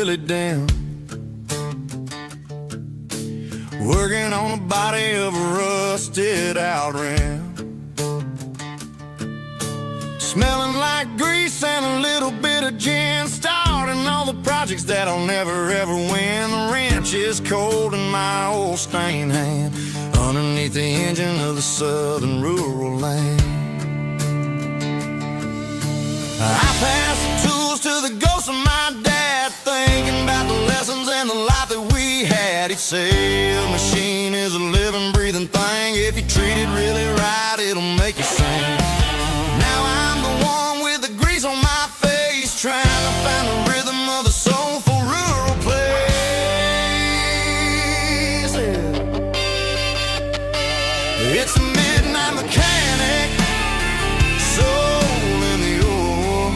really dim, working on the body of a rusted out rim, smelling like grease and a little bit of gin, starting all the projects that I'll never ever win. The wrench is cold in my old stained hand, underneath the engine of the southern rural land. I pass the tools to the ghost of my dad, thinking about the lessons and the life that we had. He'd say a machine is a living, breathing thing. If you treat it really right, it'll make you sing. Now I'm the one with the grease on my face, trying to find the rhythm of the soulful rural place. It's a midnight mechanic, soul in the ore,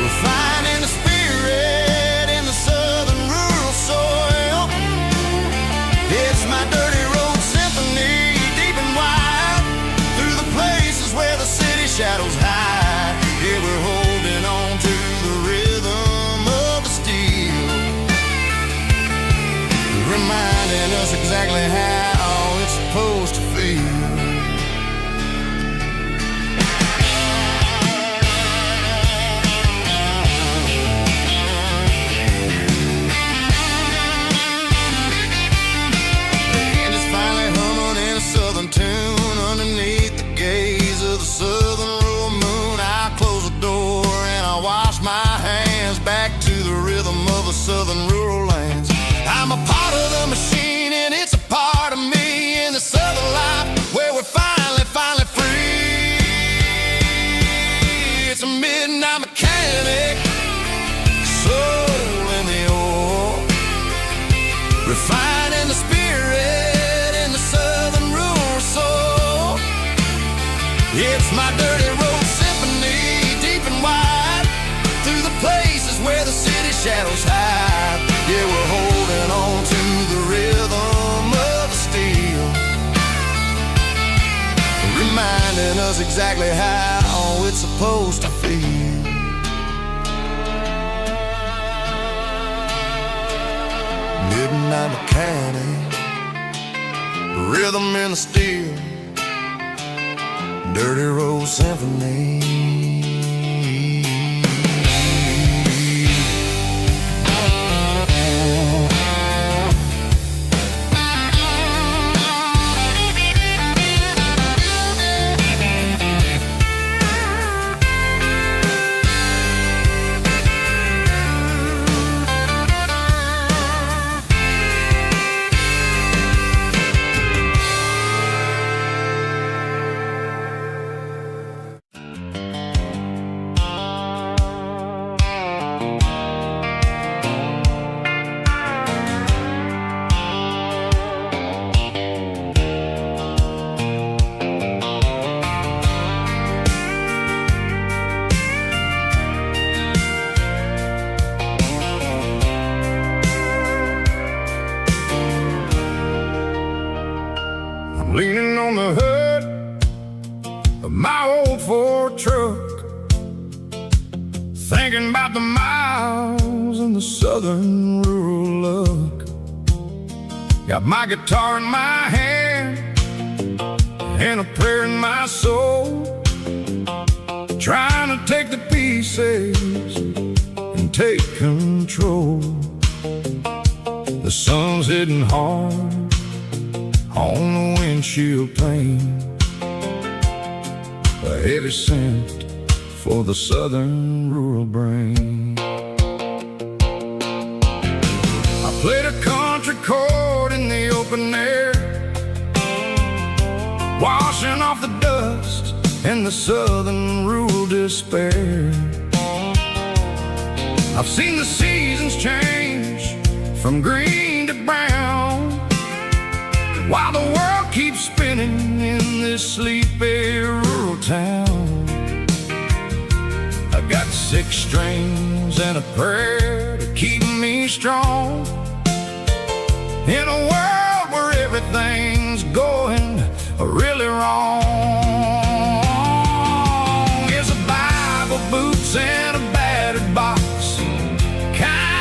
refining the spirit in the southern rural soil. It's my dirty road symphony, deep and wide, through the places where the city shadows hide. Yeah, we're holding on to the rhythm of the steel, reminding us exactly how it's supposed to feel. Tune underneath the gaze of the southern rural moon. I close the door and I wash my hands, back to the rhythm of the southern rural lands. I'm a part of the machine and it's a part of me in the southern life where we're finally free. It's a midnight mechanic, soul in the ore, refining the spirit in the southern rural soul. It's my dirty road symphony, deep and wide, through the places where the city shadows hide. Yeah, we're holding on to the rhythm of the steel, reminding us exactly how it's supposed to feel. Midnight mechanic, rhythm in the steel, dirty road symphony. Leaning on the hood of my old Ford truck, thinking about the miles and the southern rural look. Got my guitar in my hand and a prayer in my soul, trying to take the pieces and take control. The sun's hitting hard on the windshield pane, a heavy scent for the southern rural brain. I played a country chord in the open air, washing off the dust and the southern rural despair. I've seen the seasons change from green to brown, while the world keeps spinning in this sleepy rural town. I got 6 strings and a prayer to keep me strong, in a world where everything's going really wrong. It's a Bible, boots, and a battered box, kind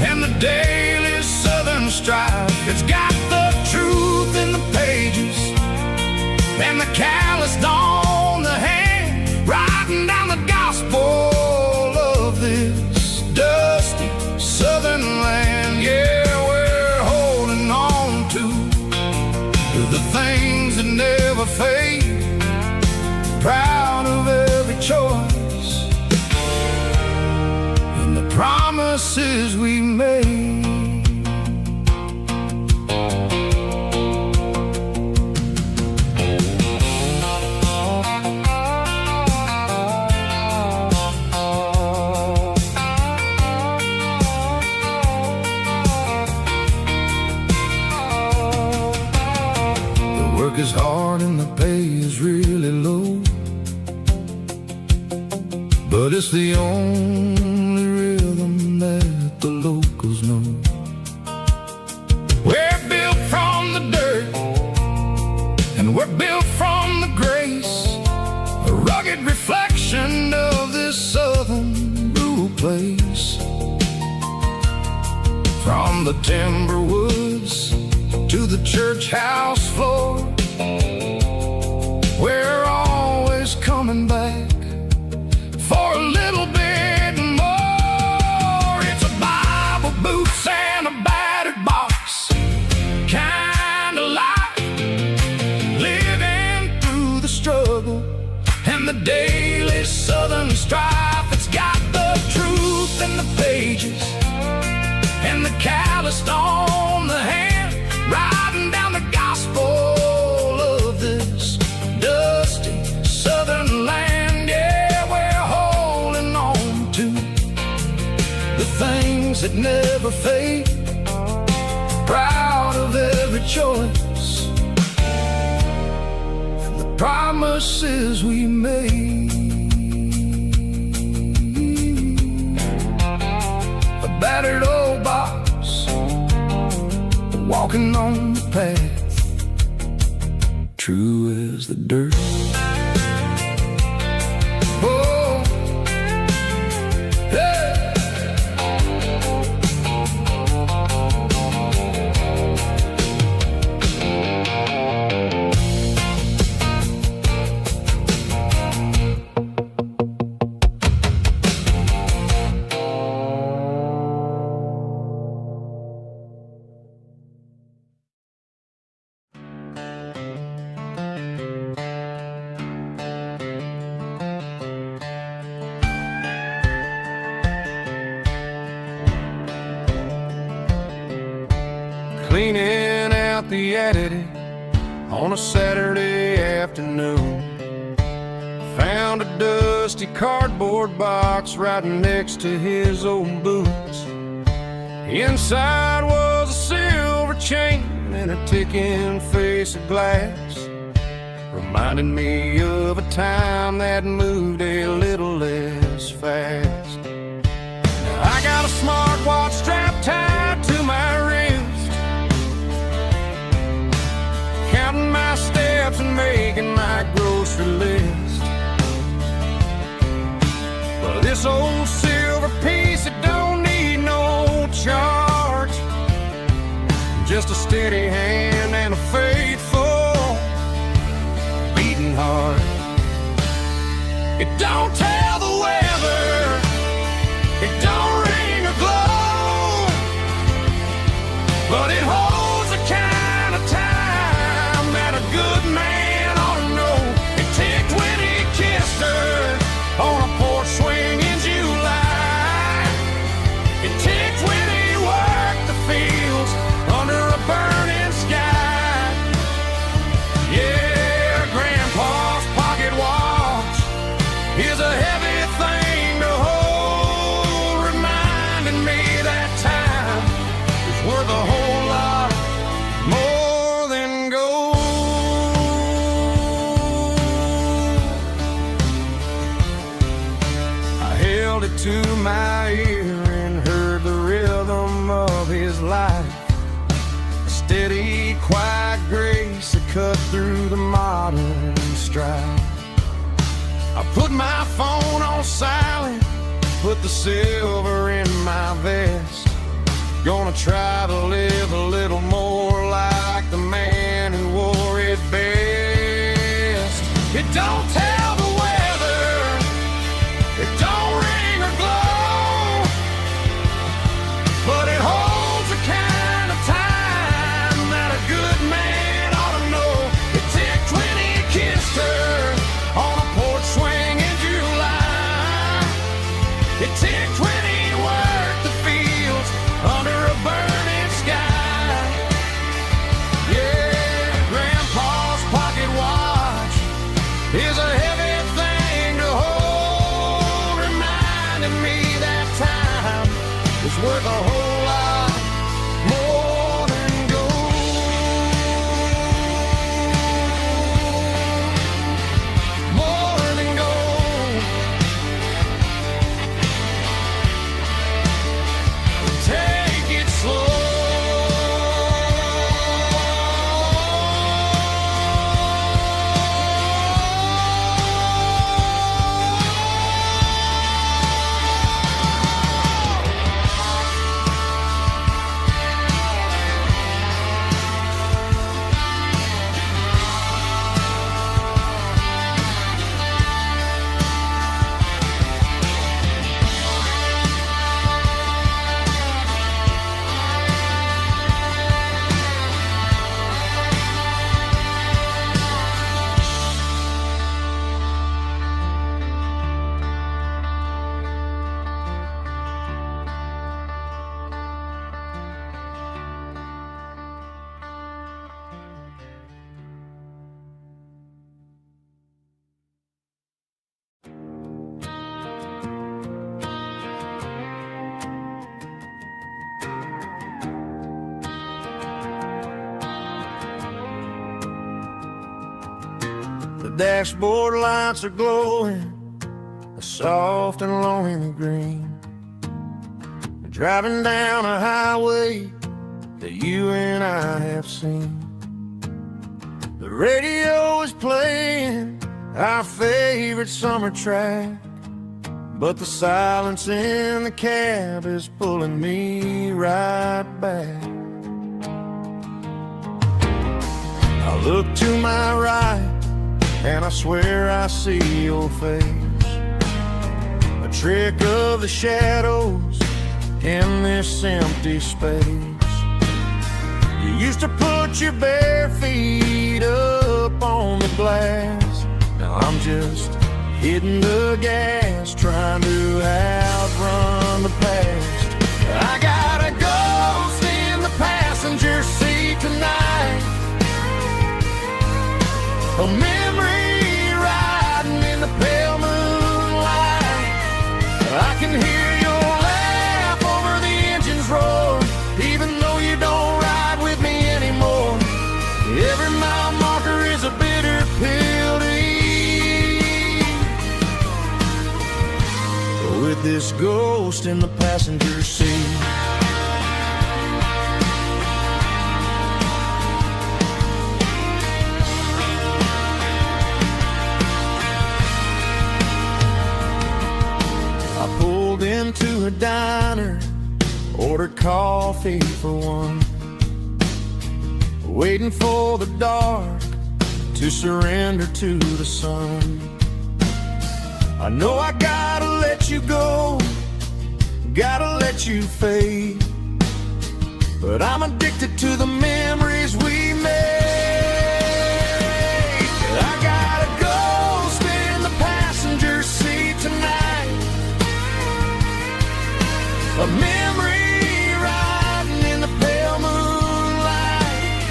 and the daily Southern strife. It's got the truth in the pages and the calloused on the hand, writing down the gospel of this dusty Southern land. Yeah, we're holding on to the things that never fade, proud of every choice and the promises we made. Is hard and the pay is really low, but it's the only rhythm that the locals know. We're built from the dirt and we're built from the grace, a rugged reflection of this southern rural place. From the timber woods to the church house floor, we're always coming back for a little bit more. It's a Bible, boots, and a battered box kind of life, living through the struggle and the daily Southern strife. It's got the truth in the pages and the calloused on the hand, writing down the gospel of this dusty Southern land. Yeah, we're holding on to the things that never fade, proud of every choice and the promises we made. A battered old box, walking on the path, true as the dirt. Oh, hey. Cleaning out the attic on a Saturday afternoon, found a dusty cardboard box right next to his old boots. Inside was a silver chain and a ticking face of glass, reminding me of a time that moved a little less fast. Now I got a smartwatch strapped tied to my wrist, counting my steps and making my grocery list. But this old silver piece, it don't need no charge, just a steady hand and a faithful beating heart. It don't tell the weather, it don't ring or glow, but it holds the kind of time that a good man ought to know. It ticked when he kissed her on a porch swing in July. It ticked when he worked the fields under a burning sky. Yeah, Grandpa's pocket watch is a heavy thing to hold, reminding me that time is worth a whole lot more than gold. I held it to my ear and heard the rhythm of his life, a steady, quiet grace that cut through the modern strife. I put my phone on silent, put the silver in my vest, Gonna try to live a little more like the man who wore it best. It don't tell the weather, it don't ring or glow, but it holds the kind of time that a good man ought to know. It ticked when he kissed her on a porch swing in July. It ticked when he worked the fields under a burning sky. Yeah, Grandpa's pocket watch is a heavy thing to hold, reminding me that time is worth a whole lot more than gold. More than gold. Take it slow. The dashboard lights are glowing a soft and lonely green. Driving down a highway that you and I have seen. The radio is playing our favorite summer track, but the silence in the cab is pulling me right back. I look to my right and I swear I see your face, a trick of the shadows in this empty space. You used to put your bare feet up on the glass. Now I'm just hitting the gas, trying to outrun the past. I got a ghost in the passenger seat tonight, a memory riding in the pale moonlight. I can hear your laugh over the engine's roar, even though you don't ride with me anymore. Every mile marker is a bitter pill to eat, with this ghost in the passenger seat. Into a diner, ordered coffee for one, waiting for the dark to surrender to the sun. I know I gotta let you go, gotta let you fade, but I'm addicted to the memories we made. I got a ghost in the passenger seat tonight, a memory riding in the pale moonlight.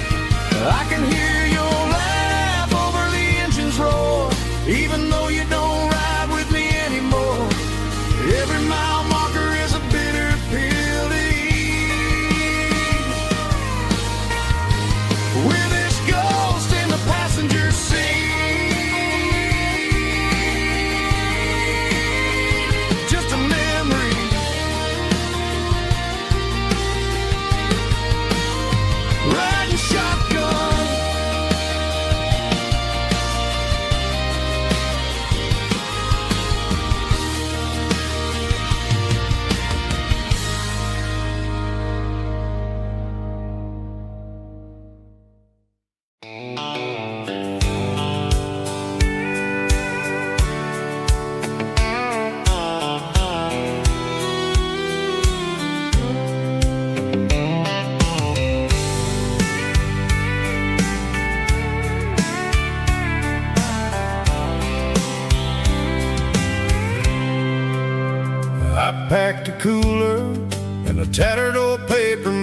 I can hear your laugh over the engine's roar, even though you don't ride with me anymore. Every mile marker is a bitter pill to eat,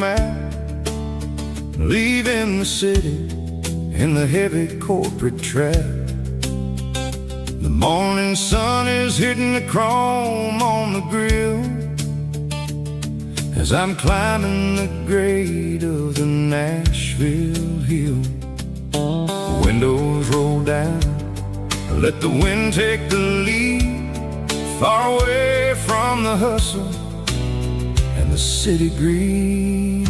map, leaving the city in the heavy corporate trap. The morning sun is hitting the chrome on the grill as I'm climbing the grade of the Nashville hill. Windows roll down, let the wind take the lead, far away from the hustle and the city greed.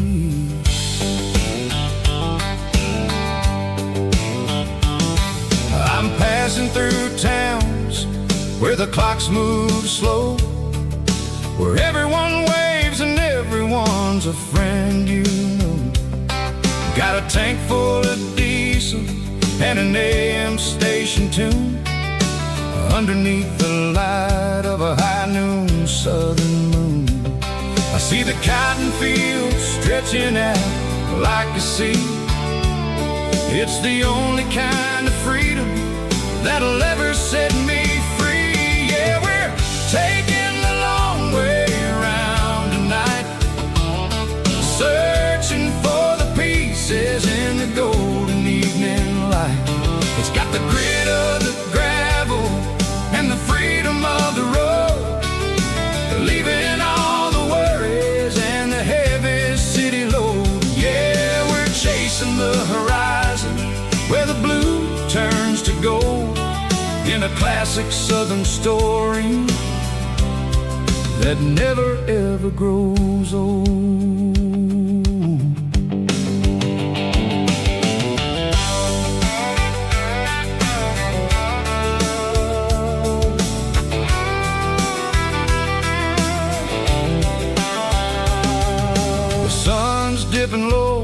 I'm passing through towns where the clocks move slow, where everyone waves and everyone's a friend you know. Got a tank full of diesel and an AM station tune underneath the light of a high noon southern moon. I see the cotton fields stretching out like a sea. It's the only kind of freedom that'll ever set me free. Yeah, we're taking the long way around tonight, searching for the pieces in the golden evening light. It's got the grit of the gravel and the freedom of the road, leaving all the worries and the heavy city load. Yeah, we're chasing the horizon where the blue turns to gold, in a classic southern story that never ever grows old. The sun's dipping low,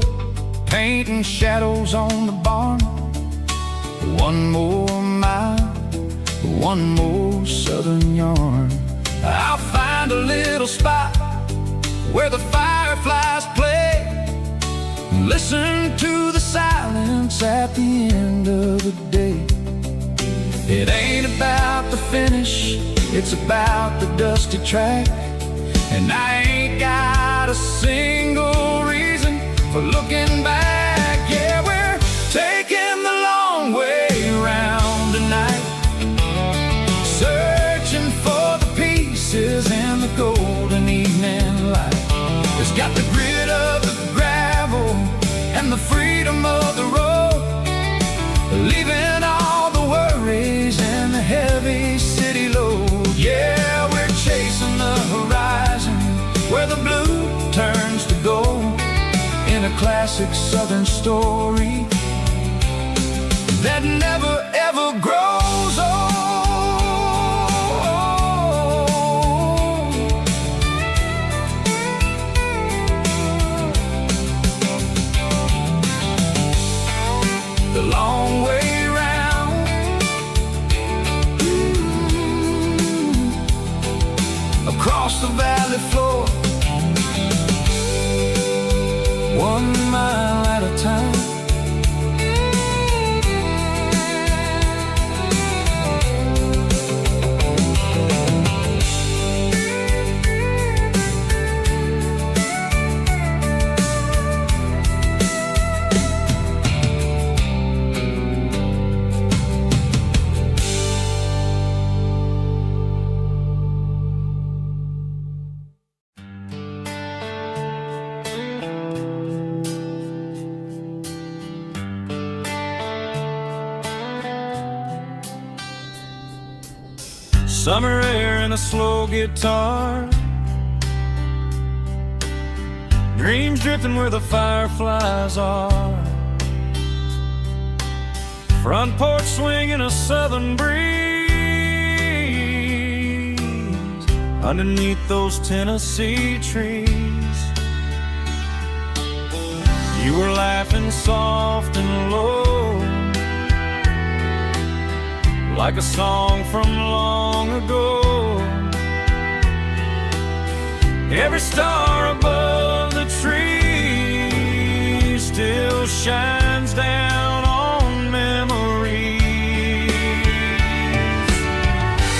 painting shadows on the barn. One more mile, one more southern yarn. I'll find a little spot where the fireflies play, listen to the silence at the end of the day. It ain't about the finish, it's about the dusty track. And I ain't got a single reason for looking back. Yeah, we're taking the long way around tonight, searching for the pieces in the golden evening light. It's got the grit of the gravel and the freedom of the road, leaving all the worries and the heavy city load. Yeah, we're chasing the horizon where the blue turns to gold, in a classic southern story that never ever grows old. The long way round, across the valley floor, 1 mile at a time. Summer air and a slow guitar, dreams drifting where the fireflies are, front porch swinging a southern breeze underneath those Tennessee trees. You were laughing soft and low, like a song from long ago. Every star above the tree still shines down on memories.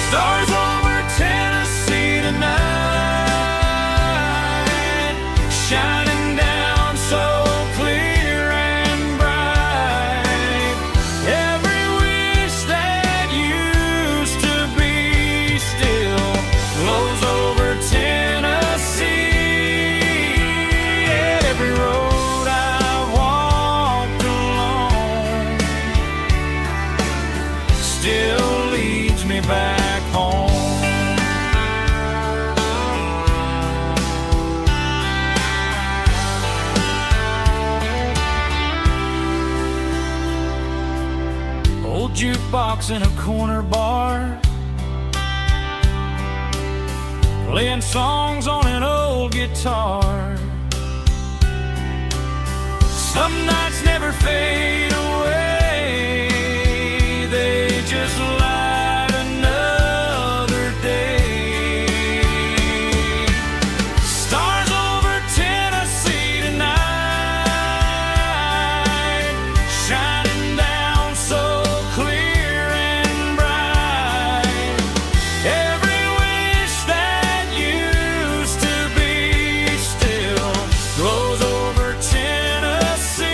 Stars over Tennessee tonight, shining down jukebox in a corner bar, playing songs on an old guitar. Some nights never fade away, they just light another day. Stars over Tennessee tonight, shining down so clear and bright. Every wish that used to be still glows over Tennessee.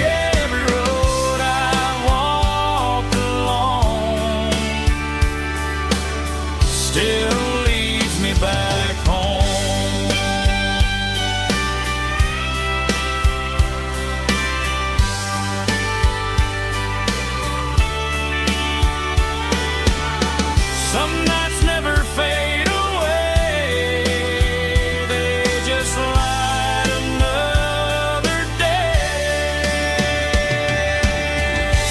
Every road I walked along still leads me back home. Some nights never fade away, they just light another day.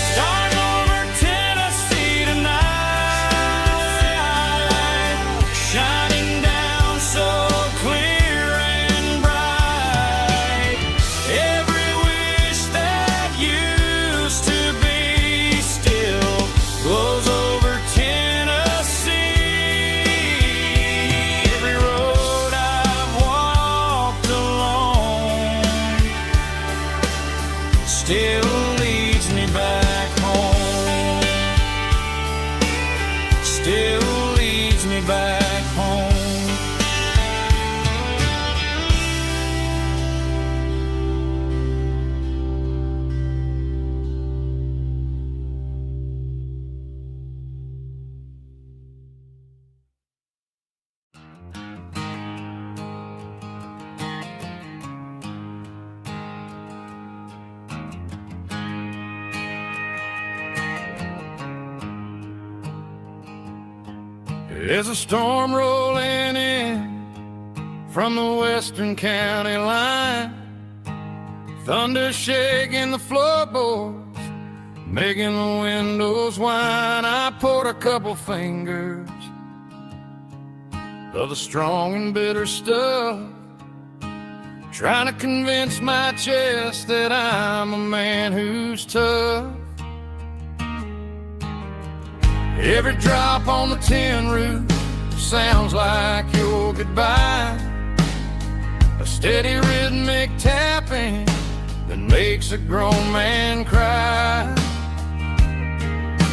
Stars over Tennessee tonight, shining down so clear and bright. Every wish that used to be still glows over Tennessee. Every road I've walked along still leads me back home. Still leads me back home. There's a storm rolling in from the western county line, thunder shaking the floorboards, making the windows whine. I poured a couple fingers of the strong and bitter stuff, trying to convince my chest that I'm a man who's tough. Every drop on the tin roof sounds like your goodbye, a steady rhythmic tapping that makes a grown man cry.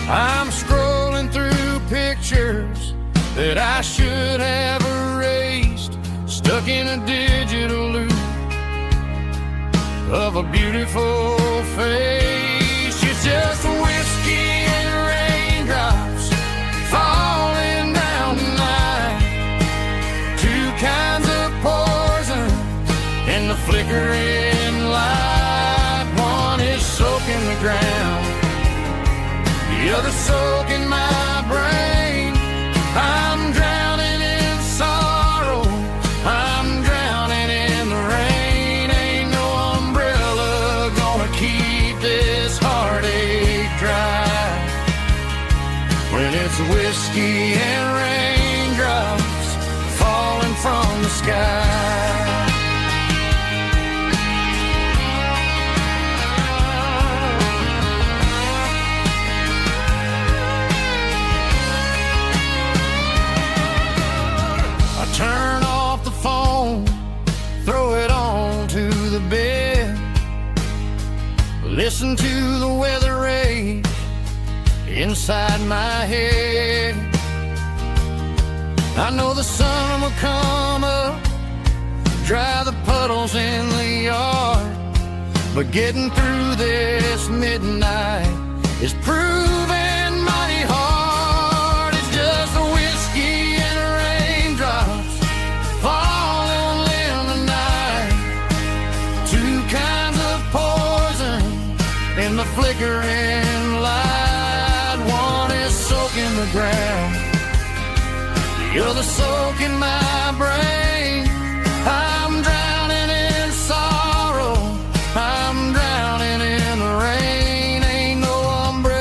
I'm scrolling through pictures that I should have erased, stuck in a digital loop of a beautiful face. It's just whiskey and raindrops falling down tonight, two kinds of poison in the flickering light. One is soaking the ground, the other soaking my brain. I'm drowning in sorrow, I'm drowning in the rain. Ain't no umbrella gonna keep this heartache dry when it's whiskey and raindrops falling from the sky. I turn off the phone, throw it on to the bed, listen to the weather rage inside my head. I know the sun will come up, dry the puddles in the yard, but getting through this midnight is proving mighty hard. It's just the whiskey and raindrops falling in the night, two kinds of poison in the flickering light. One is soaking the ground, the other soaking my brain. I'm drowning in sorrow, I'm drowning in the rain. Ain't no umbrella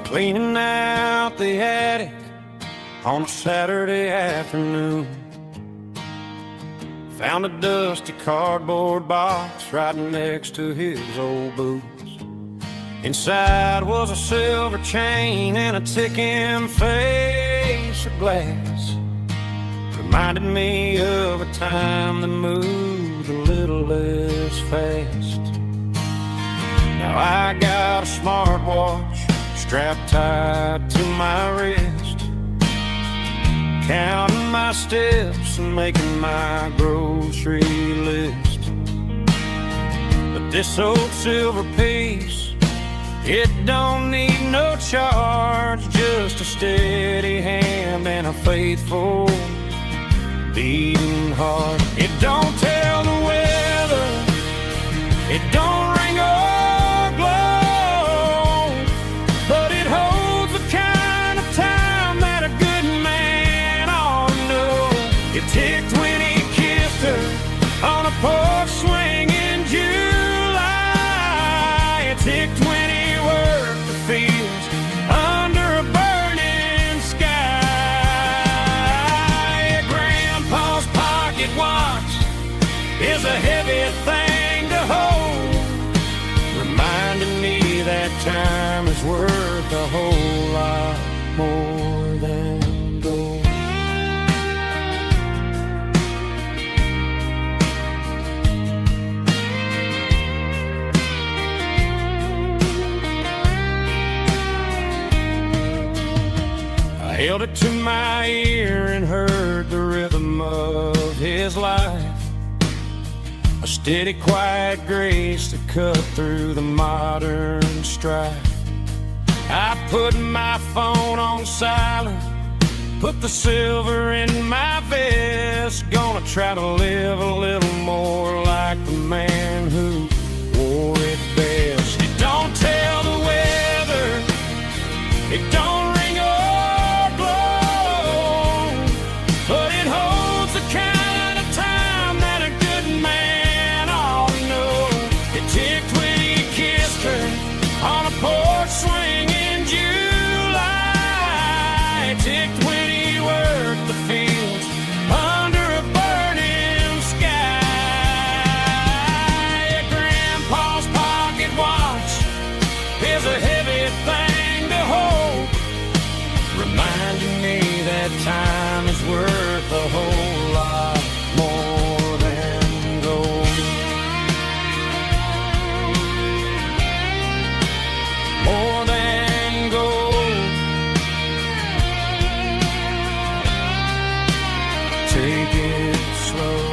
cleaning out the attic on a Saturday afternoon. Found a dusty cardboard box right next to his old boots. Inside was a silver chain and a ticking face of glass. Reminded me of a time that moved a little less fast. Now I got a smartwatch strapped tight to my wrist, counting my steps and making my grocery list. But this old silver piece, it don't need no charge, just a steady hand and a faithful beating heart. It don't tell the weather, it don't ring or glow, but it holds the kind of time that a good man ought to know. It ticked when he kissed her on a porch swing in July. It ticked when he worked the fields under a burning sky. Grandpa's pocket watch is a heavy thing to hold, reminding me that time is worth a whole lot more than gold. I held it to my ear and heard the rhythm of his life, a steady, quiet grace that cut through the modern strife. I put my phone on silent, put the silver in my vest. Gonna try to live a little more like the man who wore it best. It don't tell the weather, it don't ring or glow, but it holds the kind of time that a good man ought to know. It ticked when he kissed her on a porch swing in July. It ticked when he worked the fields under a burning sky. Grandpa's pocket watch is a heavy thing to hold, reminding me that time is worth a whole lot more than gold. More than gold. Take it slow.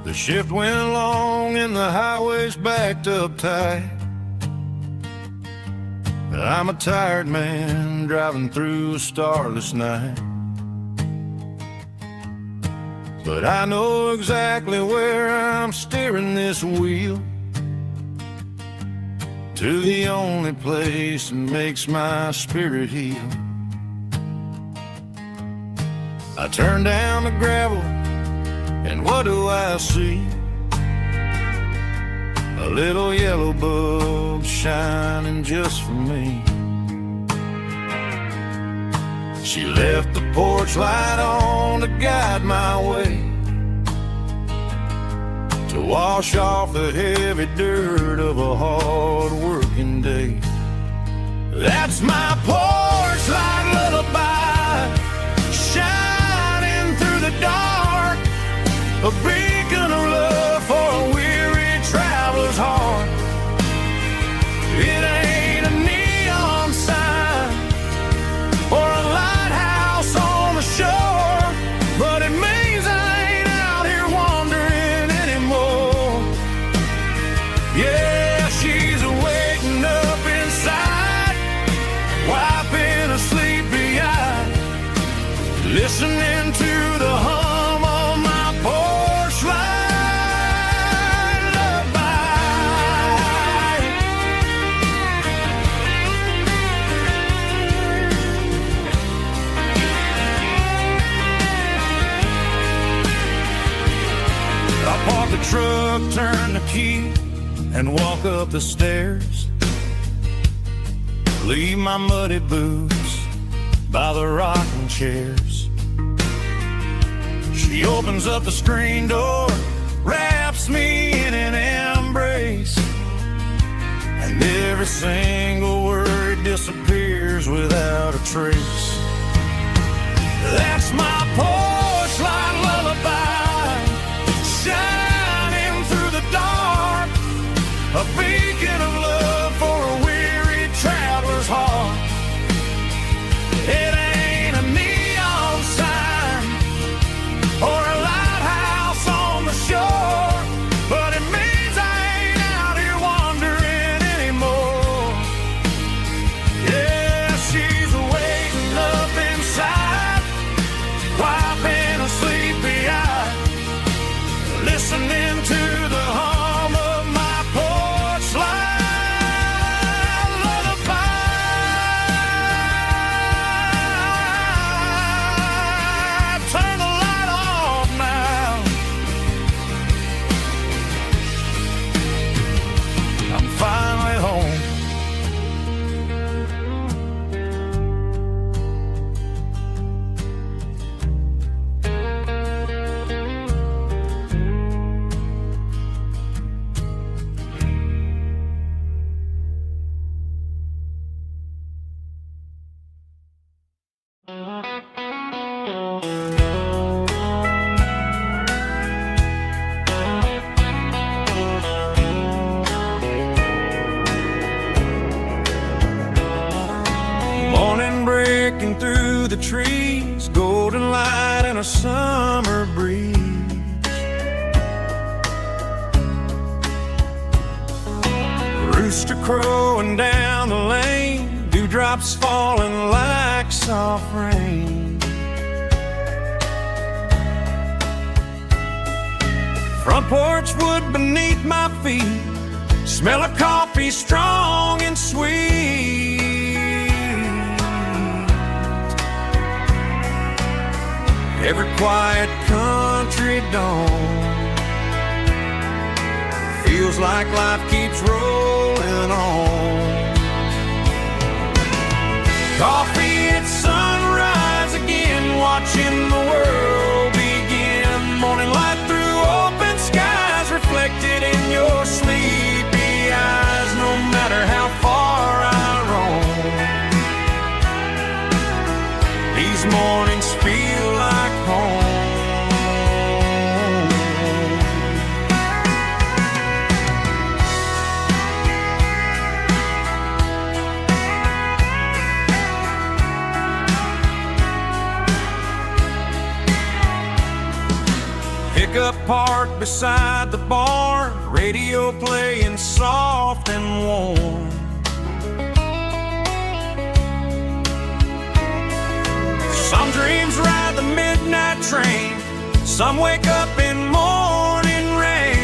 The shift went along and the highway's backed up tight. I'm a tired man driving through a starless night, but I know exactly where I'm steering this wheel, to the only place that makes my spirit heal. I turn down the gravel and what do I see? A little yellow bulb shining just for me. She left the porch light on to guide my way, to wash off the heavy dirt of a hard working day. That's my porch light lullaby, shining through the dark, a beacon of love for a weary traveler's heart. It ain't a neon sign or a lighthouse on the shore, but it means I ain't out here wandering anymore. Yeah, she's waiting up inside truck, turn the key, and walk up the stairs. Leave my muddy boots by the rocking chairs. She opens up the screen door, wraps me in an embrace, and every single word disappears without a trace. That's my porch light lullaby, shining through the dark, a beacon of love for a weary traveler's heart. It ain't a neon sign or a lighthouse on the shore, but it means I ain't out here wandering anymore. Yeah, she's waiting up inside, wiping a sleepy eye, listening to the hum of my porch light lullaby. Turn the light off now. I'm finally home. Morning breaking through the trees, golden light and a summer breeze. Rooster crowing down the lane, dewdrops falling like soft rain. Front porch wood beneath my feet, smell of coffee strong and sweet. Every quiet country dawn feels like life keeps rolling on. Coffee at sunrise again, watching the world begin. Morning light through open skies, reflected in your sleepy eyes. No matter how far I roam, these mornings feel like home. Pickup parked beside the barn, radio playing soft and warm. Some dreams ride the midnight train, some wake up in morning rain.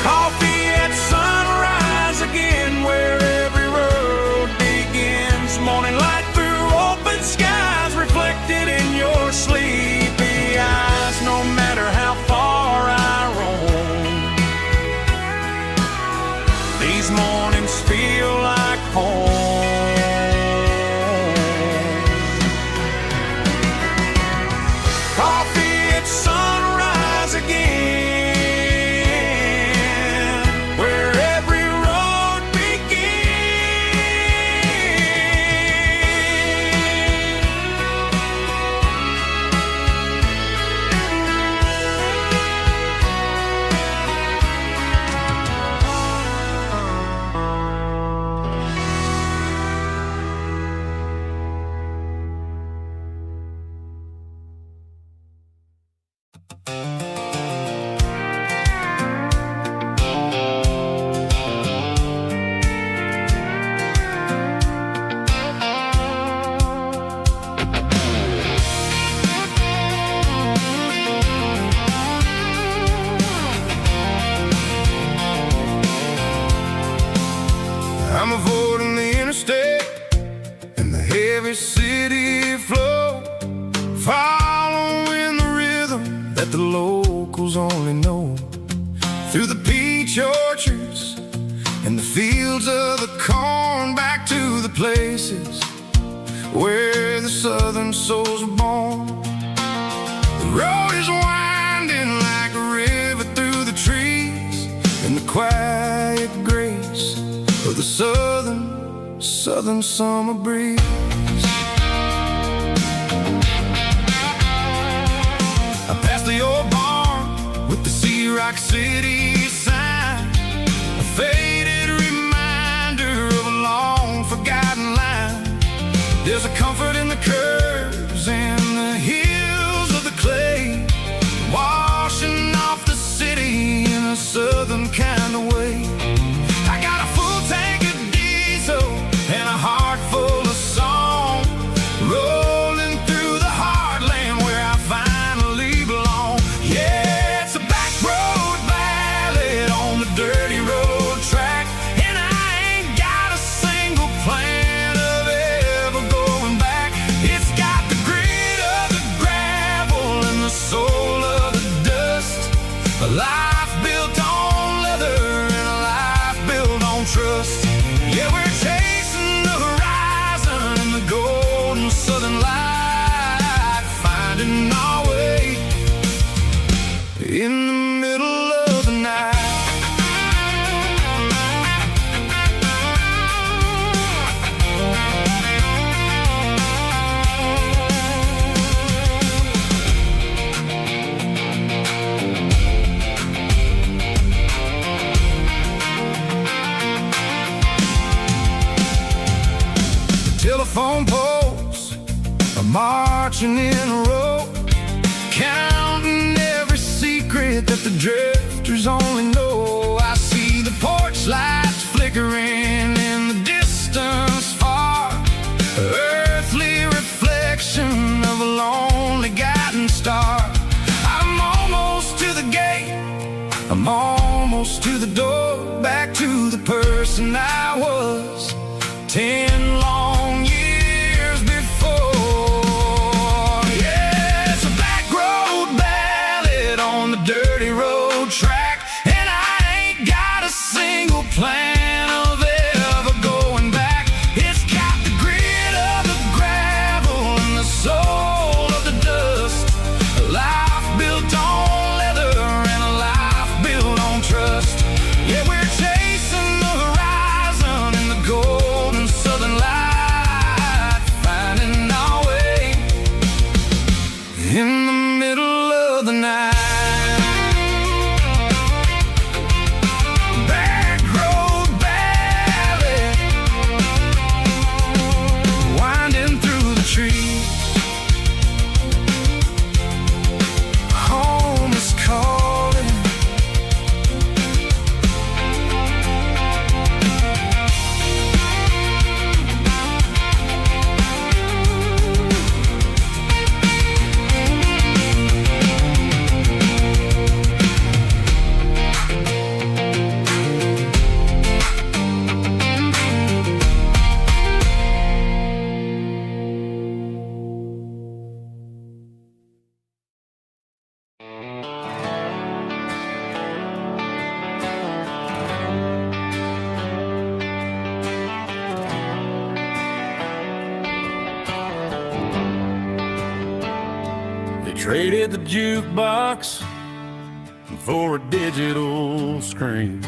Coffee at sunrise again, where every road begins. Morning light through open skies, reflected in your sleepy eyes. No matter how far I roam, these mornings feel like home. the locals only know. Through the peach orchards and the fields of the corn, back to the places where the southern souls were born. The road is winding like a river through the trees, in the quiet grace of the southern summer breeze. I passed the old barn with the Sea Rock City sign, a faded reminder of a long forgotten line. There's a comfort in the curves and the hills of the clay, washing off the city in a southern kind of way. I got a full tank of diesel and a heart full of song, rolling through the heartland where I finally belong. Yeah, it's a back road ballad on the dirty road track, and I ain't got a single plan of ever going back. It's got the grit of the gravel and the soul of the dust, a life built on leather and a life built on trust. Yeah, we're chasing the horizon in the golden southern light, finding our way in the middle of the night. Telephone poles are marching in a row, counting every secret that the drifters only know. I see the porch lights flickering in the distance far, earthly reflection of a lonely guiding star. I'm almost to the gate, I'm almost to the door, back to the person I was 10 long years before. Yeah, it's a back road ballad on the dirty road track, and I ain't got a single plan of ever going back. It's got the grit of the gravel and the soul of the dust, a life built on leather and a life built on trust. Yeah, we're chasing the horizon in the golden southern light, finding our way in the middle of the night. Back road ballad, winding through the trees. Home is calling. They traded the jukebox for a digital screen,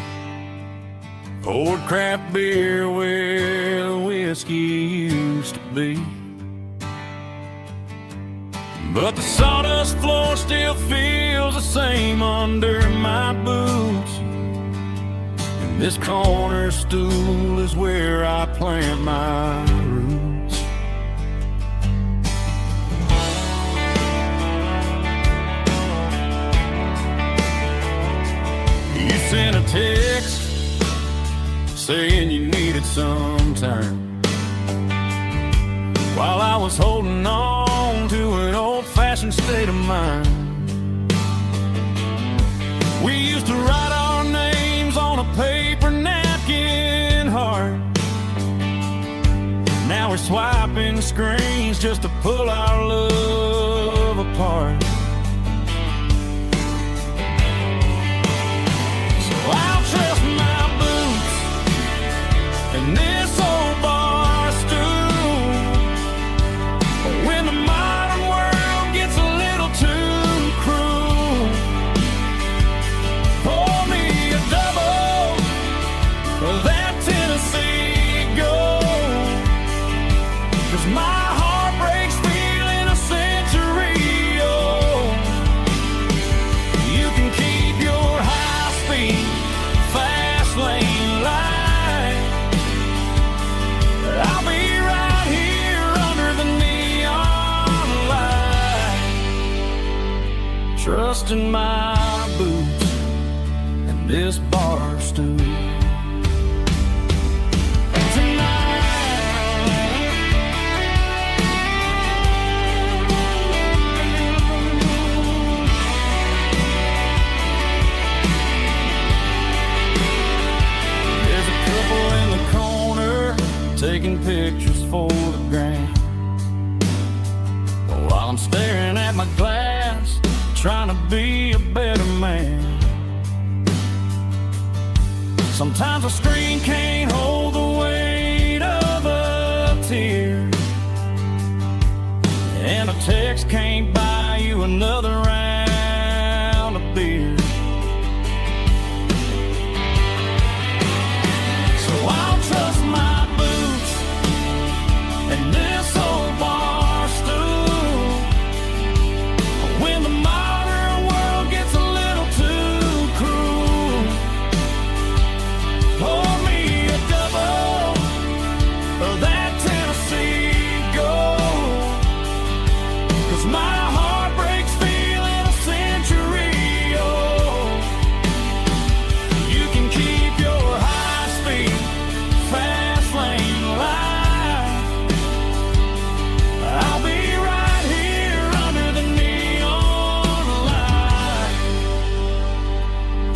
poured craft beer where the whiskey used to be. But the sawdust floor still feels the same under my boots, and this corner stool is where I plant my roots. You sent a text saying you needed some time, while I was holding on to an old-fashioned state of mind. We used to write our names on a paper napkin heart. Now we're swiping screens just to pull our love apart. trusting my boots and this bar stool. Taking pictures for the gram, while I'm staring at my glass, trying to be a better man. Sometimes a screen can't hold the weight of a tear, and a text can't buy you another round of beer. So I'll trust my and this old bar stool when the modern world gets a little too cruel. Pour me a double of that Tennessee Gold, 'cause my heart breaks feeling a century old. You can keep your high-speed fast lane life. I'll be right here under the neon light,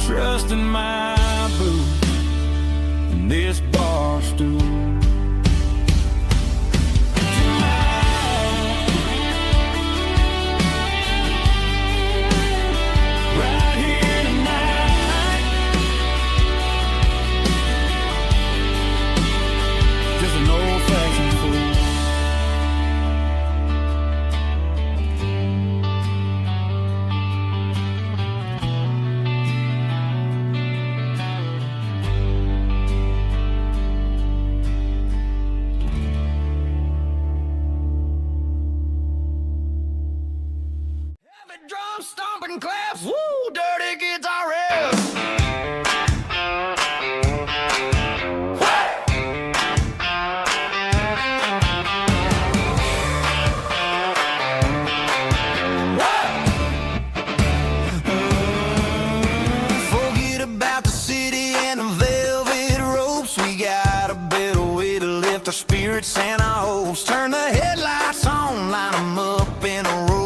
trusting my boots and this bar stool. Right here tonight, just an old-fashioned fool. Drum stomping claps, woo, dirty guitar riffs. Forget about the city and the velvet ropes. We got a better way to lift our spirits and our hopes. Turn the headlights on, line them up in a row.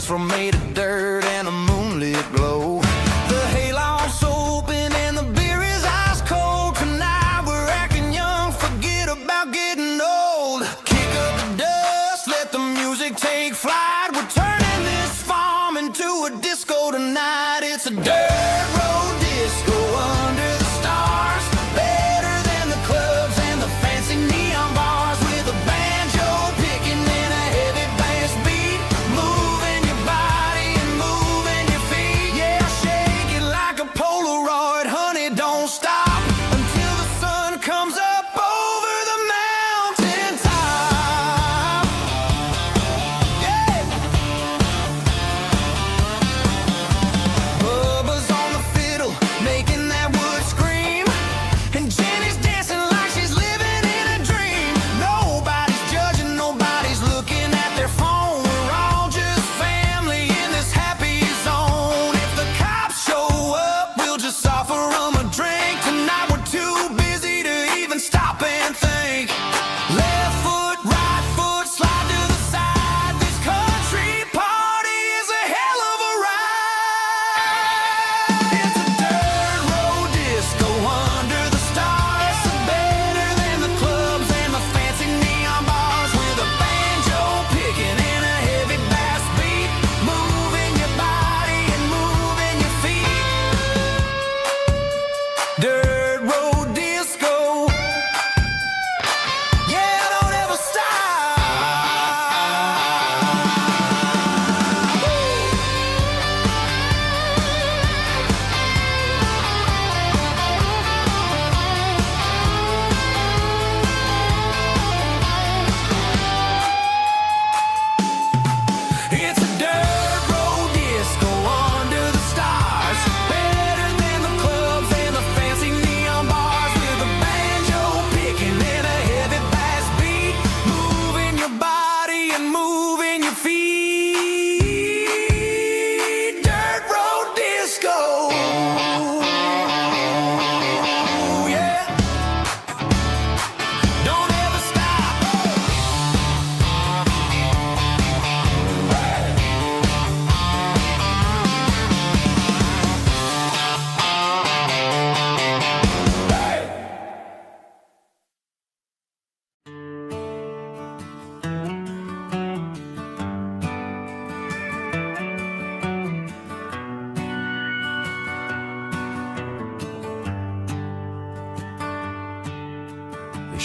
From made of dirt and a moonlit glow. The hayloft's open and the beer is ice cold. Tonight we're acting young, forget about getting old. Kick up the dust, let the music take flight. We're turning this farm into a disco tonight. It's a dirt road disco under the stars. Better than the clubs and the fancy neon bars, with a banjo picking in a heavy bass beat. Moving your body and moving your feet. Yeah, shake it like a Polaroid, honey, don't stop until the sun comes up over the mountain top. Yeah. Bubba's on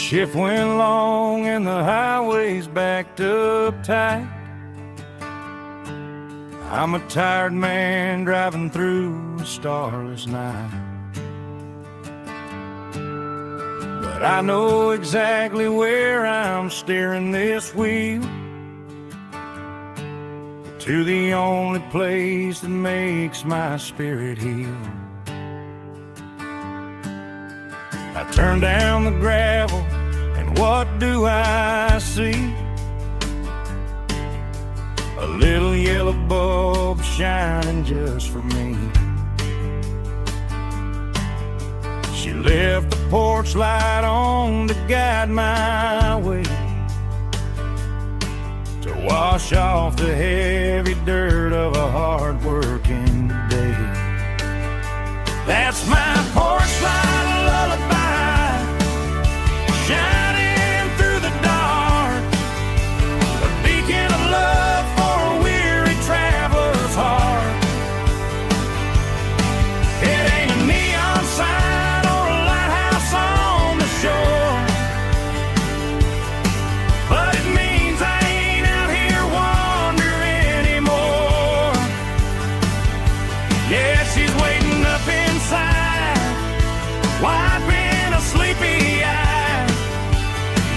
Shift went long and the highway's backed up tight. I'm a tired man driving through a starless night. But I know exactly where I'm steering this wheel, to the only place that makes my spirit heal. I turn down the gravel, and what do I see? A little yellow bulb shining just for me. She left the porch light on to guide my way, to wash off the heavy dirt of a hard-working day. That's my porch light lullaby, shining through the dark, a beacon of love for a weary traveler's heart. It ain't a neon sign or a lighthouse on the shore, but it means I ain't out here wandering anymore. Yeah, she's waiting up inside, wiping a sleepy eye,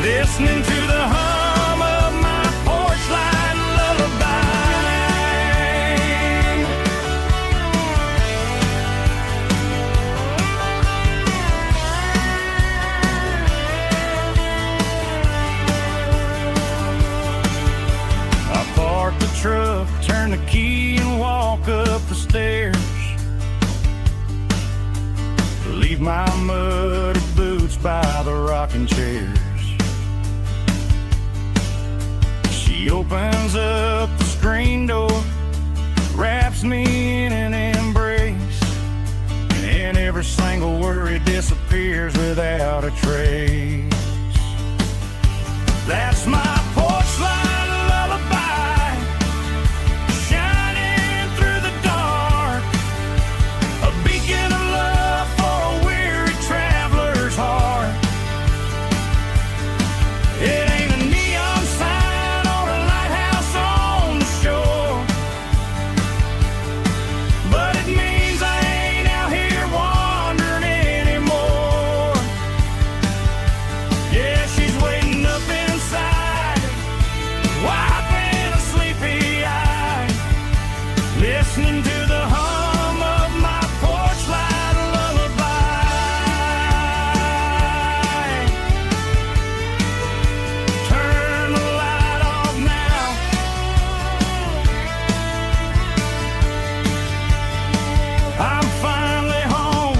listening to the hum of my porch light lullaby. I park the truck, turn the key and walk up the stairs, leave my muddy boots by the rocking chairs. She opens up the screen door, wraps me in an embrace, and every single worry disappears without a trace. That's my porch light lullaby, shining through the dark, a beacon of love for a weary traveler's heart. It ain't a neon sign or a lighthouse on the shore, but it means I ain't out here wandering anymore. Yeah, she's waiting up inside, wiping a sleepy eye, listening to the hum of my porch light lullaby. Turn the light off now, I'm finally home.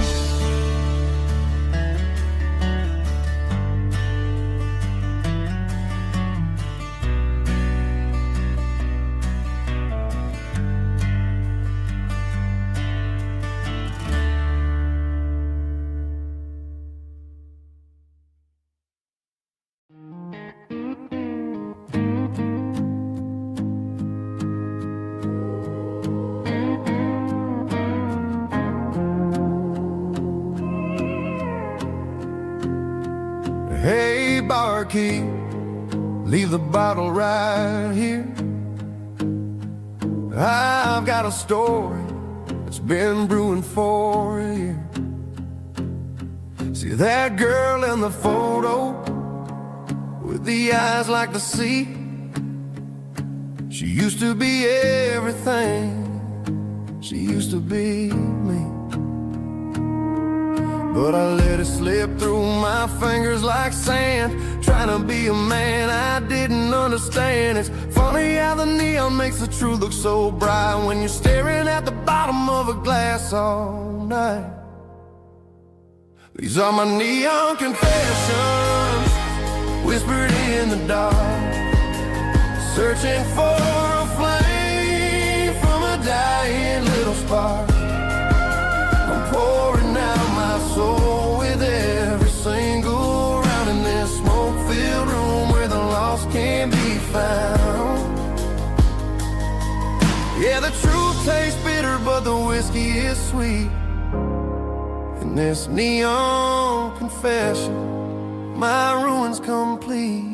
Hey, barkeep, leave the bottle right here. I've got a story that's been brewing for a year. See that girl in the photo with the eyes like the sea? She used to be everything, she used to be me. But I let it slip through my fingers like sand, trying to be a man I didn't understand. It's funny how the neon makes the truth look so bright when you're staring at the bottom of a glass all night. These are my neon confessions, whispered in the dark, searching for a flame from a dying little spark. I'm pouring out my soul with every single round in this smoke-filled room where the lost can be found. Yeah, the truth tastes bitter, but the whiskey is sweet. And this neon confession my ruin's complete.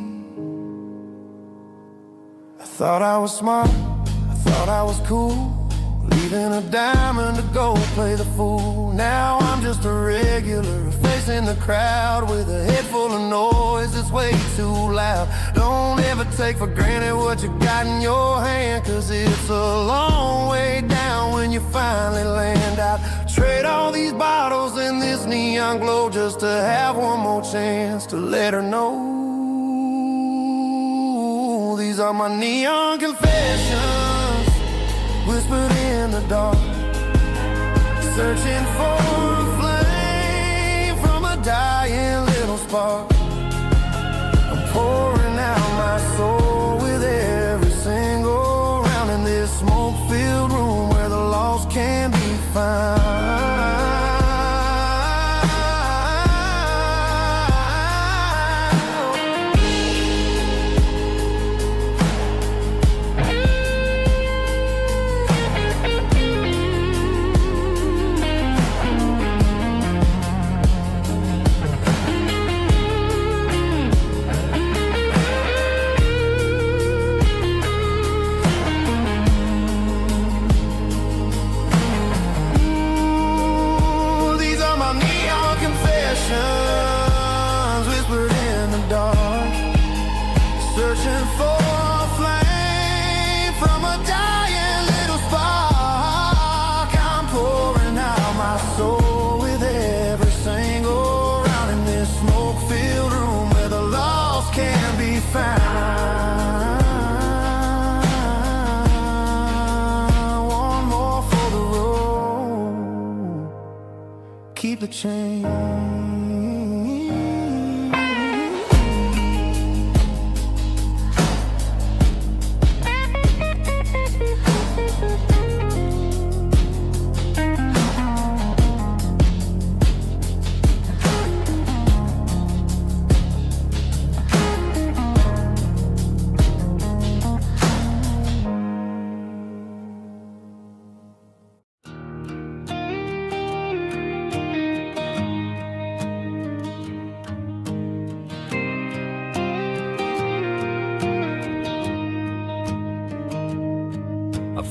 I thought I was smart, I thought I was cool, leaving a diamond to go play the fool. Now I'm just a regular, facing the crowd with a head full of noise that's way too loud. Don't ever take for granted what you got in your hand, cause it's a long way down when you finally land out. Trade all these bottles and this neon glow just to have one more chance to let her know. These are my neon confessions, whispered in the dark, searching for a flame from a dying little spark. I'm pouring out my soul with every single round in this smoke-filled room where the lost can be found. Whispered in the dark, searching for a flame from a dying little spark. I'm pouring out my soul with every single round in this smoke-filled room where the lost can be found. One more for the road, keep the change.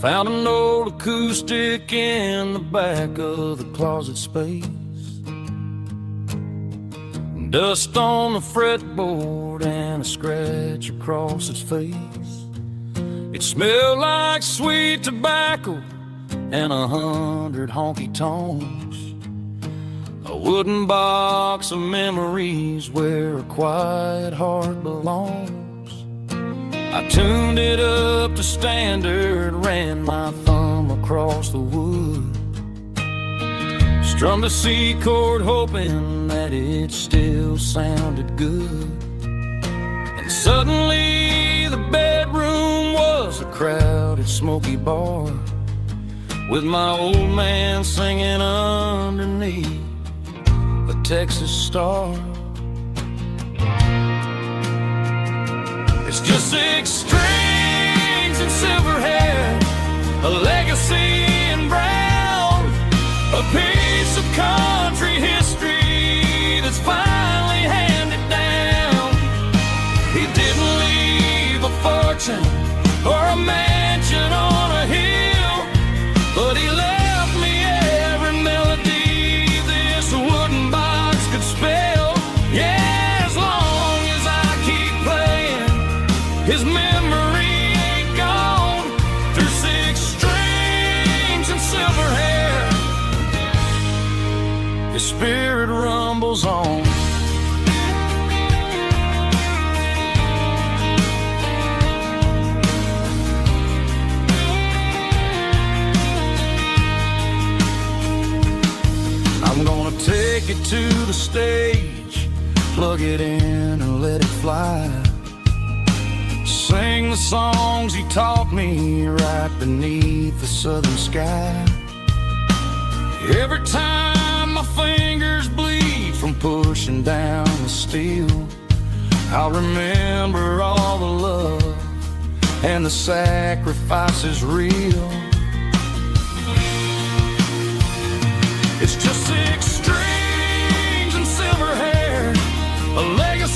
Found an old acoustic in the back of the closet space. Dust on the fretboard and a scratch across its face. It smelled like sweet tobacco and 100 honky-tonks. A wooden box of memories where a quiet heart belongs. I tuned it up to standard, ran my thumb across the wood, strummed a C chord hoping that it still sounded good. And suddenly the bedroom was a crowded smoky bar, with my old man singing underneath a Texas star. It's just 6 strings and silver hair, a legacy in brown, a piece of country history that's finally handed down. He didn't leave a fortune or a mansion on a hill, but he left me every melody this wooden box could spell. Yeah, as long as I keep playing, his memory ain't gone. Through 6 strings and silver hair, his spirit rumbles on. I'm gonna take it to the stage, plug it in and let it fly. Sing the songs he taught me right beneath the southern sky. Every time my fingers bleed from pushing down the steel, I'll remember all the love and the sacrifices real. It's just 6 strings and silver hair, a legacy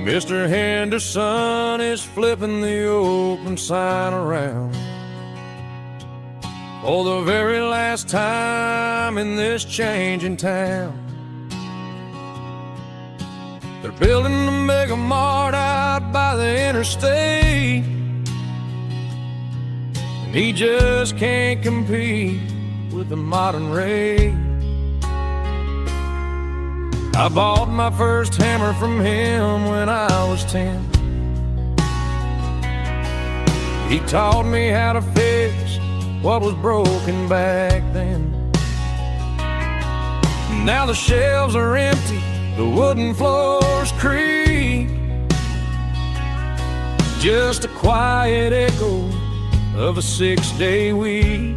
Mr. Henderson is flipping the open sign around for the very last time in this changing town. They're building a mega mart out by the interstate, and he just can't compete with the modern rate. I bought my first hammer from him when I was 10. He taught me how to fix what was broken back then. Now the shelves are empty, the wooden floors creak, just a quiet echo of a 6-day week.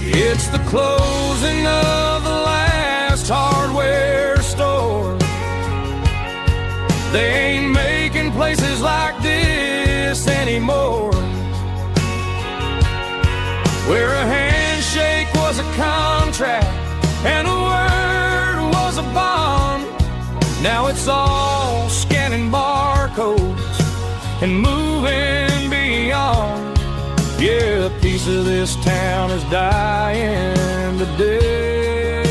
It's the closing of the last hardware store. They ain't making places like this anymore, where a handshake was a contract and a word was a bond. Now it's all scanning barcodes and moving beyond. Yeah, a piece of this town is dying today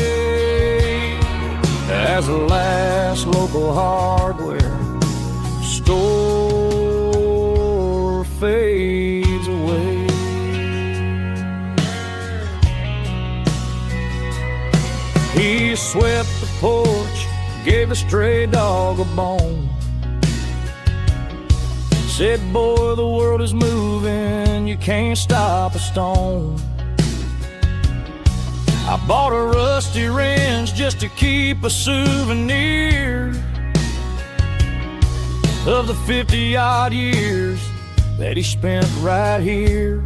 as the last local hardware store fades away. He swept the porch, gave the stray dog a bone, said, boy, the world is moving, you can't stop a stone. I bought a rusty wrench just to keep a souvenir of the 50-odd years that he spent right here.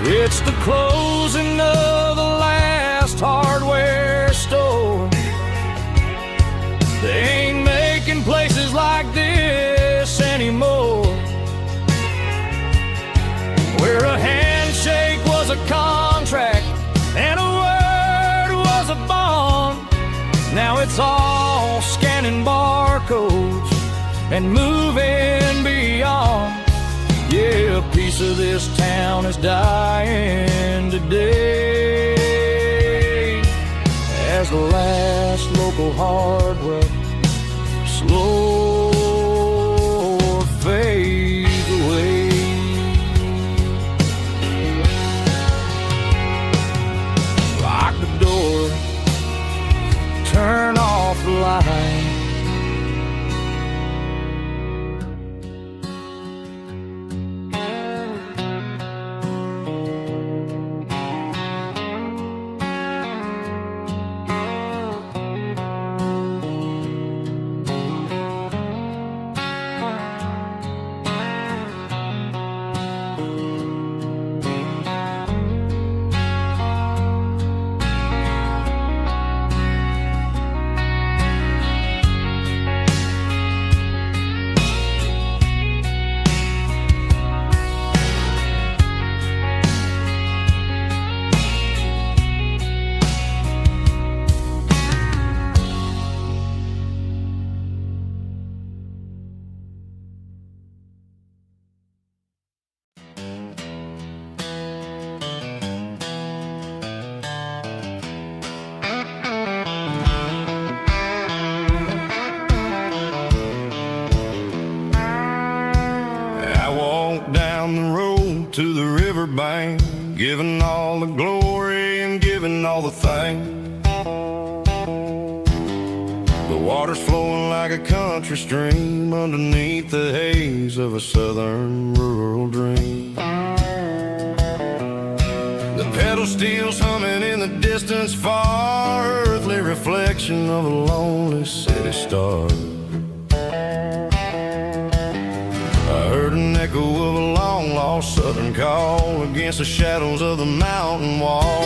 It's the closing of the last hardware store. They ain't making places like this anymore, where a handshake was a contract and a word was a bond. Now it's all scanning barcodes and moving beyond. Yeah, a piece of this town is dying today as the last local hardware slow fades away. Lock the door, turn off the light. To the riverbank, giving all the glory and giving all the thanks. The water's flowing like a country stream underneath the haze of a southern rural dream. The pedal steel's humming in the distance far, earthly reflection of a lonely city star. I heard an echo of a long-lost southern call against the shadows of the mountain wall,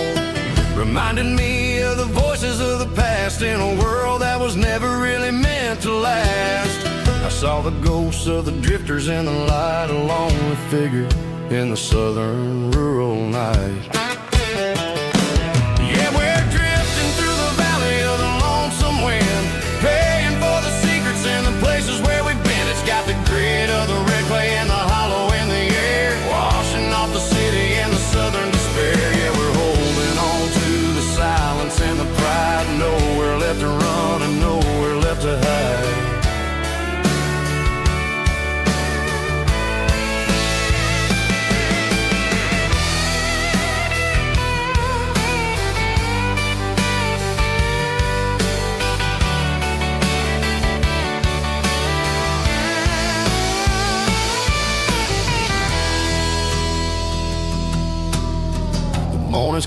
reminded me of the voices of the past in a world that was never really meant to last. I saw the ghosts of the drifters in the light, a lonely figure in the southern rural night. Yeah, we're drifting through the valley of the lonesome wind, paying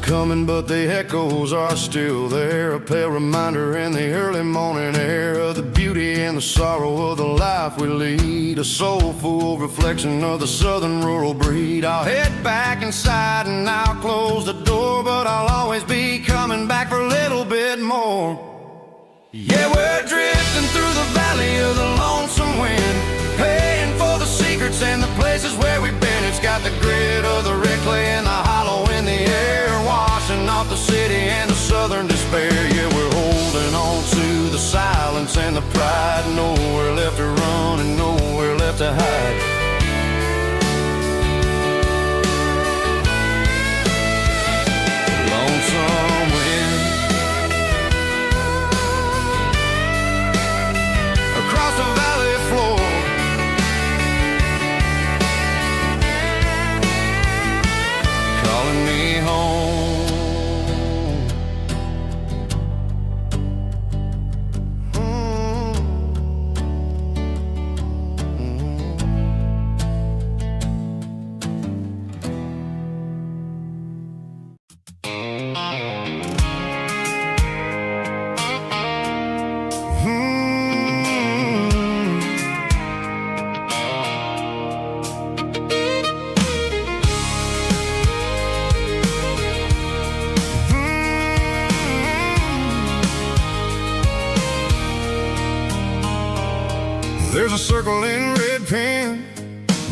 coming, but the echoes are still there. A pale reminder in the early morning air of the beauty and the sorrow of the life we lead. A soulful reflection of the southern rural breed. I'll head back inside and I'll close the door, but I'll always be coming back for a little bit more. Yeah, we're drifting through the valley of the lonesome wind, paying for the secrets and the places where we've been. It's got the grit of the red clay and the hollow in the air, washing off the city and the southern despair. Yeah, we're holding on to the silence and the pride. Nowhere left to run and nowhere left to hide. Lonesome wind across the valley floor, calling me home. There's a circle in red pen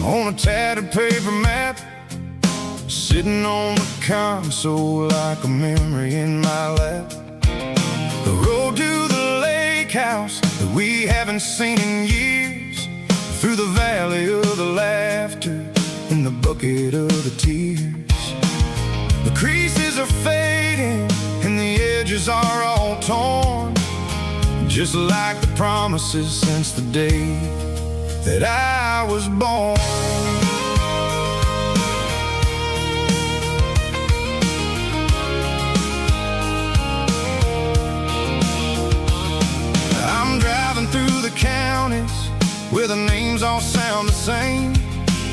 on a tattered paper map, sitting on the console like a memory in my lap. The road to the lake house that we haven't seen in years, through the valley of the laughter in the bucket of the tears. The creases are fading and the edges are all torn, just like the promises since the day that I was born. I'm driving through the counties where the names all sound the same,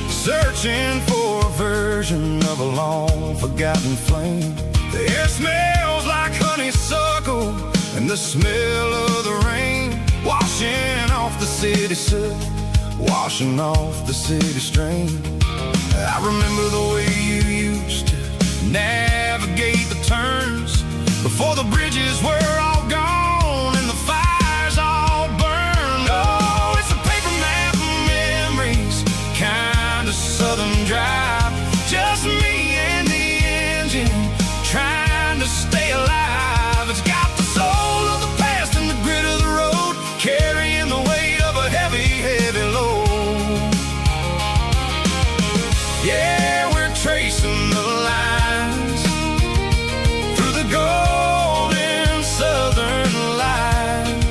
searching for a version of a long forgotten flame. The air smells like honeysuckle and the smell of the rain, washing off the city soot, washing off the city strain. I remember the way you used to navigate the turns before the bridges were all gone and the fires all burned. Oh, it's a paper map of memories, kind of southern drive, just me and the engine trying to stay alive. It's got the soul of the past and the grit of the road, carrying the weight of a heavy, heavy load. Yeah, we're tracing the lines through the golden southern light,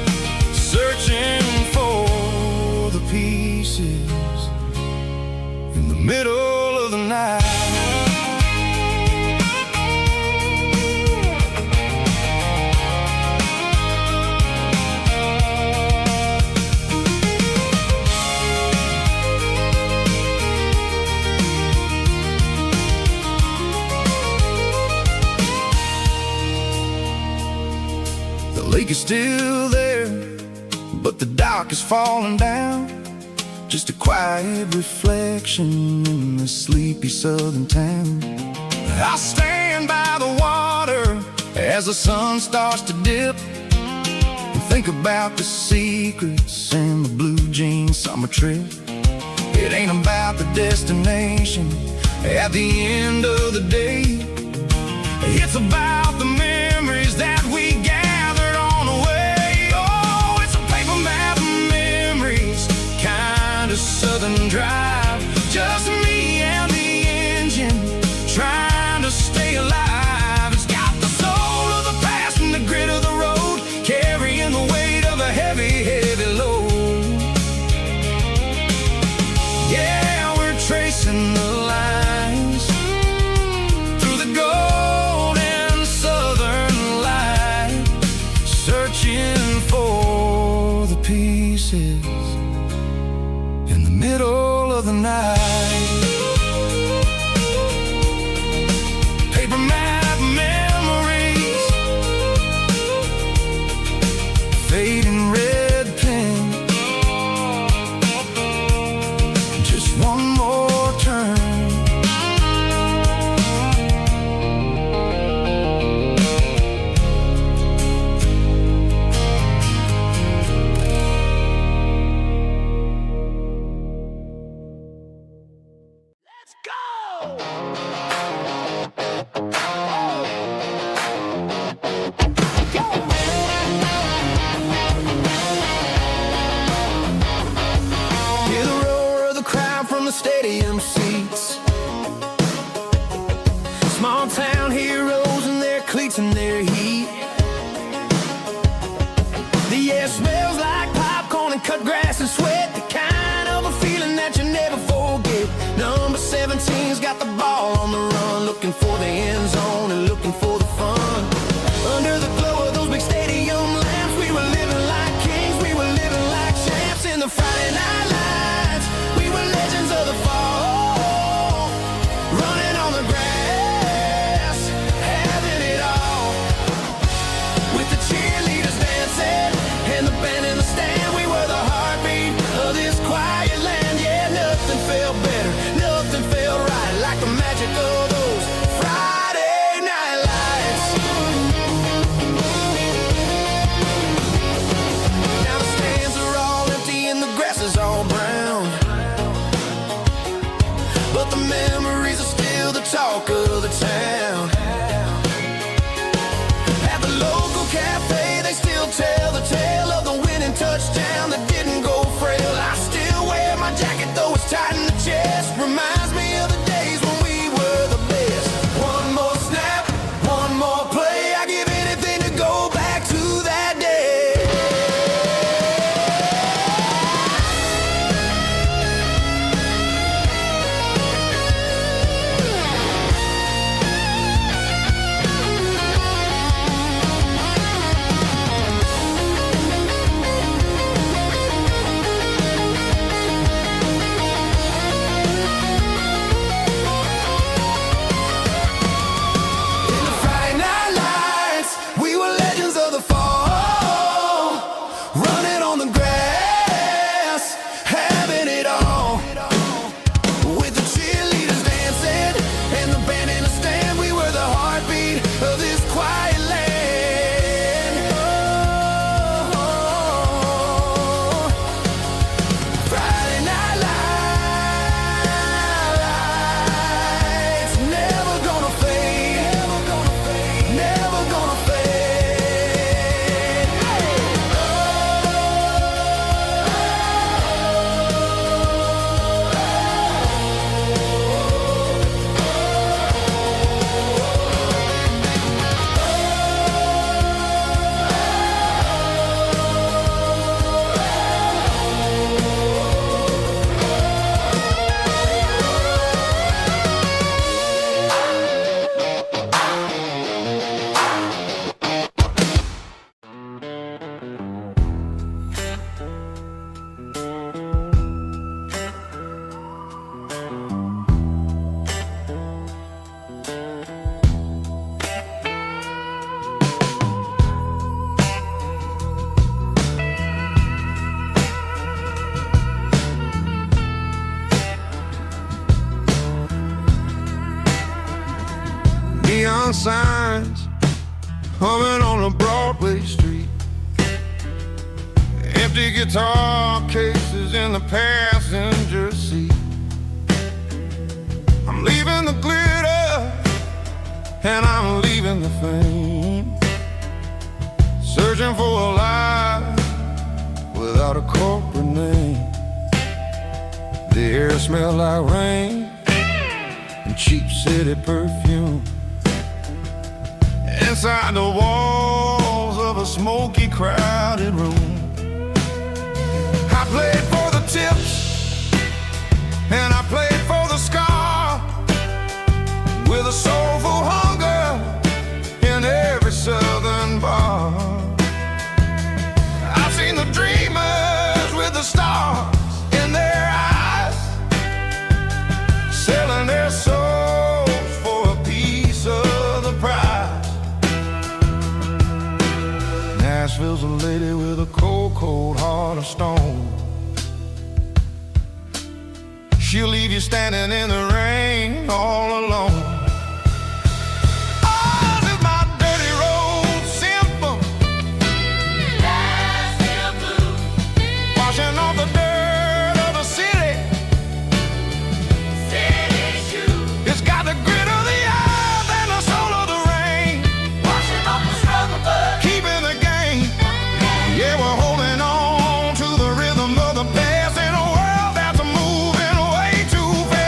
searching for the pieces in the middle of the night. The lake is still there, but the dock is falling down, just a quiet reflection in the sleepy southern town. I stand by the water as the sun starts to dip, and think about the secrets and the blue jean summer trip. It ain't about the destination at the end of the day, it's about the memories that we gathered on the way. Oh, it's a paper map of memories, kind of southern drive, just me and the engine trying to stay alive. It's got the soul of the past and the grit of the road, carrying the weight of a heavy, heavy load. Yeah, we're tracing the lines through the golden southern light, searching for the pieces in the middle of the night. Paper map smells like popcorn and cut grass and sweat, the kind of a feeling that you never forget. Number 17's got the ball on the run, looking for the end zone and looking for the fun. Under the glow of those big stadium lamps, we were living like kings, we were living like champs. In the Friday night lights, we were legends of the fall, running on the grass, having it all. With the cheerleaders dancing and the band in the stand, we were the heartbeat of this quiet land. Yeah, nothing felt better, nothing felt right like the magic of those Friday night lights. Now the stands are all empty and the grass is all brown, but the memories are still the talk of the town. At the local cafe, they still tell the tale of the winning touchdown that didn't go frail. I still wear my jacket though it's tight in the chest. Reminds me of the days when we were the best. One more snap, one more play, I give anything to go back to that day. In the Friday night lights, we were legends of the fall, running on the grass, having it all. With the cheerleaders dancing and the band in the stand, we were the heartbeat of this quiet land. Oh, Friday night lights, never gonna fade, never gonna fade, never gonna fade. Neon signs humming on a Broadway street, empty guitar cases in the passenger seat. I'm leaving the glitter and I'm leaving the fame, searching for a life without a corporate name. The air smelled like rain and cheap city perfume. Inside the walls of a smoky, crowded room, I played for the tips and I played for the scar, with a soulful hunger in every southern bar. I've seen the dreamers with the stars in their eyes, selling their souls for a piece of the prize. Nashville's a lady with a cold, cold heart of stone. She'll leave you standing in the rain all alone. Ours is my dirty road symphony, washing off the dirt of the city. It's got the grit of the earth and the soul of the rain, washing off the struggle, but keeping the game. Yeah, we're holding on to the rhythm of the past in a world that's moving way too fast.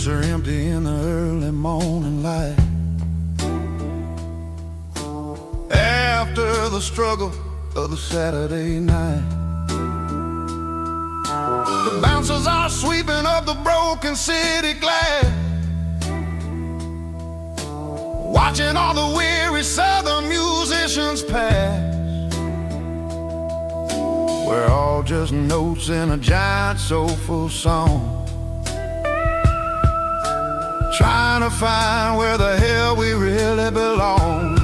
streets are empty in the early morning light. After the struggle of the Saturday night, the bouncers are sweeping up the broken city glass, watching all the weary southern musicians pass. We're all just notes in a giant soulful song, trying to find where the hell we really belong.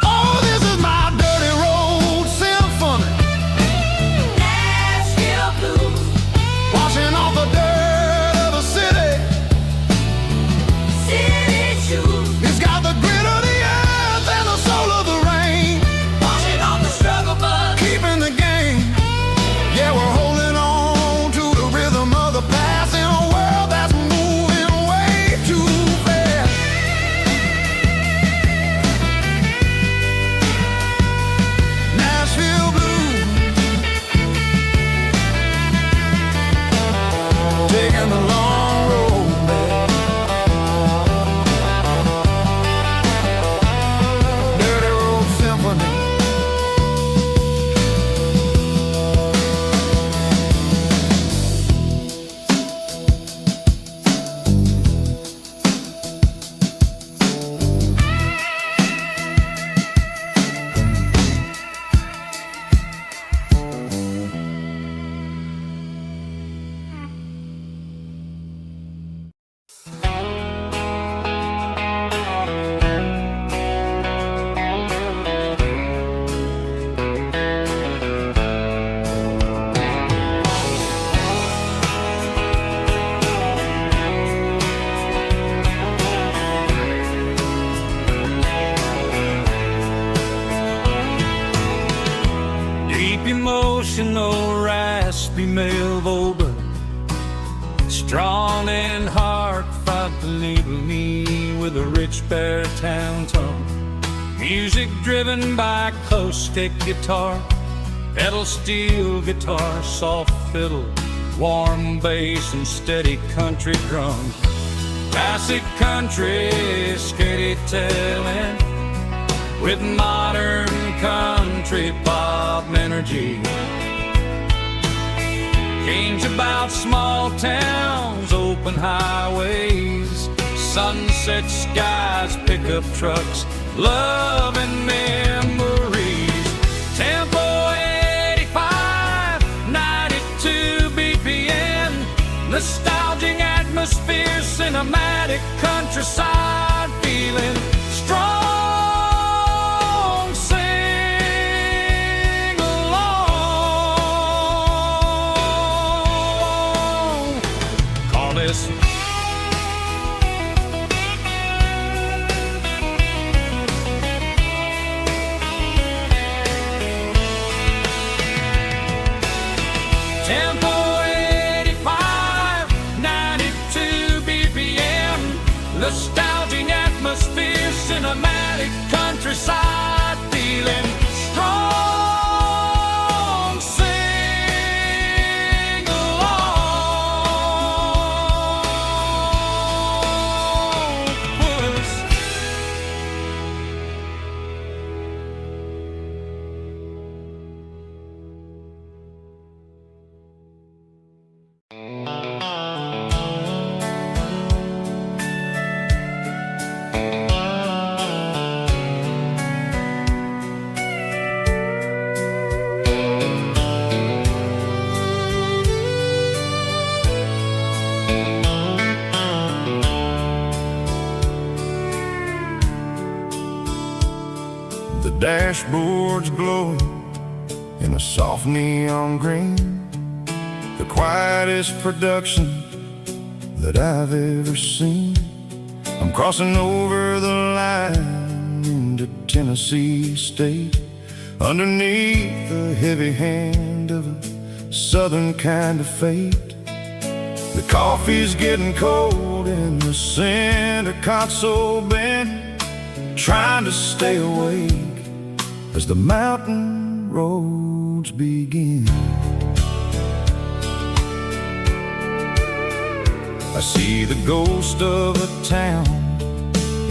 Oh, this is my dirty road symphony, Nashville blues, washing off the dirt of the city. city shoes, It's got the grit of the earth and the soul of the rain, washing off the struggle bug. keeping the game. Yeah, we're holding on to the rhythm of the past in a world that's moving way too fast. Nashville blues, taking the long road back. Dirty Road Symphony. Deep emotional, raspy male vocal, strong and hard, fight to label me with a rich baritone tone. Music driven by acoustic guitar, pedal steel guitar, soft fiddle, warm bass and steady country drums. Classic country storytelling with modern country pop energy. Games about small towns, open highways, sunset skies, pickup trucks, love and memories. Tempo 85, 92 BPM, nostalgic atmosphere, cinematic countryside feeling strong. Sing along. Call this Tempo 85, 92 BPM, nostalgic atmosphere, cinematic countryside feeling strong. Sing along. Puss. The dashboard's glowing in a soft neon green, the quietest production that I've ever seen. I'm crossing over the line into Tennessee State, underneath the heavy hand of a southern kind of fate. The coffee's getting cold in the center console bin, trying to stay awake as the mountain roads begin. I see the ghost of a town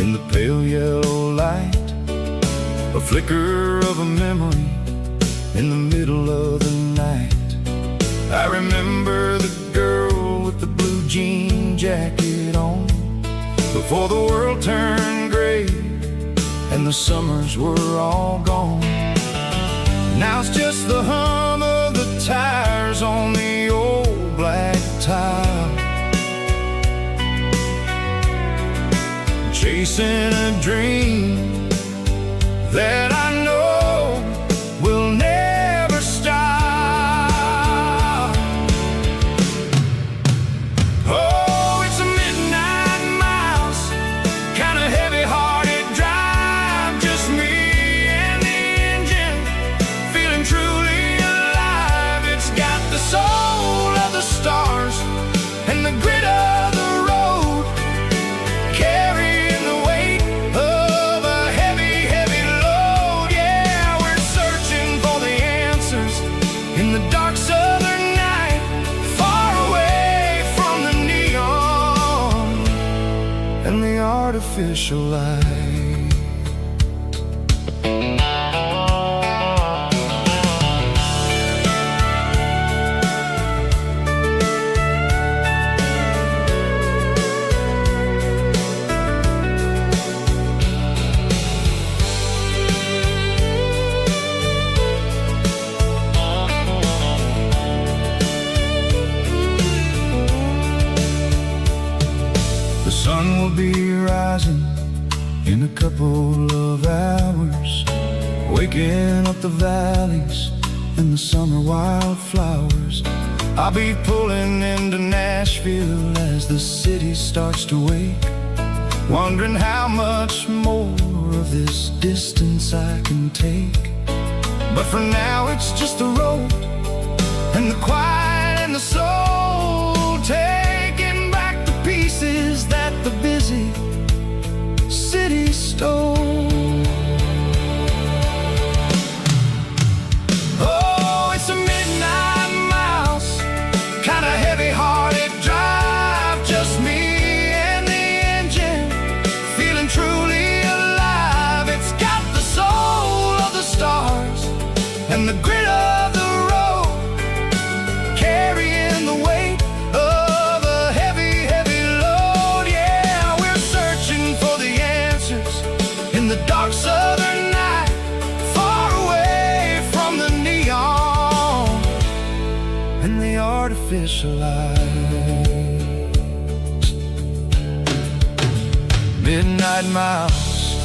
in the pale yellow light, a flicker of a memory in the middle of the night. I remember the girl with the blue jean jacket on, before the world turned gray and the summers were all gone. Now it's just the hum of the tires on the old black tile, chasing a dream that I know will never stop. Oh, it's a midnight mouse, kind of heavy-hearted drive, just me and the engine, feeling truly alive. It's got the soul of the stars and the grit of the road, carrying the weight of a heavy, heavy load. Yeah, we're searching for the answers in the dark southern night, far away from the neon and the artificial light. The sun will be rising in a couple of hours, waking up the valleys and the summer wildflowers. I'll be pulling into Nashville as the city starts to wake, wondering how much more of this distance I can take. But for now it's just the road and the quiet and the soul, taking back the pieces that the busy city stole. Oh, it's a midnight mouse, kind of heavy-hearted drive, just me and the engine, feeling truly alive. It's got the soul of the stars and the grit of the road, carrying the weight of a heavy, heavy load. Yeah, we're searching for the answers in the dark southern night, far away from the neon and the artificial lights. Midnight mouse,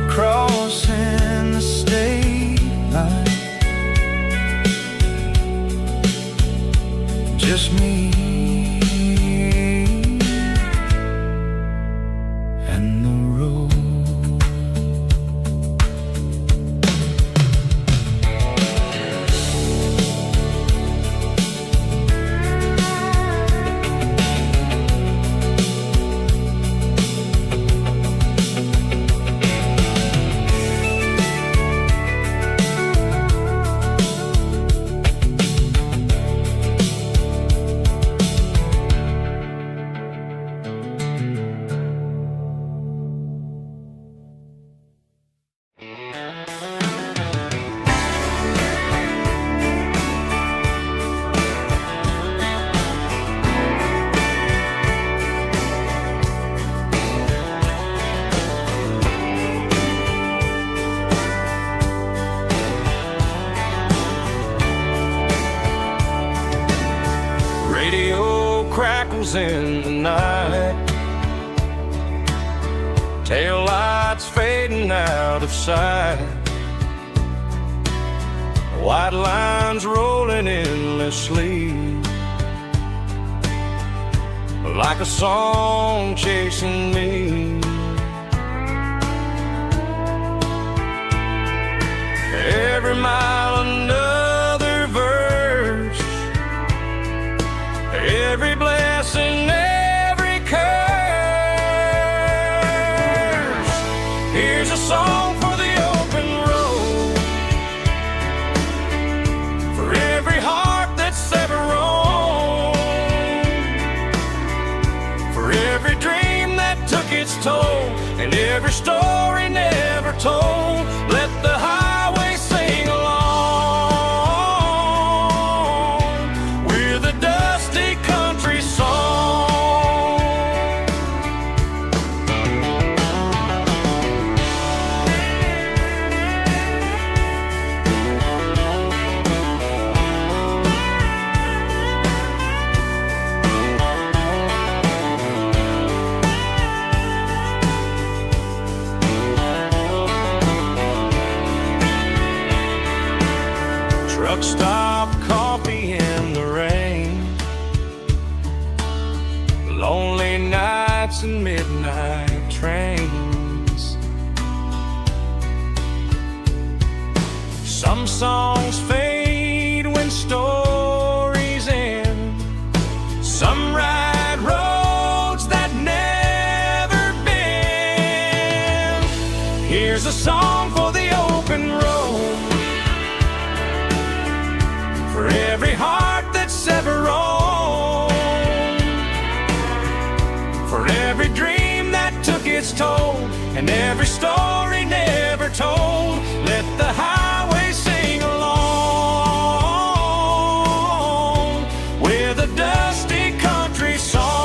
crossing the state line, just me and the road. Radio crackles in the night, tail lights fading out of sight, white lines rolling endlessly, like a song chasing me. Every mile another verse, every blessing, every curse. Here's a song for the open road, for every heart that's ever roamed. every story never told. Let the highway sing along with a dusty country song. Truck stop, coffee in the rain, lonely nights and midnight trains. Some songs fade when stories end. Some ride roads that never bend. Here's a song for the open road, for every heart that's ever roamed, for every dream that took its toll, and every story never told. Let the highway sing along with a dusty country song.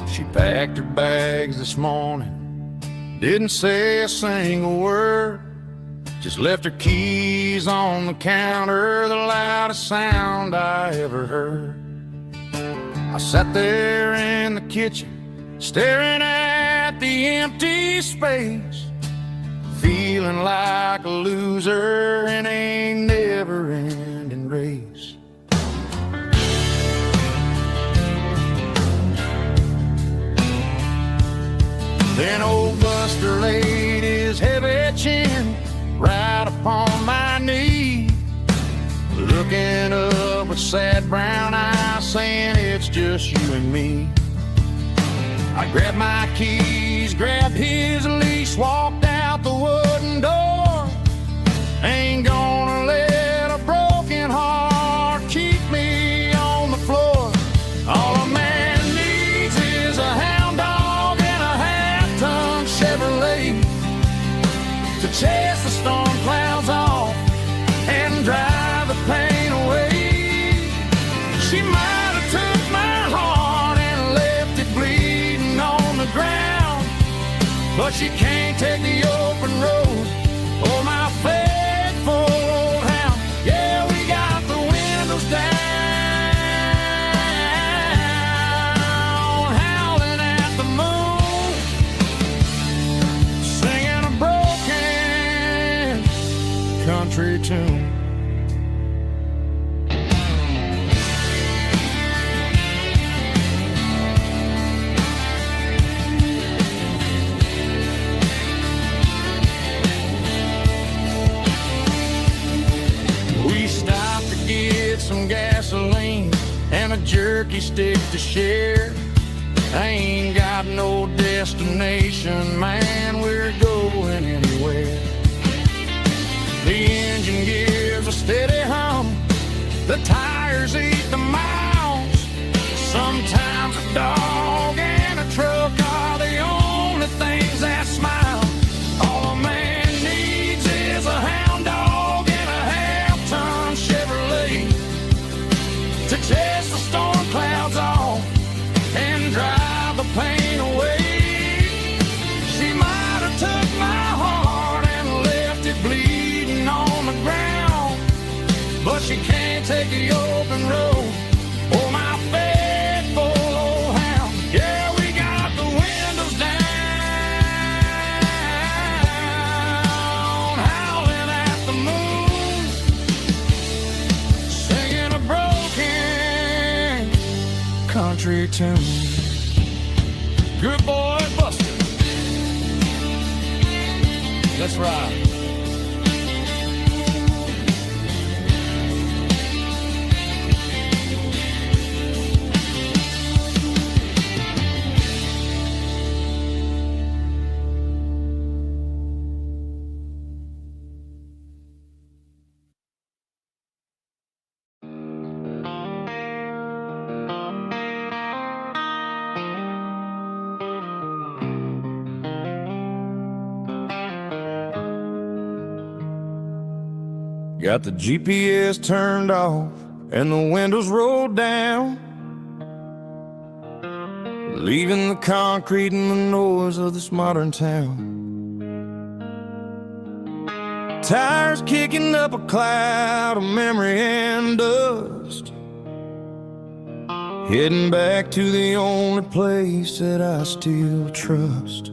She packed her bags this morning, didn't say a single word, just left her keys on the counter, the loudest sound I ever heard. I sat there in the kitchen, staring at the empty space, feeling like a loser in a never-ending race. Then old Buster laid his heavy chin right upon my knee, looking up with sad brown eyes, saying it's just you and me. I grabbed my keys, grabbed his leash, walked out the wooden door. Ain't gonna let a broken heart keep me on the floor. All a man needs is a hound dog and a half-ton Chevrolet to chase the storm clouds off and drive the pain away. She might have took my heart and left it bleeding on the ground, but she can't take the open road or my faithful old hound. Yeah, we got the windows down, howling at the moon, singing a broken country tune. We stopped to get some gasoline and a jerky stick to share. I ain't got no destination, man, we're going anywhere. The engine gives a steady hum, the tires eat the miles. Sometimes a dog and a truck are the only things that smile. All a man needs is a hound dog and a pain away. She might have took my heart and left it bleeding on the ground, but she can't take the open road or my faithful old hound. Yeah, we got the windows down, howling at the moon, singing a broken country tune. Good boy, Buster. Let's ride. Got the GPS turned off and the windows rolled down, leaving the concrete and the noise of this modern town. Tires kicking up a cloud of memory and dust, heading back to the only place that I still trust.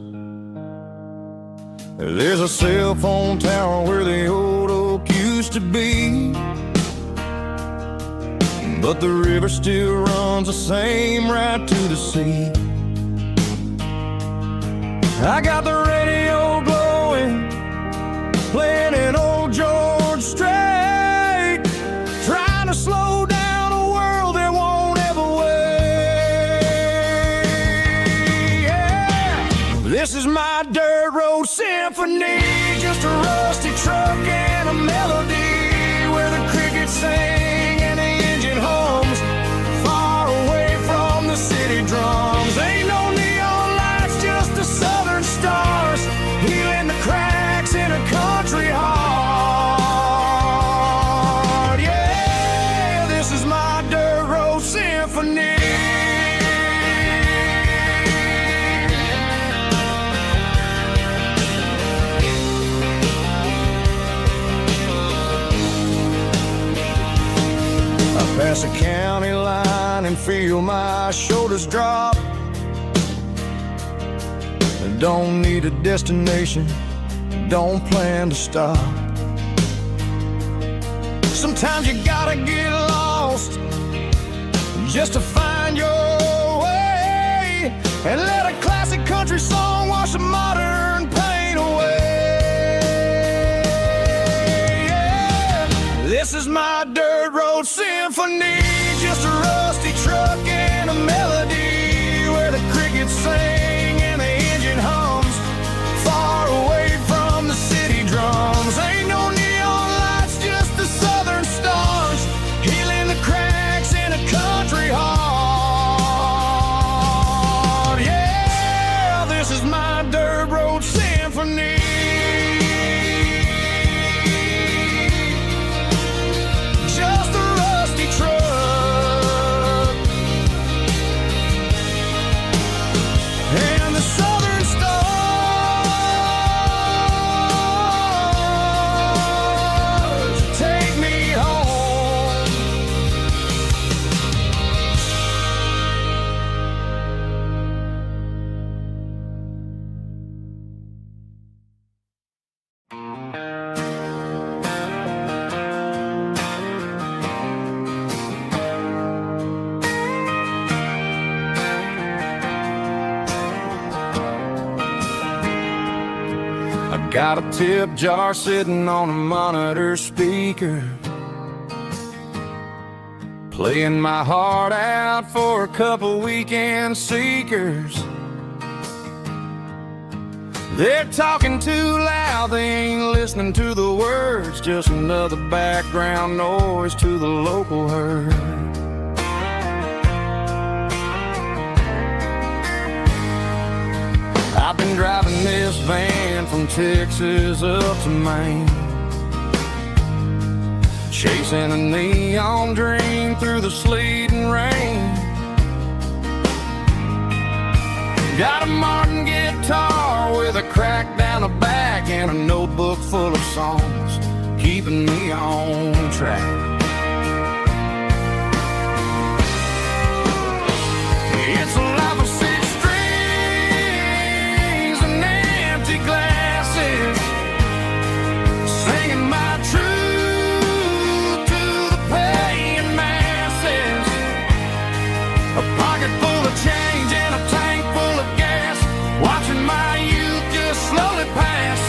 There's a cell phone tower where the old oak used to be, but the river still runs the same right to the sea. I got the radio glowing, playing an old George Strait, trying to slow down a world that won't ever wait. Yeah. This is my dirt road symphony, just a rusty truck and a melody where the crickets sing and the engine hums, far away from the city drums. Ain't no neon lights, just the southern stars, healing the cracks in a country heart. Yeah, this is my dirt road symphony. Pass a county line and feel my shoulders drop. Don't need a destination, don't plan to stop. Sometimes you gotta get lost just to find your way, and let a classic country song wash the modern pain away. Yeah. This is my dirt road symphony, just a rusty truck and a melody where the crickets sing and the engine hums, far away from the city drums. Ain't no neon lights, just the southern stars, healing the cracks in a country heart. Yeah, this is my dirt road symphony. Got a tip jar sitting on a monitor speaker, playing my heart out for a couple weekend seekers. They're talking too loud, they ain't listening to the words, just another background noise to the local herd. I've been driving this van from Texas up to Maine, chasing a neon dream through the sleet and rain. Got a Martin guitar with a crack down the back and a notebook full of songs, keeping me on track. It's a life of six strings and empty glasses, singing my truth to the paying masses. A pocket full of change and a tank full of gas, watching my youth just slowly pass.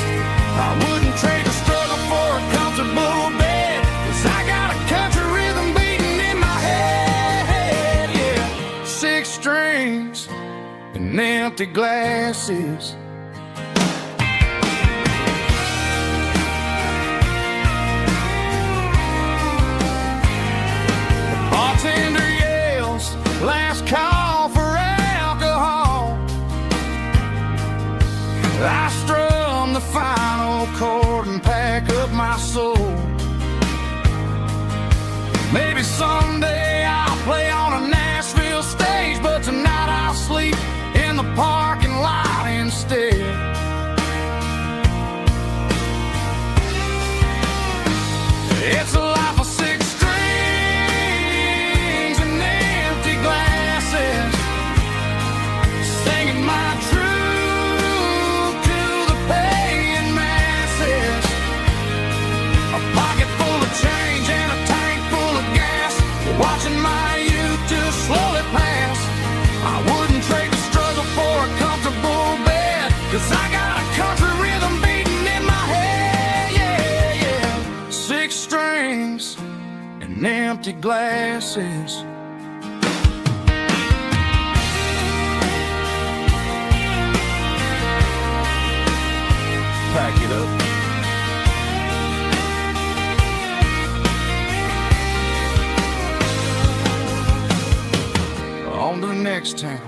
I wouldn't trade the struggle for a comfortable bed, 'cause I got a country rhythm beating in my head, yeah. Six strings and empty glasses. The bartender yells, last call for alcohol. I strum the final chord and pack up my soul. Maybe someday I'll play on a Nashville stage, but tonight I'll sleep in the parking lot instead. It's a life of six strings and empty glasses, singing my truth to the paying masses. A pocket full of change and a tank full of gas, watching my youth just slowly pass. I wouldn't trade the struggle for a comfortable bed, 'cause I got a country rhythm beating in my head, yeah, yeah. Six strings and empty glasses. Pack it up. On to the next town.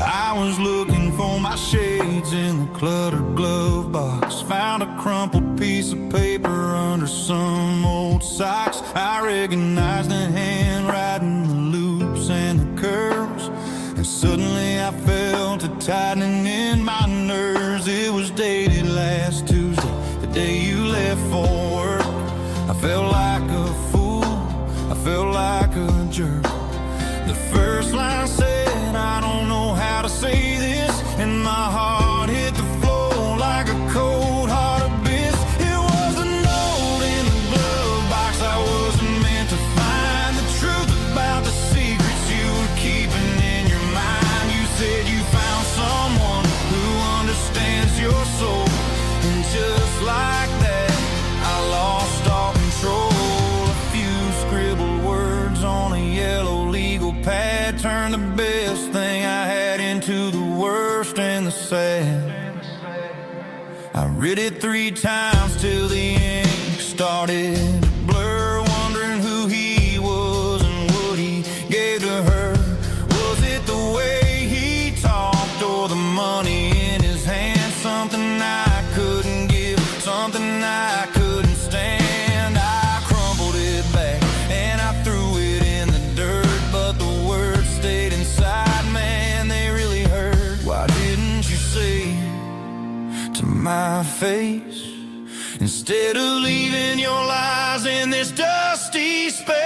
I was looking for my shades in the cluttered glove box. Found a crumpled piece of paper under some old socks. I recognized the handwriting, the loops and the curls, and suddenly I felt a tightening in my nerves. It was dated last Tuesday, the day you left for work. I felt like a fool, I felt like a jerk. The first line said, I don't know how to say this, and my heart hit the floor like a cold heart abyss. It was a note in the glove box I wasn't meant to find, the truth about the secrets you were keeping in your mind. You said you found someone who understands your soul, and just like that I lost all control. A few scribbled words on a yellow legal pad turned the best thing I had into the worst and the sad. I read it 3 times till the ink started to blur, wondering who he was and what he gave to her. Was it the way he talked or the money in his hand? Something I couldn't give, something I couldn't stand. I crumpled it back and I threw it in the dirt, but the words stayed inside, man, they really hurt. Why didn't you say to my face, instead of leaving your lies in this dusty space?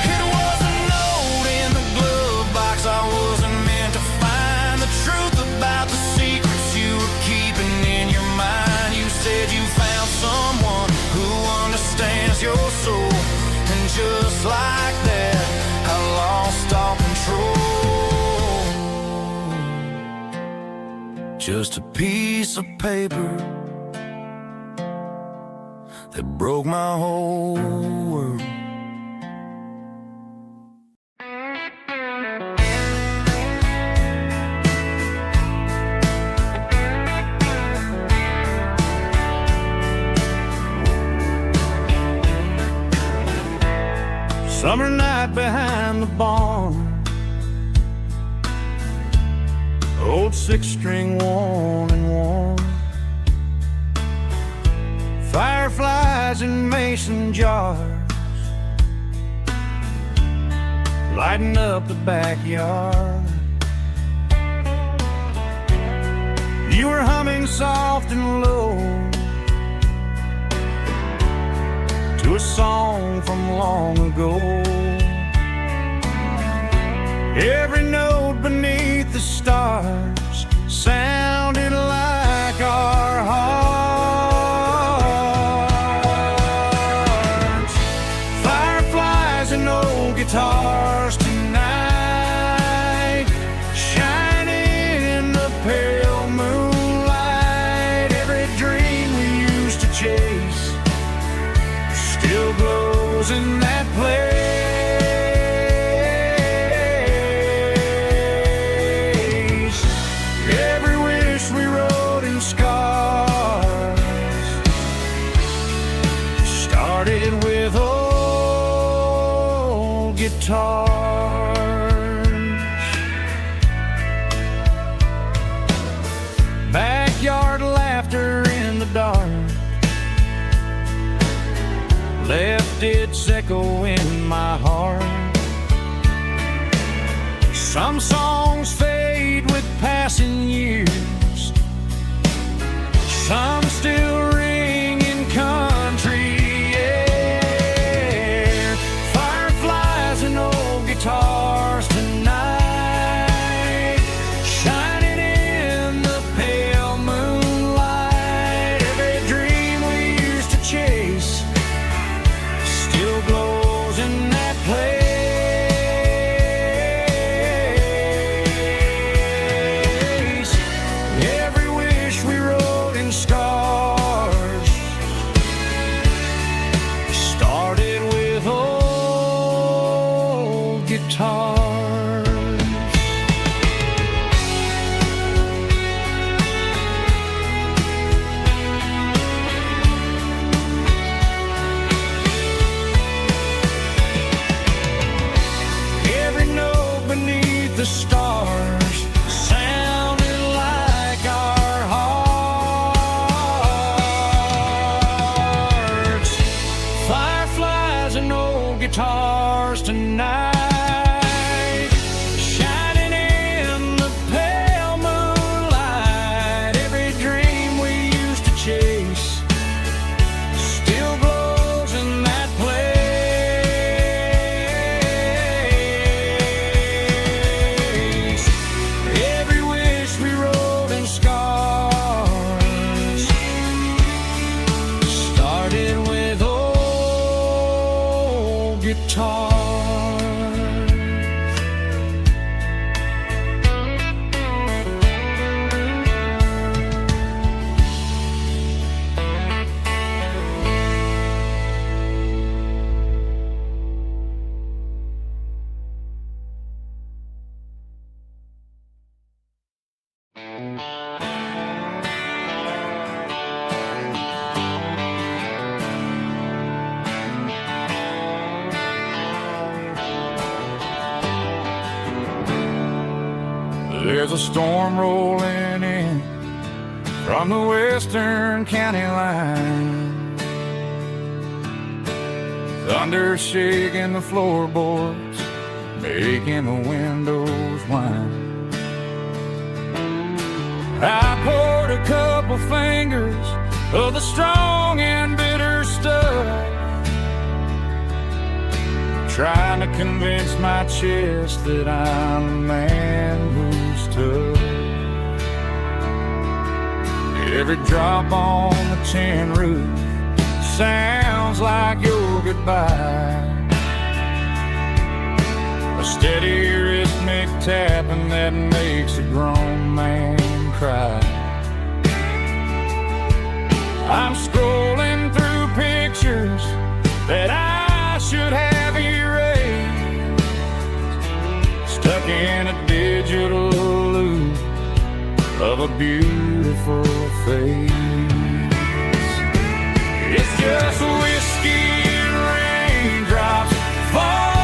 It was a note in the glove box I wasn't meant to find, the truth about the secrets you were keeping in your mind. You said you found someone who understands your soul, and just like that I lost all control. Just a piece of paper that broke my whole world. Summer night behind the barn, old six-string worn and worn, fireflies in mason jars, lighting up the backyard. You were humming soft and low to a song from long ago. Every note beneath the stars sounded like our hearts. Fireflies and old guitars tonight, shining in the pale moonlight. Every dream we used to chase still glows in that place. Every wish we wrote in scars started with old guitars. Backyard laughter in the dark left its echo in my heart. Some songs fade with passing years, some still ring in country air. Fireflies and old guitars tonight, shining in the pale moonlight. Every dream we used to chase still glows in that place. Every wish we wrote in scars started with old guitars. Every note beneath the stars sounded like our hearts. Fireflies and old guitars tonight, shining in the pale moonlight. Every dream we used to chase still glows in that place. Every wish we wrote in scars started with old guitars. There's a storm rolling in from the western county line, thunder shaking the floorboards, making the windows whine. I poured a couple fingers of the strong and bitter stuff, trying to convince my chest that I'm a man who's tough. Every drop on the tin roof sounds like your goodbye, a steady rhythmic tapping that makes a grown man cry. I'm scrolling through pictures that I should have erased, stuck in a digital loop of a beautiful face. It's just whiskey and raindrops falling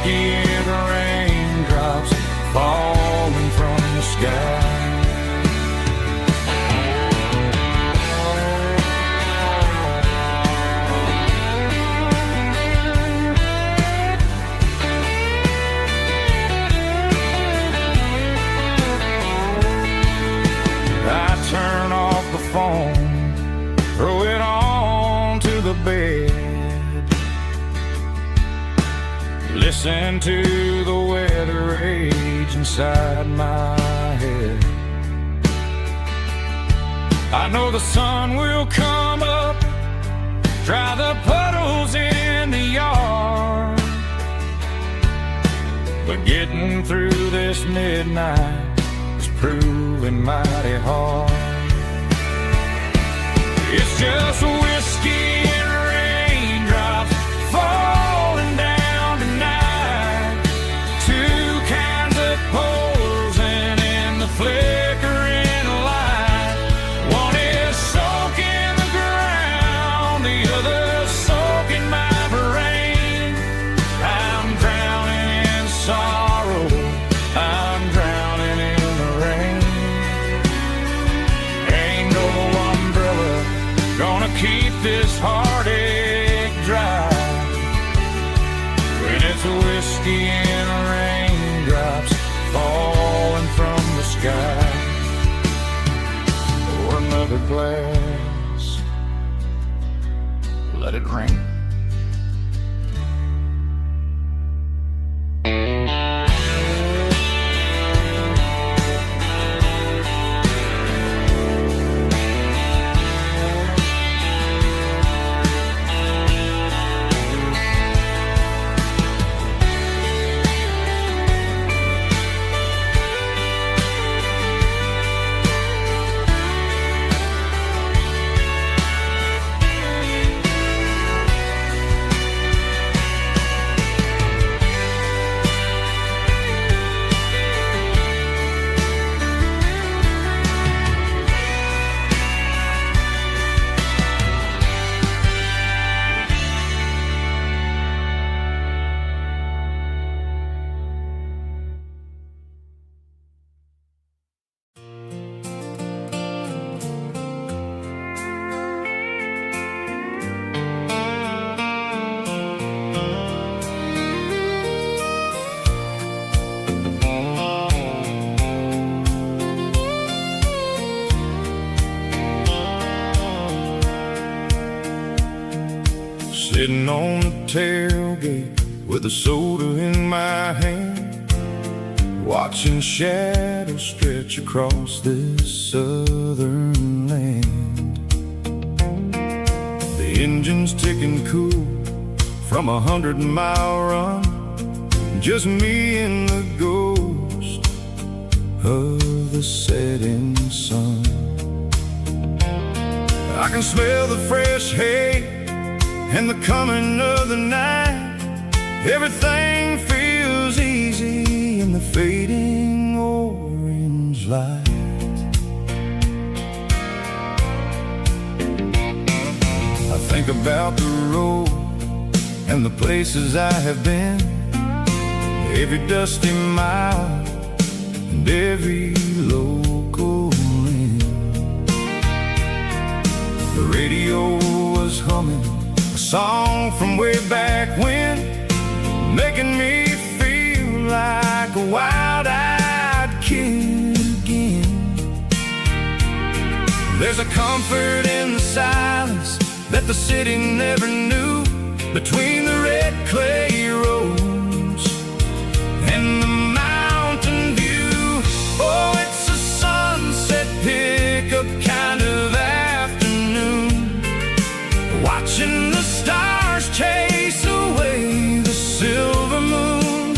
whiskey and raindrops falling from the sky. Turn off the phone, throw it on to the bed, listen to the weather rage inside my head. I know the sun will come up, dry the puddles in the yard, but getting through this midnight is proving mighty hard. It's just whiskey and raindrops falling down tonight. Two cans of posing in the flickering light. One is soaking the ground, the other soaking my brain. I'm drowning in sorrow, I'm drowning in the rain. Ain't no umbrella gonna keep this heartache dry when it's whiskey and raindrops falling from the sky. Pour another glass, let it rain. Sitting on the tailgate with a soda in my hand, watching shadows stretch across this southern land. The engine's ticking cool from 100-mile run, just me and the ghost of the setting sun. I can smell the fresh hay and the coming of the night. Everything feels easy in the fading orange light. I think about the road and the places I have been, every dusty mile and every local inn. The radio was humming a song from way back when, making me feel like a wild-eyed kid again. There's a comfort in the silence that the city never knew, between the red clay roads and the mountain view. Oh, it's a sunset pickup kind of afternoon, watching the stars chase away the silver moon.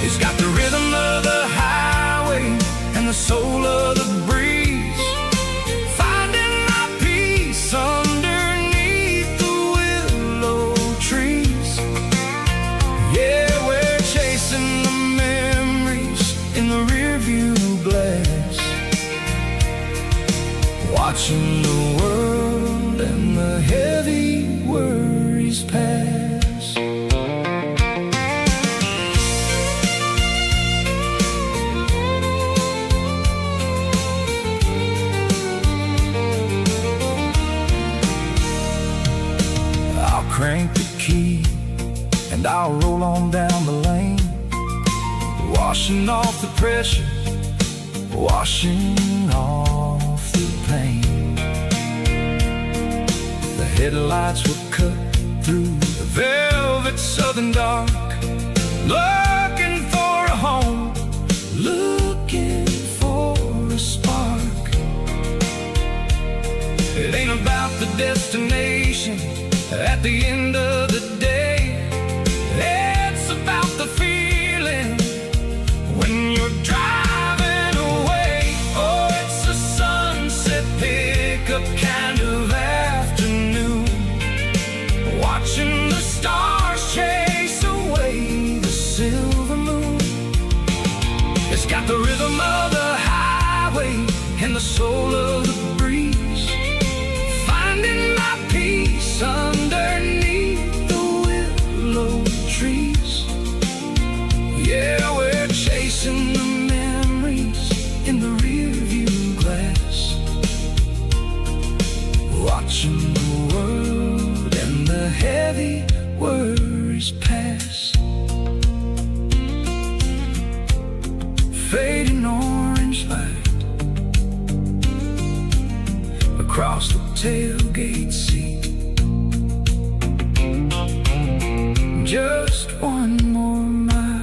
It's got the rhythm of the highway and the soul of the breeze, finding my peace underneath the willow tree. me, and I'll roll on down the lane, washing off the pressure, washing off the pain. The headlights will cut through the velvet southern dark, looking for a home, looking for a spark. It ain't about the destination at the end of the day, it's about the feeling when you're driving away. Oh, it's a sunset pickup kind of afternoon, watching the stars chase away the silver moon. It's got the rhythm of the highway and the soul of the breeze, finding my peace underneath the willow trees. Yeah, we're chasing the memories in the rearview glass, watching the world and the heavy worries pass. Fading orange light across the tailgate seat. Just one more mile.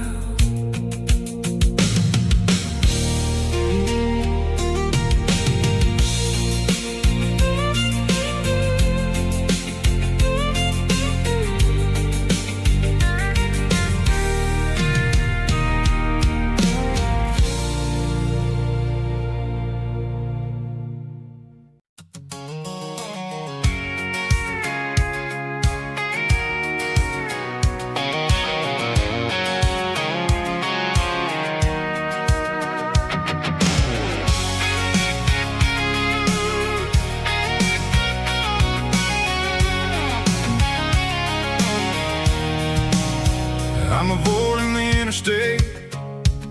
I'm avoiding the interstate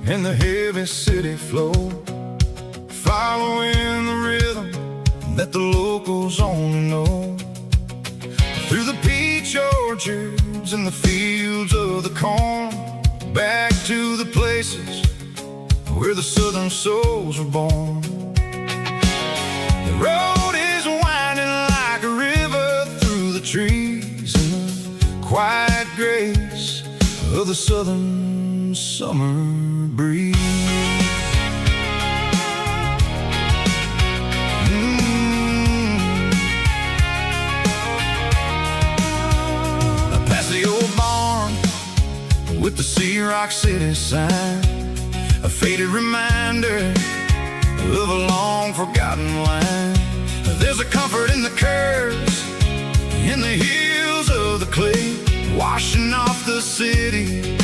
and the heavy city flow, following the rhythm that the locals only know. Through the peach orchards and the fields of the corn, back to the places where the southern souls were born. The road is winding like a river through the trees, and the quiet grace of the southern summer breeze. Past the old barn with the Sea Rock City sign, a faded reminder of a long forgotten line. There's a comfort in the curves, in the hills of the clay, washing off the city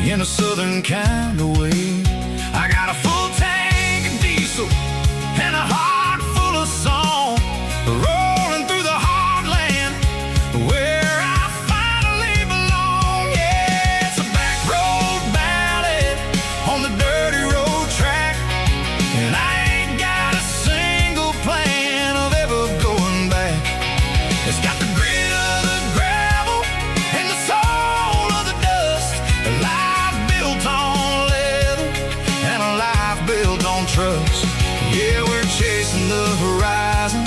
in a southern kind of way. I got a full tank of diesel and a heart full of song, rolling through the heartland where I finally belong. Yeah, it's a back road ballad on the dirty road track, and I ain't got a single plan of ever going back. It's got the grit of the gravel and the soul of the dust, a life built on leather and a life built on trust. Yeah, we're chasing the horizon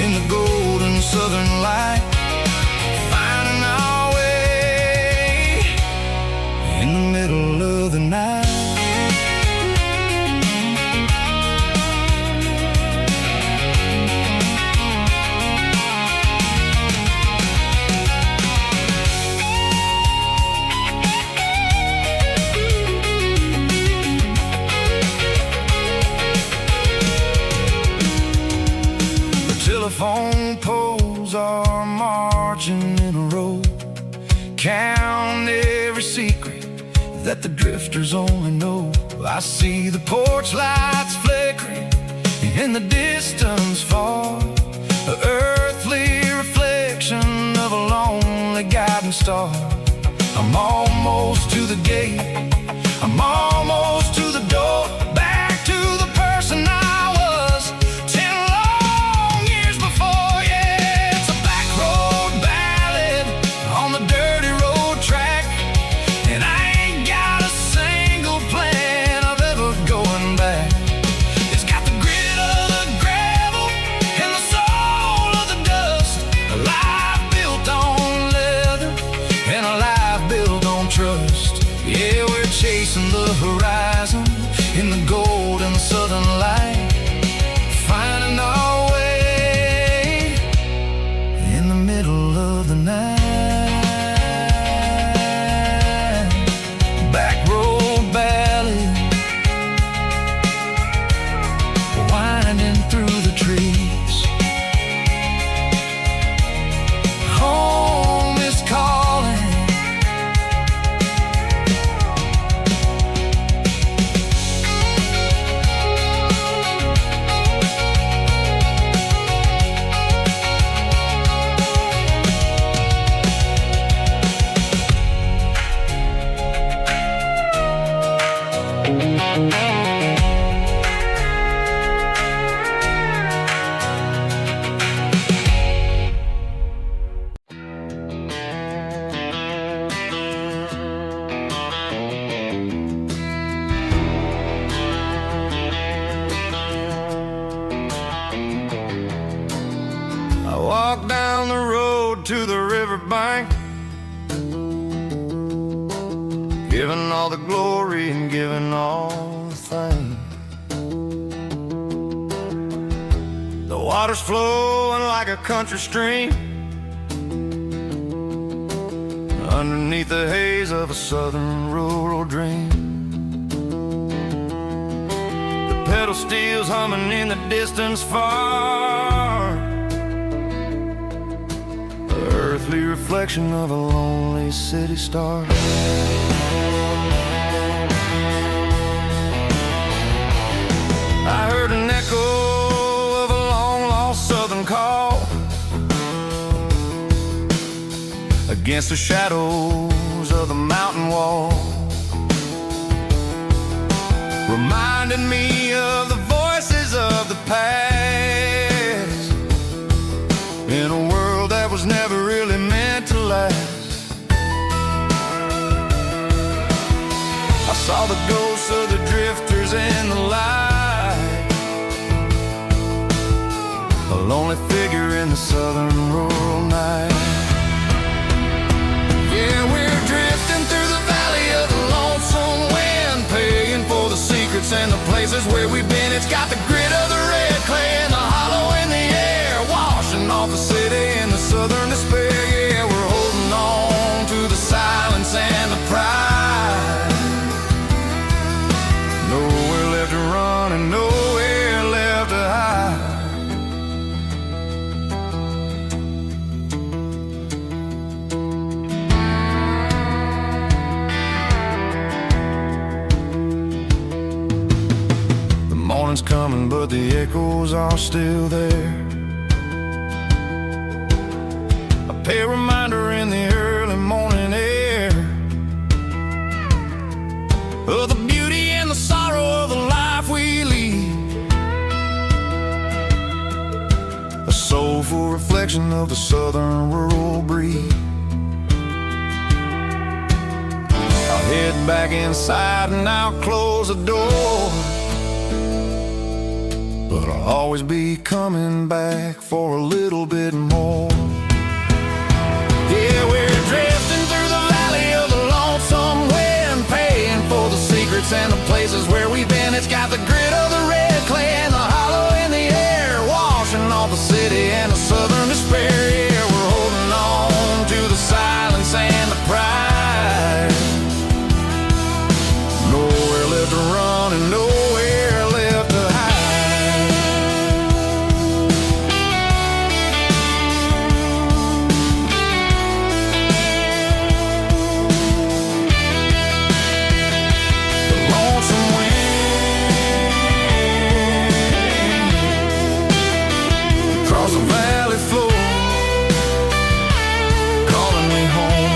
in the golden southern light, finding our way in the middle of the night. Telephone poles are marching in a row, count every secret that the drifters only know. I see the porch lights flickering in the distance far, an earthly reflection of a lonely guiding star. I'm almost to the gate, I'm almost to the door, back to the person I was 10 long years before. Yeah, it's a back road ballad on the dirt horizon in the golden southern light, finding our way in the middle of the night. Back road ballad, winding through the trees. Home is calling. I walk down the road to the riverbank, giving all the glory and giving all the thanks. The water's flowing like a country stream underneath the haze of a southern rural dream. The pedal steel's humming in the distance far, the earthly reflection of a lonely city star. I heard an echo of a long-lost southern call against the shadows of the mountain wall, reminding me of the voices of the past in a world that was never really meant to last. I saw the ghosts of the drifters in the light, a lonely figure in the southern rural night. Yeah, we're drifting through the valley of the lonesome wind, paying for the secrets and the places where we've been. It's got the grit of the red clay and the hollow in the air, washing off the city in the southern despair. Yeah, we're holding on to the silence and the pride. Nowhere left to run and nowhere left to hide. The morning's coming, but the echoes are still there. A pale reminder in the early morning air of the beauty and the sorrow of the life we lead, a soulful reflection of the southern rural breed. I'll head back inside and I'll close the door, but I'll always be coming back for a little bit more. Yeah, we're drifting through the valley of the lonesome wind, paying for the secrets and the places where we've been. It's got the grit of the red clay and the hollow in the air, washing off the city and the southern despair. Yeah, we're holding on to the silence and the pride. Nowhere left to run and nowhere left to hide. The valley floor, calling me home.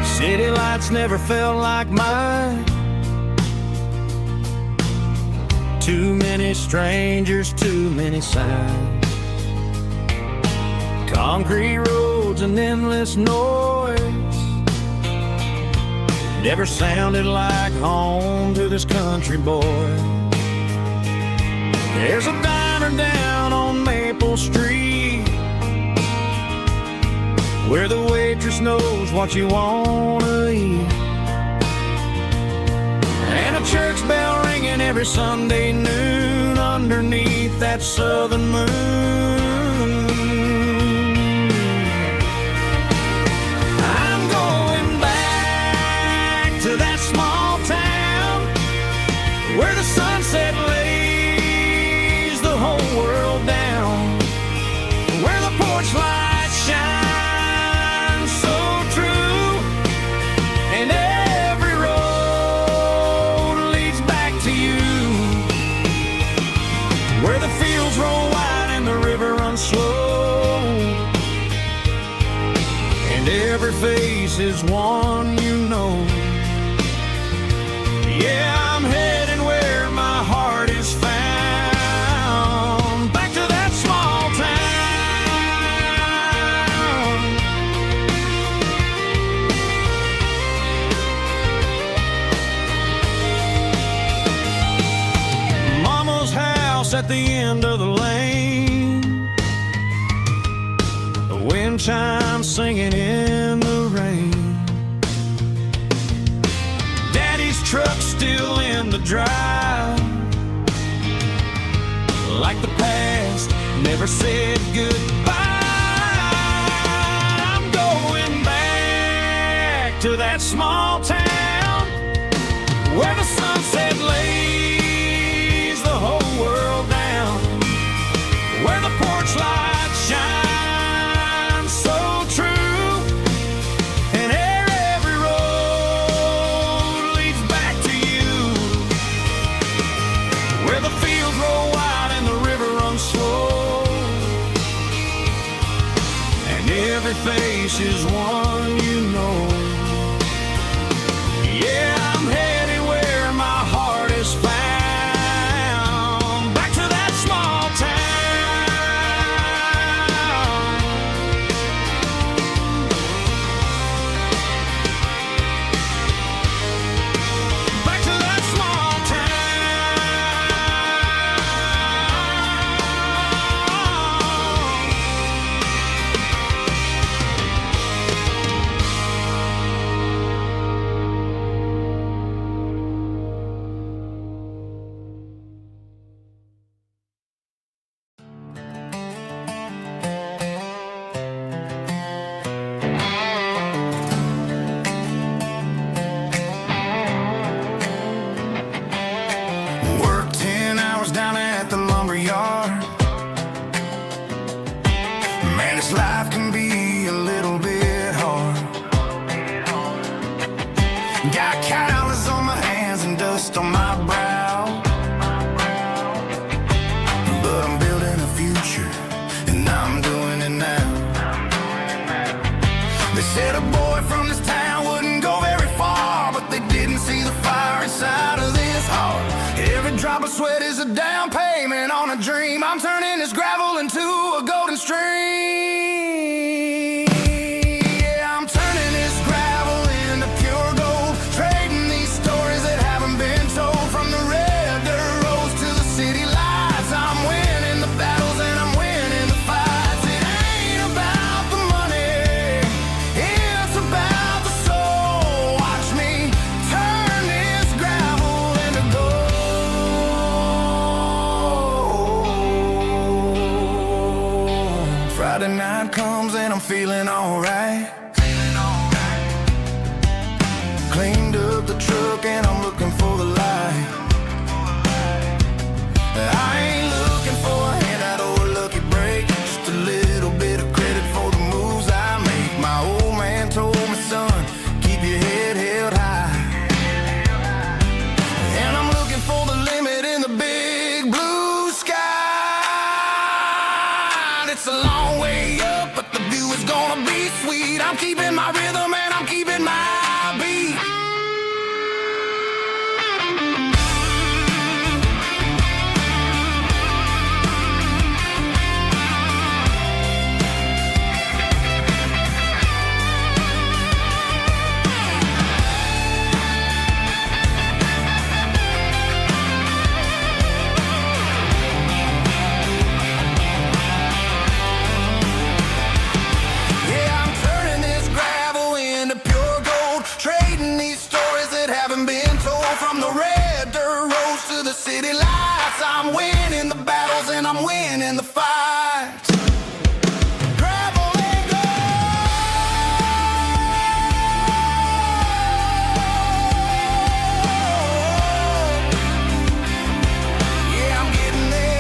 City lights never felt like mine, Too many strangers, too many signs. Concrete roads and endless noise never sounded like home to this country boy. There's a diner down on Maple Street where the waitress knows what you wanna eat, and a church bell ringing every Sunday noon underneath that southern moon. I'm going back to that small town where the sunset lays the whole world down, where the porch lights shine so true, and every road leads back to you, where the fields roll wide and the river runs slow, and every face is one you know. Yeah, I'm heading where my heart is found, back to that small town. Mama's house at the end of the lane, the wind chimes singing in the rain, Daddy's truck still in the drive, like the past never said goodbye. I'm going back to that small town where the sunset lays the whole world down, where the porch lights shine so true, and every road leads back to you, where the fields roll wide and the river runs slow, and every face is one you know. Yeah, I'm headed where my heart is found, back to that small town. Back to that small Work 10 hours down at the lumber yard. Man, this life can be a little bit hard. Got calluses on my hands and dust on my brow, but I'm building a future and I'm doing it now. They said a boy from this town wouldn't go very far, but they didn't see the fire inside of this heart. Every drop of sweat is a down payment on a dream. I'm turning this gravel into a golden stream. Yeah, I'm turning this gravel into pure gold, trading these stories that haven't been told, from the red dirt roads to the city lights. I'm winning the battles and I'm winning the fights. It ain't about the money, it's about the soul. Watch me turn this gravel into gold. Friday night comes and I'm feeling alright. Cleaned up the truck and I'm looking for the light. I ain't looking for a handout or a lucky break, just a little bit of credit for the moves I make. My old man told me, son, keep your head held high. And I'm looking for the limit in the big blue sky. It's a long way up, but the view is gonna be sweet. I'm Yes, I'm winning the battles and I'm winning the fights. Gravel and gold. Yeah, I'm getting there.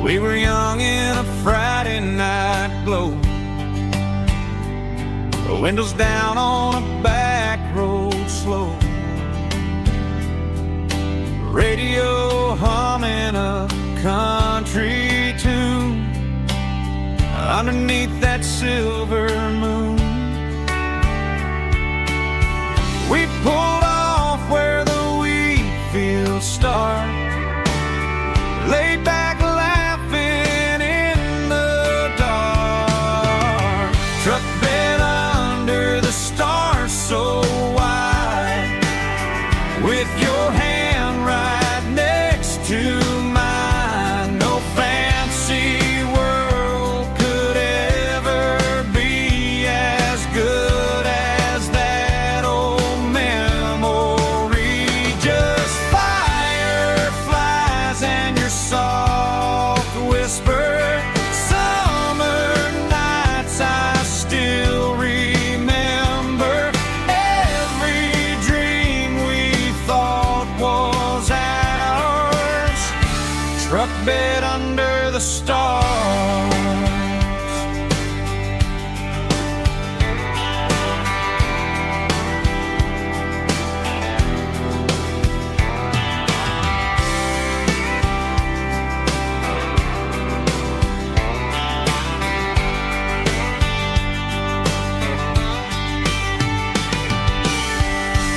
We were young in a Friday night glow, the windows down on a back road slow, radio humming a country tune underneath that silver moon. We pulled off where the wheat fields start, laid back laughing in the dark. Truck bed under the stars so wide, with your hand right next to mine. No fancy world could ever be as good as that old memory. Just fireflies and your soft whisper. Summer nights I still remember. Every dream we thought was ours. Truck bed under the stars.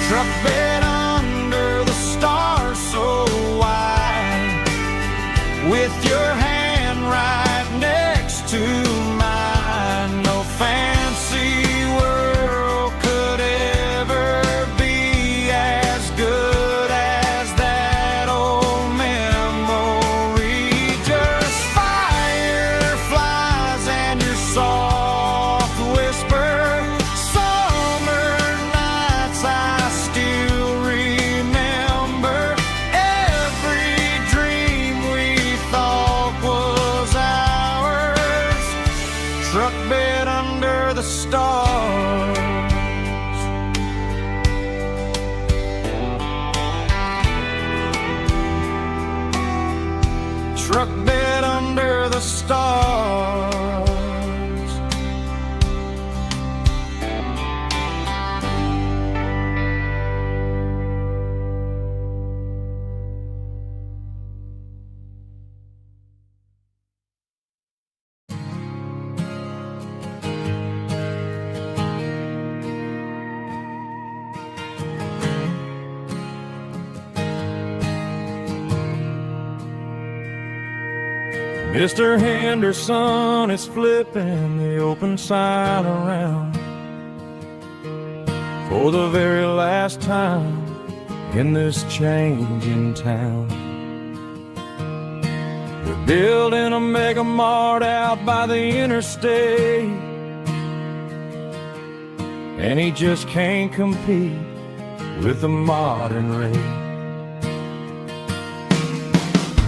Truck bed under the stars so wide, with your hand right next to mine. No fancy world could ever be as good as that old memory. Just fireflies and your soft whisper. Summer nights I still remember. Every dream we thought was ours. Truck bed under the stars. Truck bed under the stars. Mr. Henderson is flipping the open sign around for the very last time in this changing town. They're building a mega mart out by the interstate, and he just can't compete with the modern rate.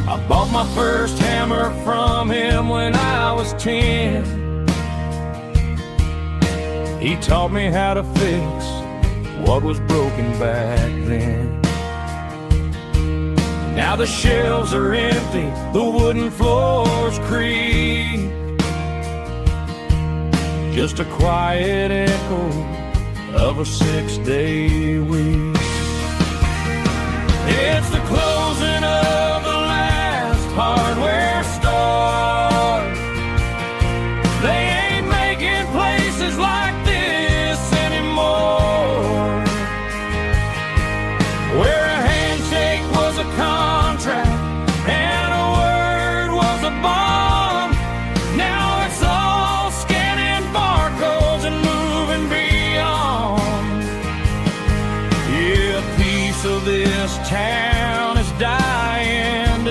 I bought my first hammer from him when I was 10. He taught me how to fix what was broken back then. Now the shelves are empty, the wooden floors creak, just a quiet echo of a 6-day week. It's the closing of the last hardware store. They ain't making plays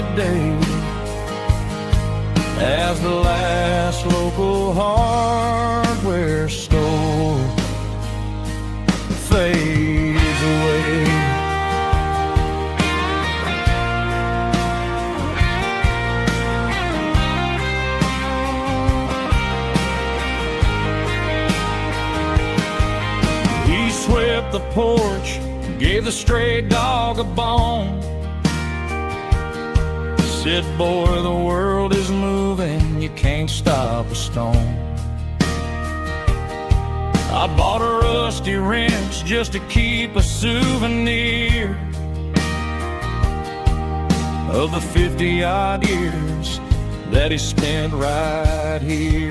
today as the last local hardware store fades away. He swept the porch, gave the stray dog a bone. Said, boy, the world is moving, you can't stop a stone. I bought a rusty wrench just to keep a souvenir of the 50-odd years that he spent right here.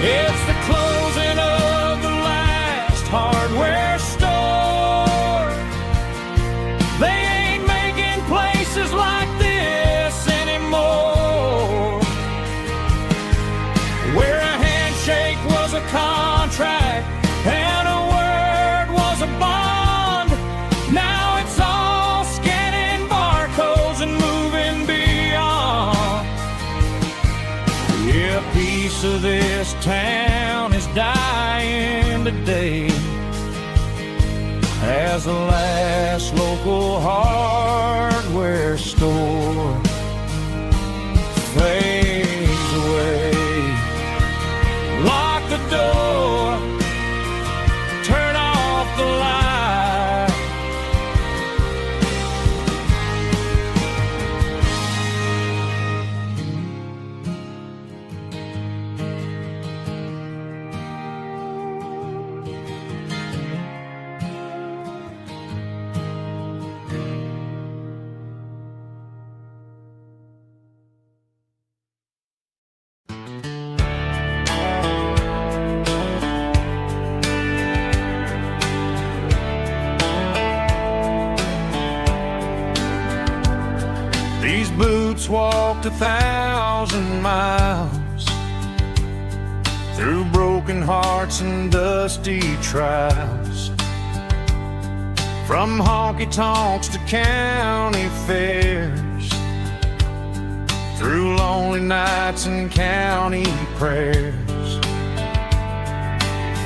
It's the closing of the last hardware store. They ain't making places like this anymore, where a handshake was a contract and a word was a bond. Now it's all scanning barcodes and moving beyond. Yeah, a piece of this town is dying today as the last local hardware store fades away. Lock the door, turn off the light. These boots walked 1,000 miles through broken hearts and dusty trials, from honky-tonks to county fairs, through lonely nights and county prayers.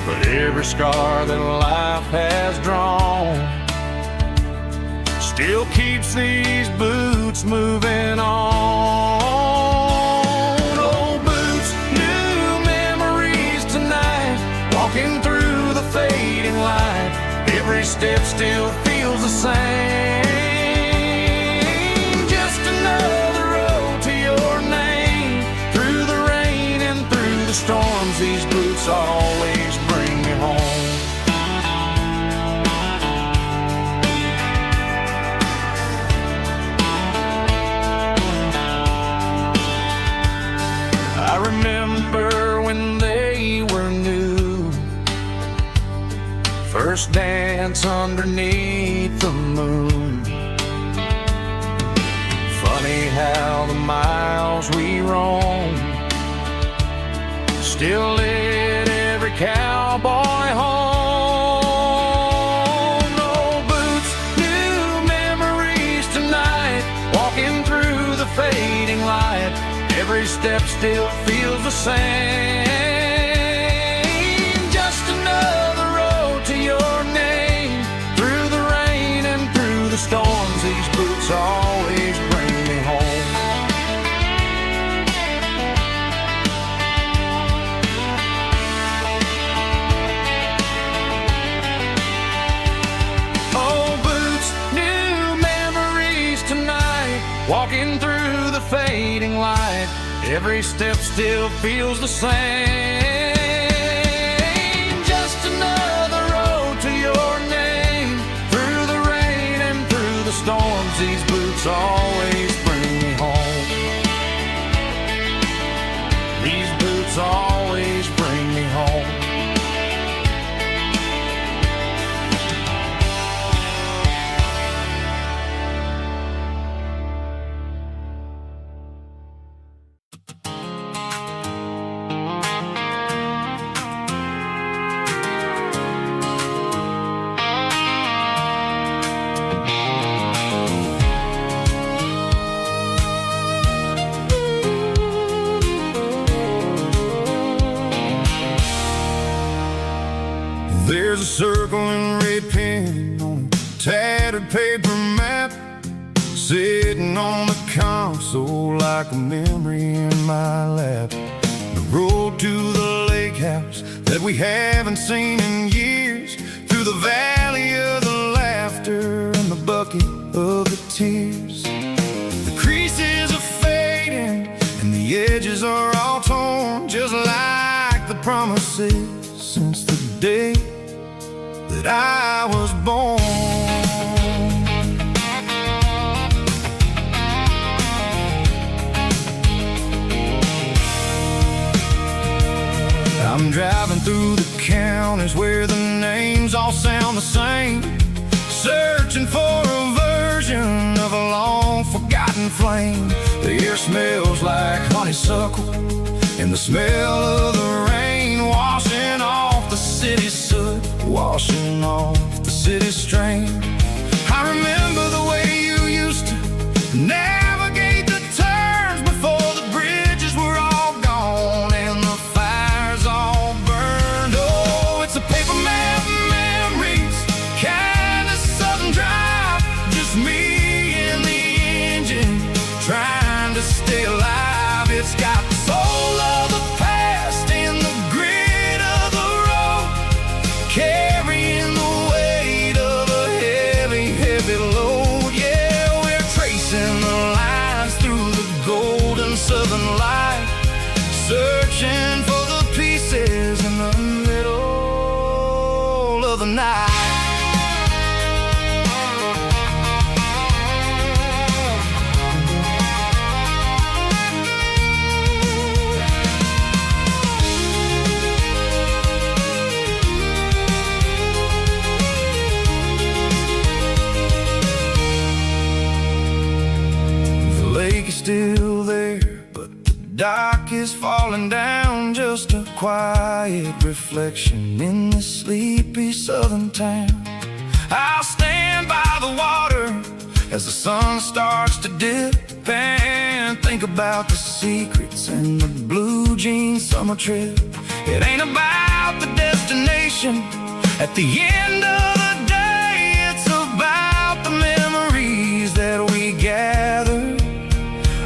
But every scar that life has drawn still keeps these boots moving on. Old boots, new memories tonight, walking through the fading light. Every step still feels the same. Just another road to your name. Through the rain and through the storms, these boots always bring me home. I remember when they were new, first dance underneath the moon. Funny how the miles we roam still lit every cowboy home. Old boots, new memories tonight, walking through the fading light. Every step still feels the same. Just another road to your name. Through the rain and through the storms, these boots always bring me home. Old boots, new memories tonight, walking through the fading light. Every step still feels the same. Just another road to your name. Through the rain and through the storms, these boots always bring me home. These boots always bring me home. circling red pen on a tattered paper map, sitting on the console like a memory in my lap. The road to the lake house that we haven't seen in years, through the valley of the laughter and the bucket of the tears. The creases are fading and the edges are all torn, just like the promises since the day that I was born. I'm driving through the counties where the names all sound the same, searching for a version of a long forgotten flame. The air smells like honeysuckle and the smell of the rain, washing off the city's soot, washing off the city's strain. I remember the way you used to navigate the turns before the bridges were all gone and the fires all burned. Oh, it's a paper map memories, kind of southern drive, just me and the engine trying to stay alive. It's got the soul of the past and the grit of the road, carrying the weight of a heavy, heavy load. Yeah, we're tracing the lines through the golden southern light, searching for the pieces in the middle of the night. The lake is still there, but the dock is falling down, just a quiet reflection in the sleepy southern town. I'll stand by the water as the sun starts to dip and think about the secrets and the blue jean summer trip. It ain't about the destination at the end of the day, it's about the memories that we gather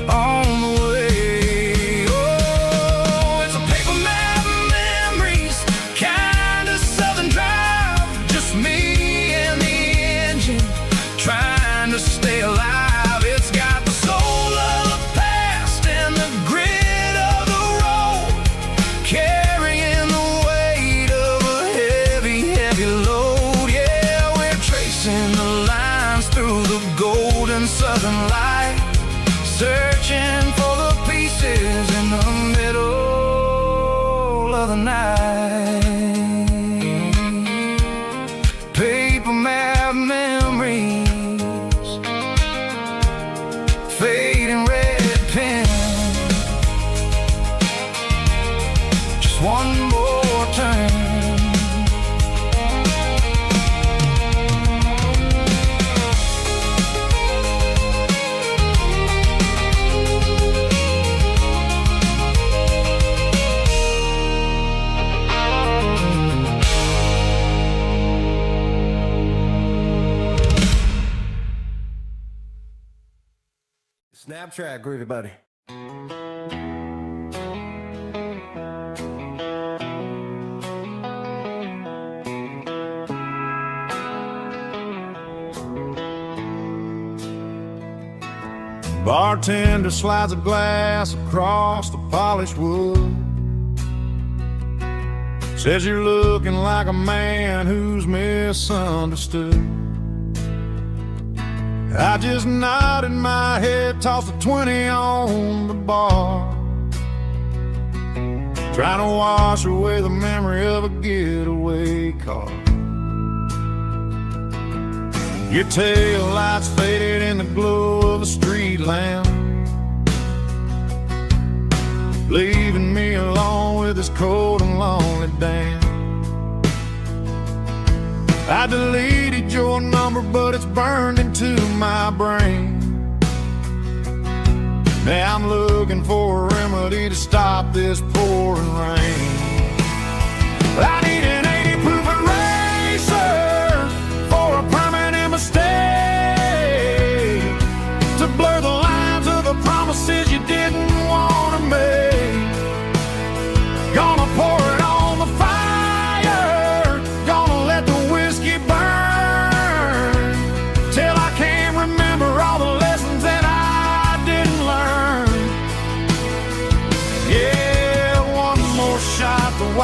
on the way. Oh, it's a paper map memories, kind of southern drive, just me and the engine trying to stay alive. It's got the soul of the past and the grit of the road, carrying the weight of a heavy, heavy load. Yeah, we're tracing the lines through the golden southern light, searching for the pieces in the middle of the night. Paper map memories, fading red pen, just one more turn. Snap track, groovy buddy. Bartender slides a glass across the polished wood, says you're looking like a man who's misunderstood. I just nodded my head, tossed a 20 on the bar, trying to wash away the memory of a getaway car. Your tail lights faded in the glow of a street lamp, leaving me alone with this cold and lonely damn. I deleted your number, but it's burned into my brain. Now I'm looking for a remedy to stop this pouring rain. I need an 80 proof erase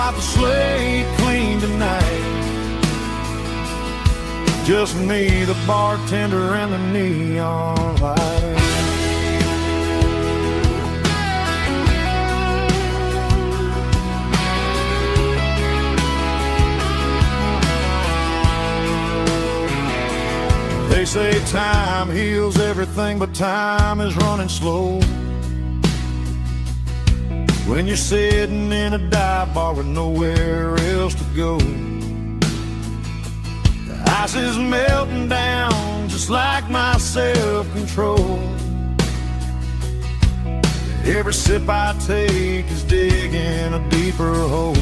wipe the slate clean tonight. Just me, the bartender, and the neon light. They say time heals everything, but time is running slow. When you're sitting in a dive bar with nowhere else to go, the ice is melting down just like my self-control. Every sip I take is digging a deeper hole.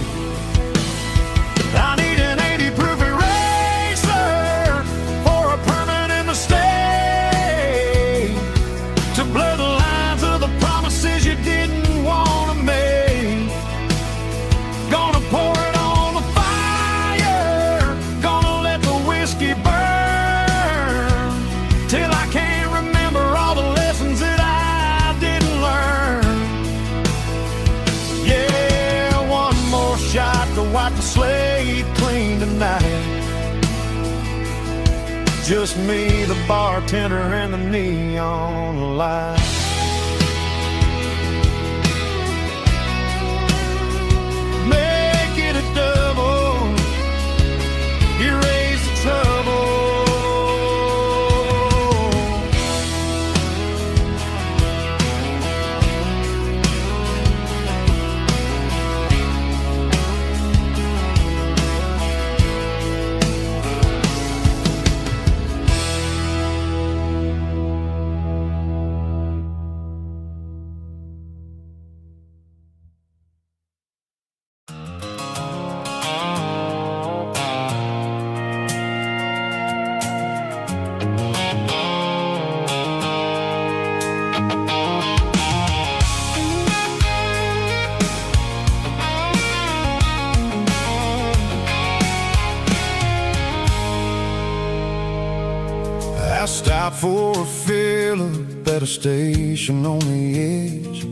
I need an 80 proof eraser for a permanent mistake, to blur the lines of the promises you didn't want to make. Gonna pour it on the fire, gonna let the whiskey burn, till I can't remember all the lessons that I didn't learn. Yeah, one more shot to wipe the slate clean tonight. Just me, the bartender, and the neon light. Make it a double, erase the trouble. I stopped for a fill-up at a station on the edge.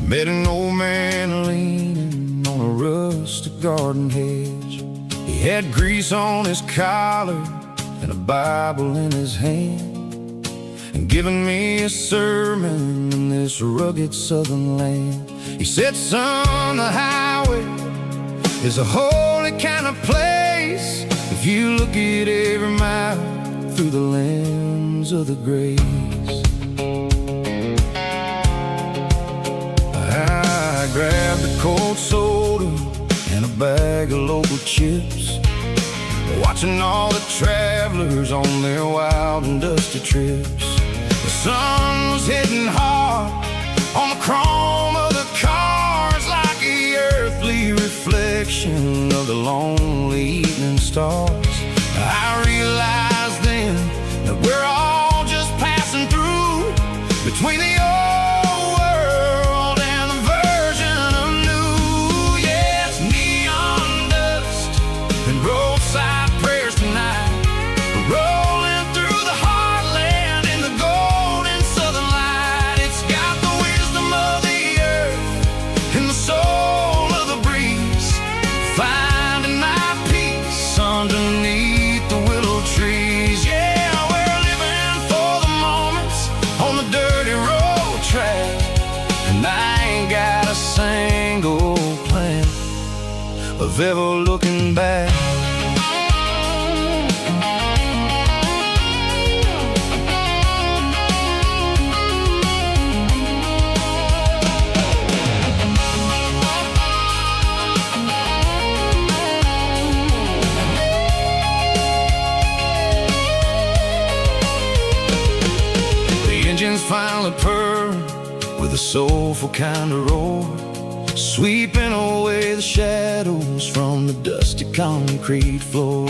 Met an old man leaning on a rustic garden hedge. He had grease on his collar and a Bible in his hand, and giving me a sermon in this rugged southern land. He said, son, the highway is a holy kind of place if you look at every mile through the lens of the grace. I grabbed a cold soda and a bag of local chips, watching all the travelers on their wild and dusty trips. The sun was hitting hard on the chrome of the cars, like the earthly reflection of the lonely evening stars. I realized then that we're all just passing through between the old world and the version of new. Yeah, it's neon dust and roadside prayers tonight, rolling through the heartland in the golden southern light. It's got the wisdom of the earth and the soul of the breeze, finding my peace underneath the willow trees. Yeah, we're living for the moments on the dirty road track, and I ain't got a single plan of ever looking back. Engines finally purr with a soulful kind of roar, sweeping away the shadows from the dusty concrete floor.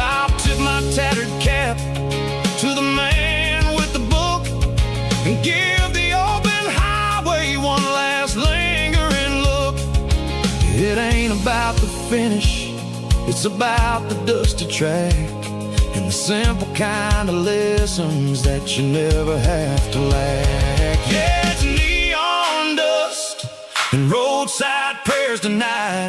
I'll tip my tattered cap to the man with the book and give the open highway one last lingering look. It ain't about the finish, it's about the dusty track, and the simple kind of lessons that you never have to lack. Yeah, it's neon dust and roadside prayers tonight.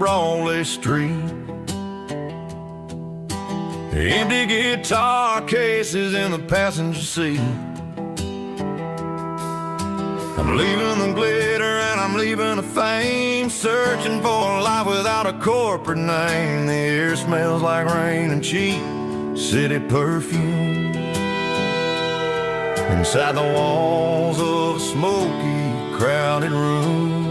Broadway street. Empty guitar cases in the passenger seat. I'm leaving the glitter and I'm leaving the fame, searching for a life without a corporate name. The air smells like rain and cheap city perfume. Inside the walls of a smoky, crowded room.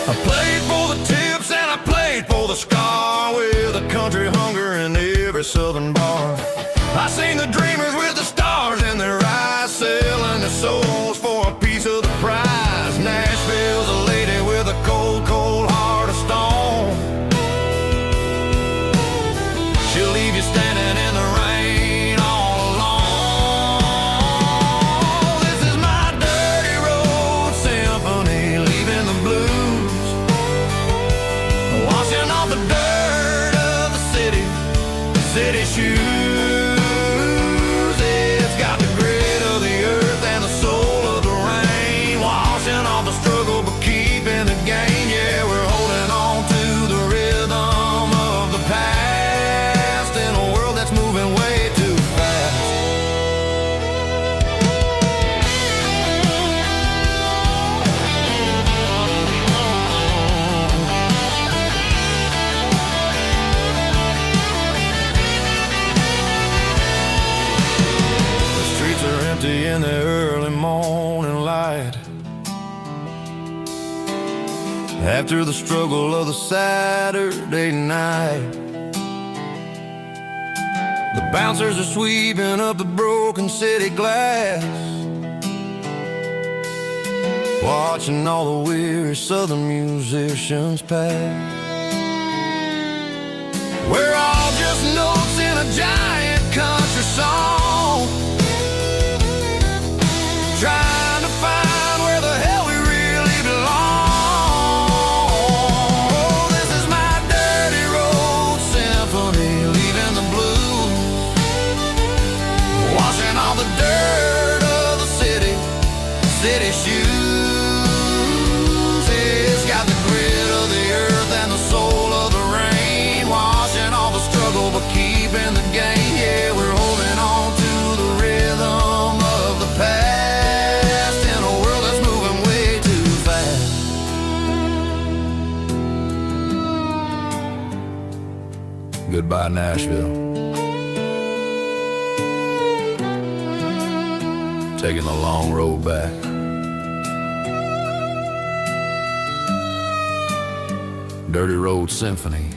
I played for the tips and I played for the scar, with a country hunger in every southern bar. I seen the dreamers with the stars in their eyes, selling their souls for a piece of the prize. Nashville's a lady with a cold, cold heart of stone. She'll leave you standing in the rain all alone. This is my dirty road symphony, leaving the blues, washing off the dirt of the city shoes. It's got the grit of the earth and the soul of the rain, washing off the struggle but keeping the game. Yeah, we're holding on to the rhythm of the past in a world that's moving way too fast. The streets are empty in the early morning light, after the struggle of the Saturday night. The bouncers are sweeping up the broken city glass, watching all the weary southern musicians pass. We're all just notes in a giant country song, trying to find where the hell we really belong. Oh, this is my dirty road symphony, leaving the blues, washing all the dirt of the city shoes. It's got the grit of the earth and the soul of the rain, washing all the struggle but keeping the game. Yeah, we're holding on to the rhythm of the past in a world that's moving way too fast. Goodbye, Nashville. Taking the long road back. Dirty Road Symphony.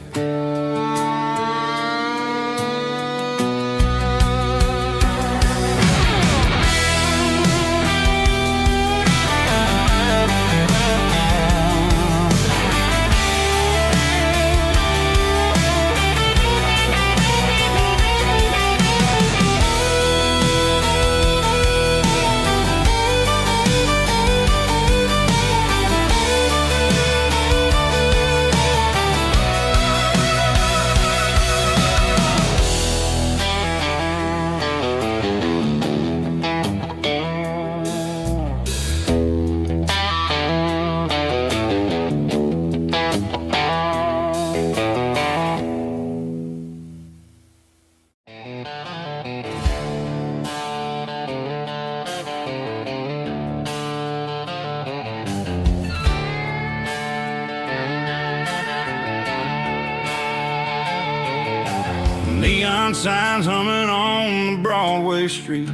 Neon signs humming on the Broadway street,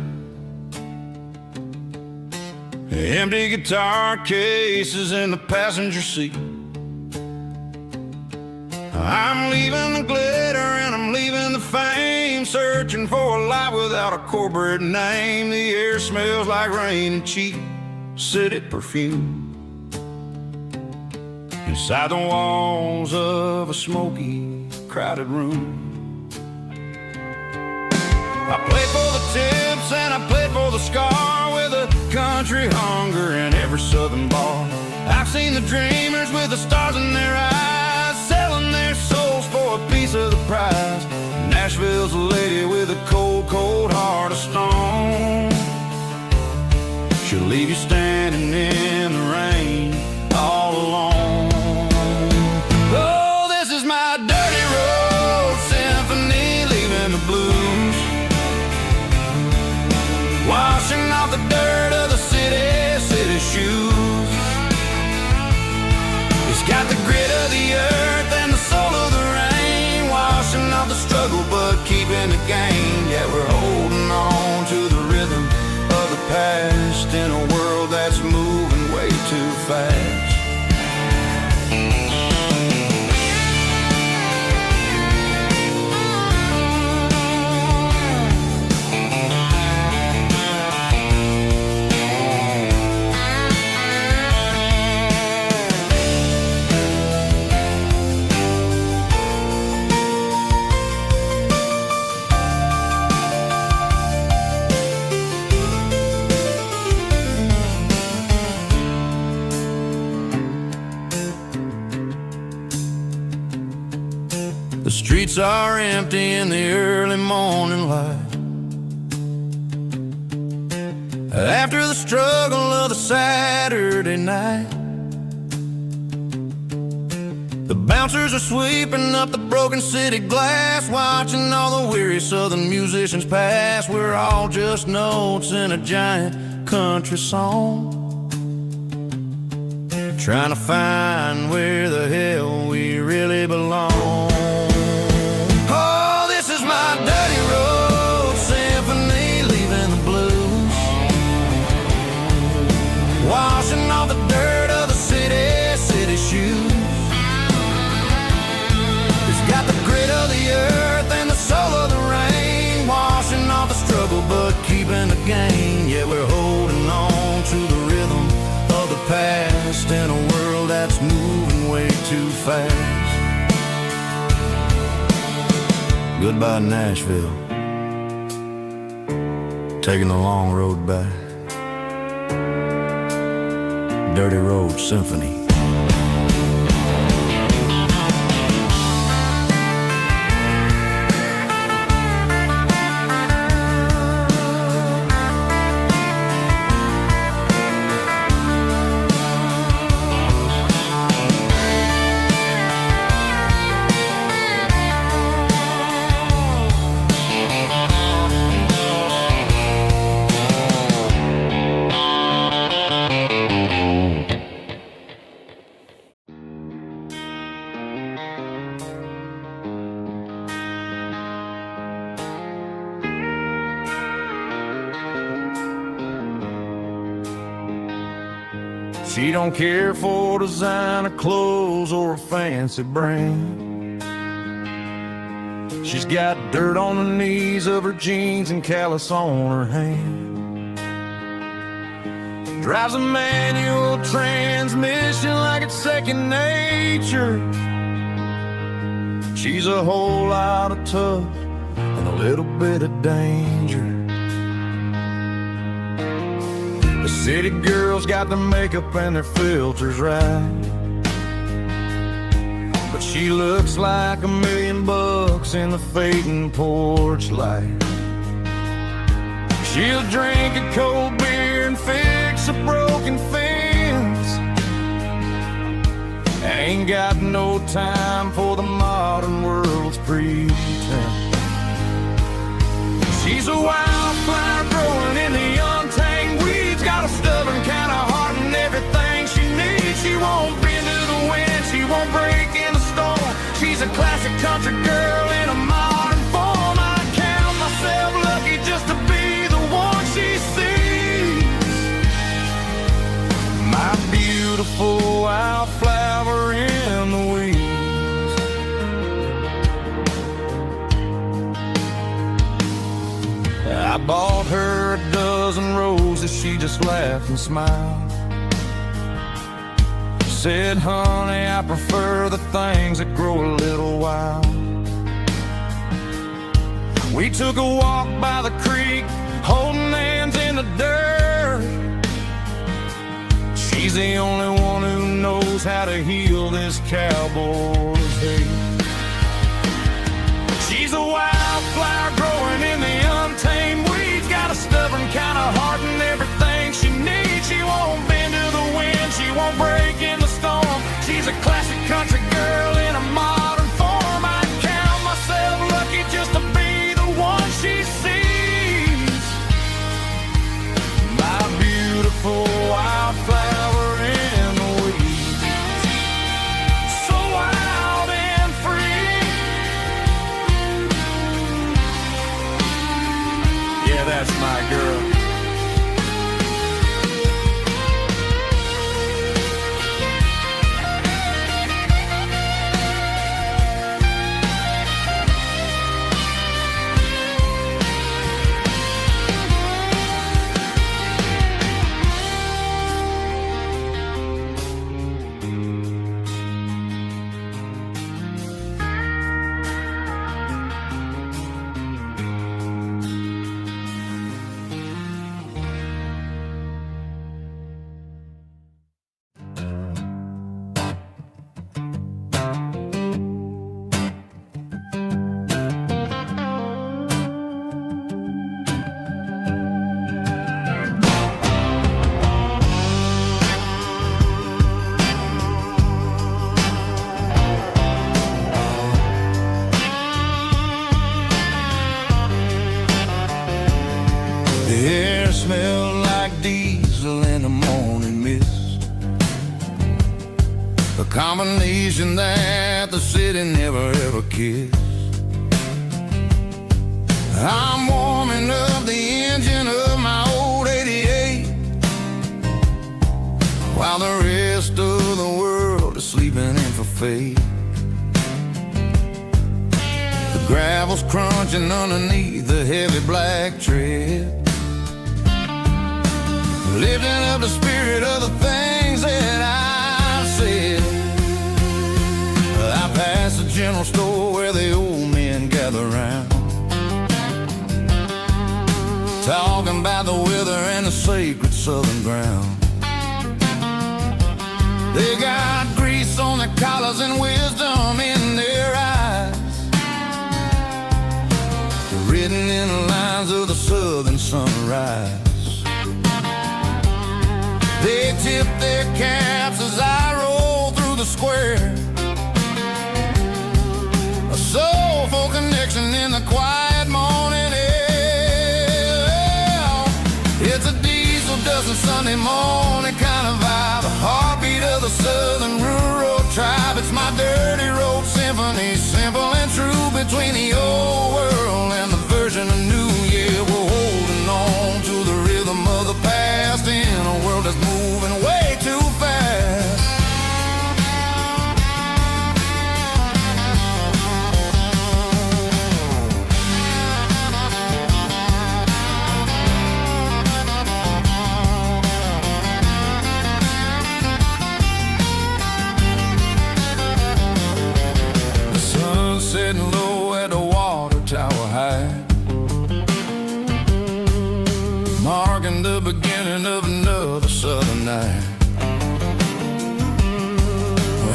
empty guitar cases in the passenger seat. I'm leaving the glitter and I'm leaving the fame, searching for a life without a corporate name. The air smells like rain and cheap city perfume. Inside the walls of a smoky, crowded room. I played for the tips and I played for the scar, with a country hunger in every southern bar. I've seen the dreamers with the stars in their eyes, selling their souls for a piece of the prize. Nashville's a lady with a cold, cold heart of stone. She'll leave you standing in the rain all alone. in a world that's moving way too fast. The streets are empty in the early morning light. After the struggle of the Saturday night, the bouncers are sweeping up the broken city glass, watching all the weary southern musicians pass. We're all just notes in a giant country song, trying to find where the hell we really belong. Oh, this is my dirty road symphony, leaving the blues, washing off the dirt of the city shoes. It's got the grit of the earth and the soul of the rain, washing off the struggle but keeping the gain. Yeah, we're holding on to the rhythm of the past in a world that's moving way too fast. Goodbye Nashville, taking the long road back. Dirty Road Symphony. She don't care for designer clothes or a fancy brand. She's got dirt on the knees of her jeans and callus on her hand. Drives a manual transmission like it's second nature. She's a whole lot of tough and a little bit of danger. The city girls got their makeup and their filters right, but she looks like $1 million in the fading porch light. She'll drink a cold beer and fix a broken fence. Ain't got no time for the modern world's pretense. She's a wildflower growing in the untamed weeds, got a stubborn kind of heart and everything she needs. She won't bend to the wind, she won't break in the storm. She's a classic country girl in a modern form. I count myself lucky just to be the one she sees. My beautiful wildflower in the weeds. I bought her a dozen roses, she just laughed and smiled. Said, honey, I prefer the things that grow a little wild. We took a walk by the creek, holding hands in the dirt. She's the only one who knows how to heal this cowboy's hate. She's a wildflower growing in the untamed weeds, got a stubborn kind of heart and everything she needs. She won't bend to the wind, she won't break in the storm. She's a classic country girl in a modern form. I count myself lucky just to be the one she sees. My beautiful wildflower in the weeds, so wild and free. Yeah, that's my girl. combination that the city never ever kissed. I'm warming up the engine of my old 88, while the rest of the world is sleeping in for fate. The gravel's crunching underneath the heavy black tread, lifting up the spirit of the things that I've said. I pass the general store where the old men gather round, talking about the weather and the sacred southern ground. They got grease on their collars and wisdom in their eyes, written in the lines of the southern sunrise. They tip their caps as I roll through the square, a soulful connection in the quiet morning air. It's a diesel dozen Sunday morning kind of vibe, a heartbeat of the southern rural tribe. It's my dirty road symphony, simple and true, between the old world and the version of new. Yeah, we're holding on to the rhythm of the past in a world that's moving way too fast. The sun's setting low at the water tower high, marking the beginning of another southern night.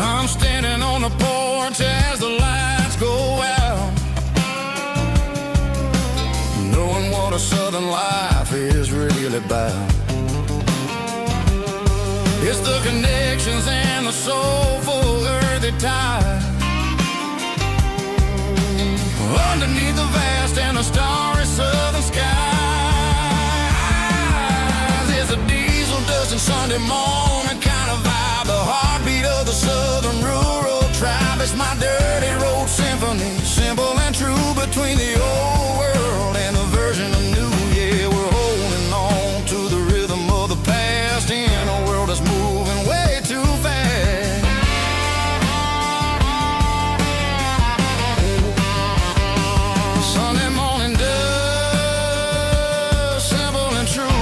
I'm standing on the porch as the lights go out, knowing what a southern life is really about. It's the connections and the soulful earthy tide, underneath the vast and the starry southern skies. It's a diesel dusting Sunday morning kind of vibe, the heartbeat of the southern rural tribe. It's my dirty road symphony, simple and true, between the old world and the version of new. Yeah, we're holding on to the rhythm of the past in a world that's moving way too fast. Sunday morning dust, simple and true,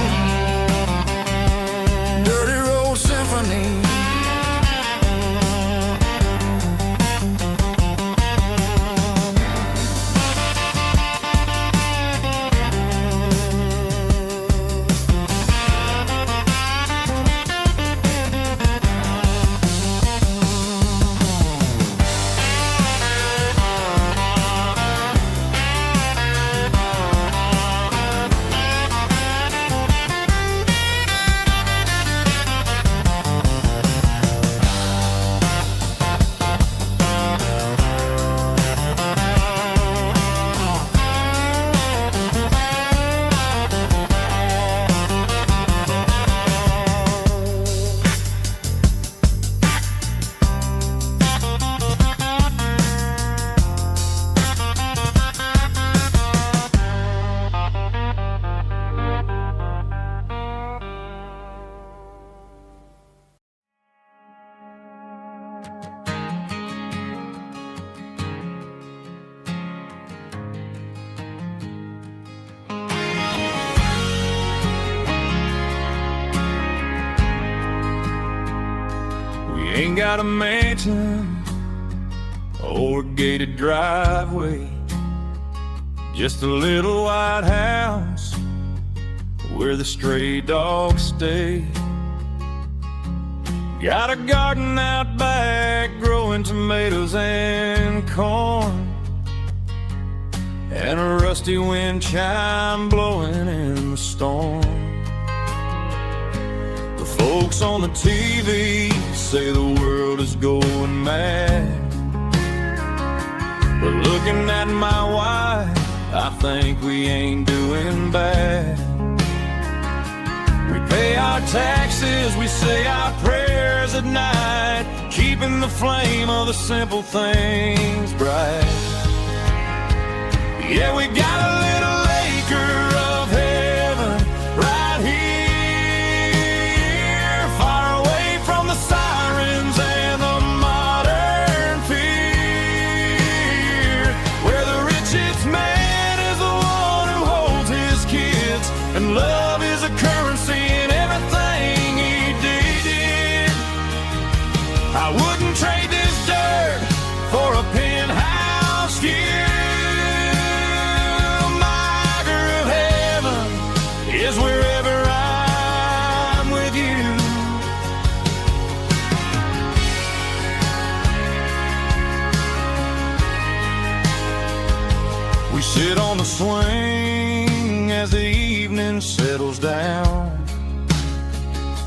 dirty road symphony. Ain't got a mansion or a gated driveway, just a little white house where the stray dogs stay. Got a garden out back growing tomatoes and corn, and a rusty wind chime blowing in the storm. The folks on the TV say the world is going mad, but looking at my wife, I think we ain't doing bad. We pay our taxes, we say our prayers at night, keep keeping the flame of the simple things bright. Yeah, we got a little acre of heaven right here, far away from the sirens and the modern fear, where the richest man is the one who holds his kids, and love is a currency in everything he did. I wouldn't trade this dirt for a penthouse view. Is wherever I'm with you. We sit on the swing as the evening settles down,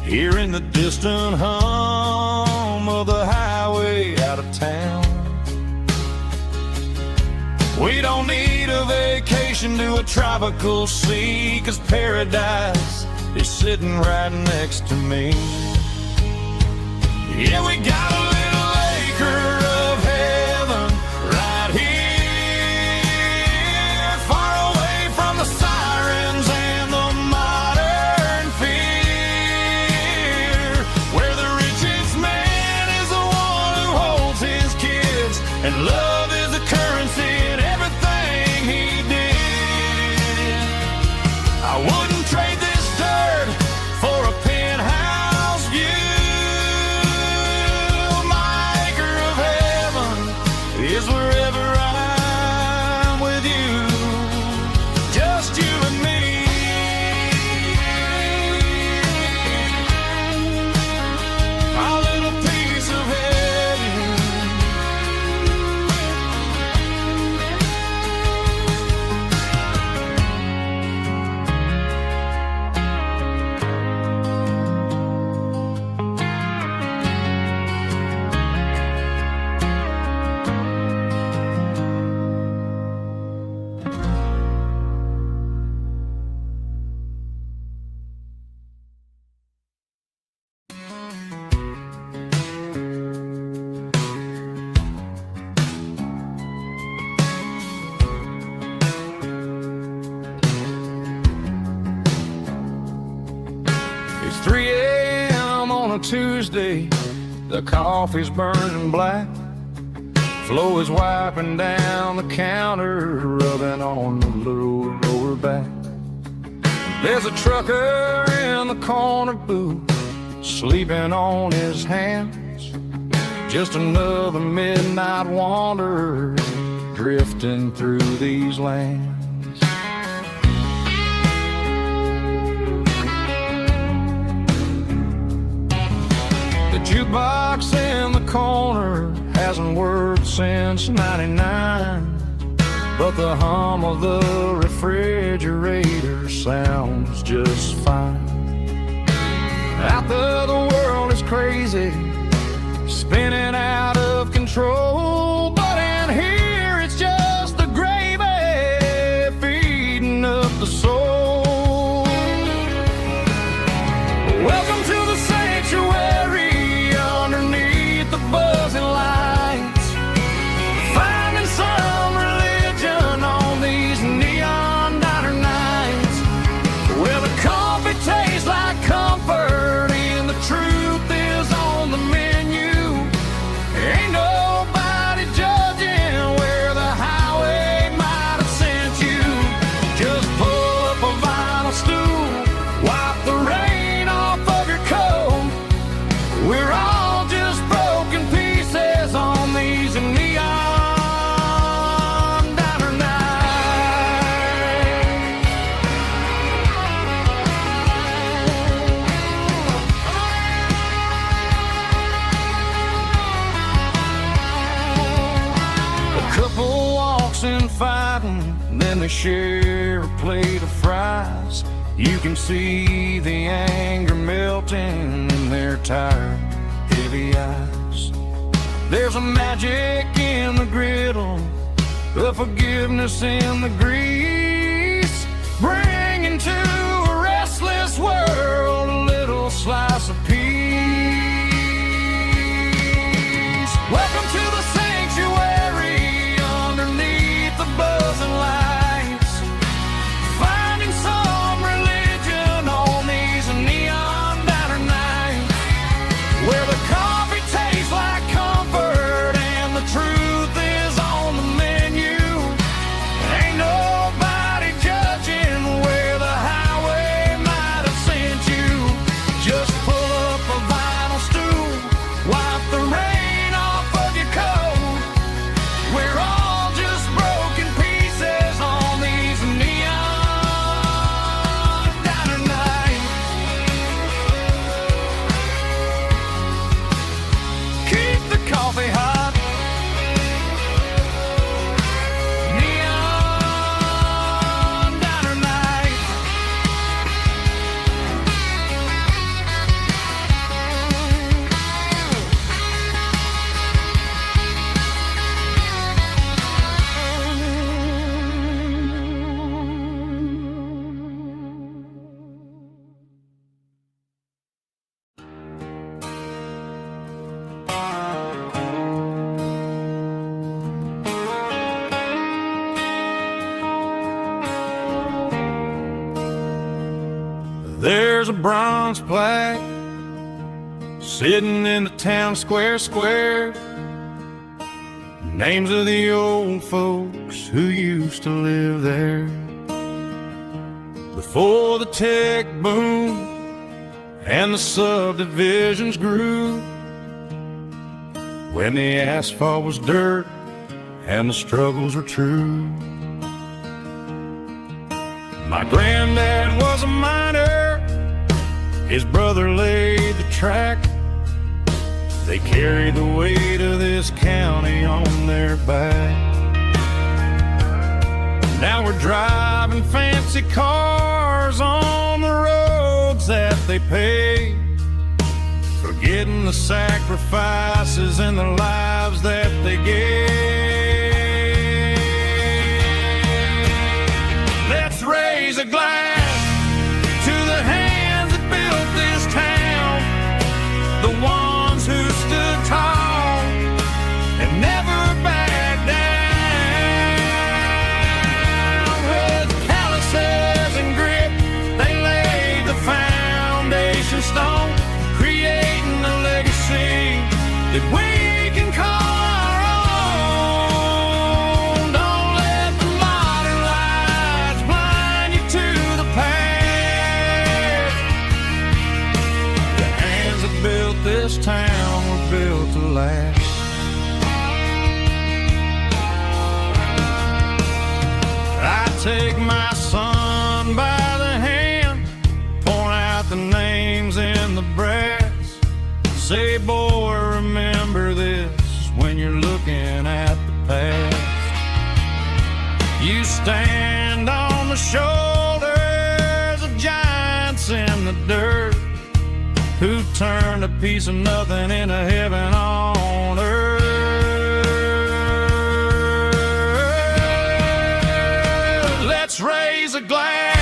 hearing the distant hum of the highway out of town. We don't need a vacation to a tropical sea, 'cause paradise is sitting right next to me. Yeah, we got a little acre of heaven right here, far away from the sirens and the modern fear, where the richest man is the one who holds his kids, and love is a currency in everything he did. I wouldn't trade this dirt for a penthouse view. My acre of heaven is wherever I'm with you, just you and me. My little piece of heaven. It's 3 a.m. on a Tuesday, the coffee's burning black, Flo is wiping down the counter, rubbing on the little lower back. There's a trucker in the corner booth, sleeping on his hands, just another midnight wanderer drifting through these lands. The jukebox in the corner hasn't worked since '99, but the hum of the refrigerator sounds just fine. Out there the world is crazy, spinning out of control, but in here it's just the gravy feeding up the soul. Welcome to the sanctuary underneath the buzzing lights, finding some religion on these neon diner nights, where the coffee tastes like comfort and the truth is on the menu. Ain't nobody judging where the highway might have sent you. Just pull up a vinyl stool, wipe the rain off of your coat. We're all just broken pieces on these neon diner nights. A couple walks in fighting, then they share a plate of fries. You can see the anger melting in their tired, heavy eyes. There's a magic in the griddle, the forgiveness in the grease, bringing to a restless world a little slice of peace. a bronze plaque sitting in the town square. Names of the old folks who used to live there before the tech boom and the subdivisions grew, when the asphalt was dirt and the struggles were true. My granddad was a miner, his brother laid the track. They carried the weight of this county on their back. Now we're driving fancy cars on the roads that they paved, forgetting the sacrifices and the lives that they gave. Let's raise a glass to the hands that built this town, the ones who stood tall and never backed down. With calluses and grit, they laid the foundation stone, creating a legacy that we can call our own. Don't let the modern lights blind you to the past. The hands that built this town were built to last. I take my son by the hand, point out the names in the brass. Say, boy, remember this when you're looking at the past. You stand on the shoulders of giants in the dirt, who turned a piece of nothing into heaven on earth. Let's raise a glass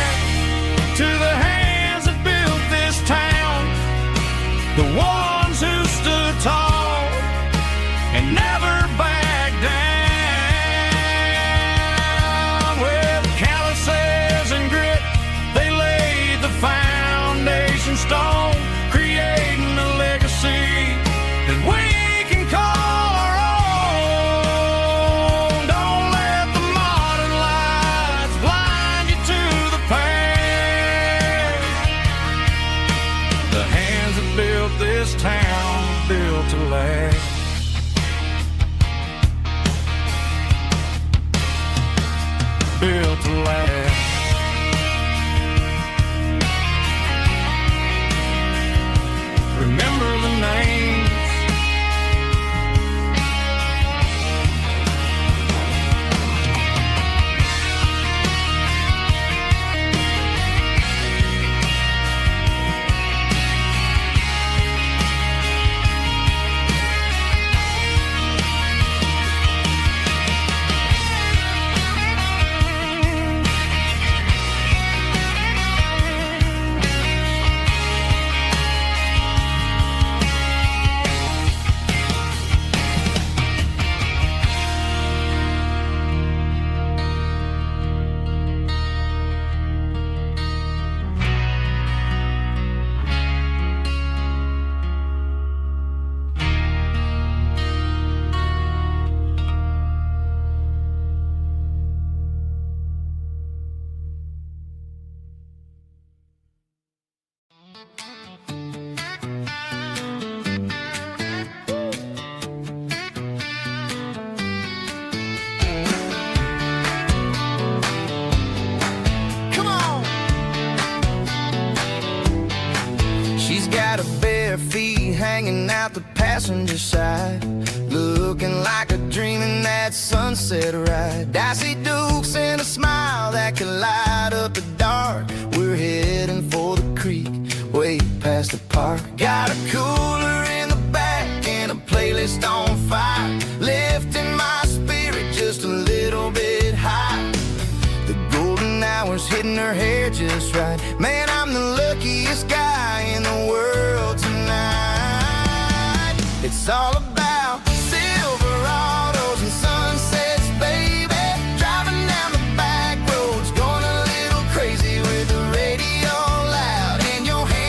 to the hands that built this town, the ones who stood tall and never backed down. With calluses and grit, they laid the foundation stone, creating a legacy that we can call our own. Don't let the modern lights blind you to the past. The hands that built this town were built to last. Built to last. Remember the names. Got her bare feet hanging out the passenger side, looking like a dream in that sunset ride. I see Dukes and a smile that can light up the dark. We're heading for the creek, way past the park. Got a cooler in the back and a playlist on fire, lifting my spirit just a little bit high. The golden hours hitting her hair just right. Man, I'm the luckiest guy in the world tonight. It's all about Silverados and sunsets, baby. Driving down the back roads, going a little crazy with the radio loud. And your hands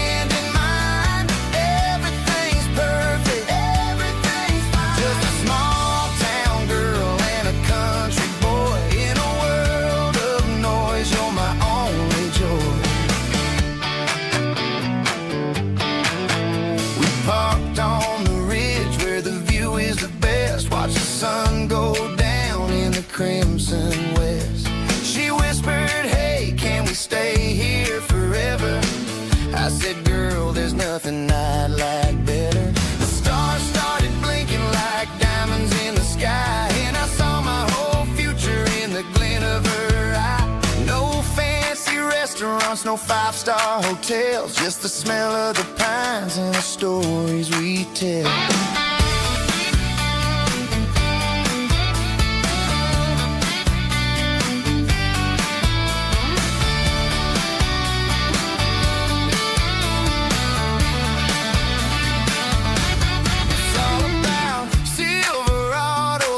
night like better. The stars started blinking like diamonds in the sky, and I saw my whole future in the glint of her eye. No fancy restaurants, no five-star hotels, just the smell of the pines and the stories we tell.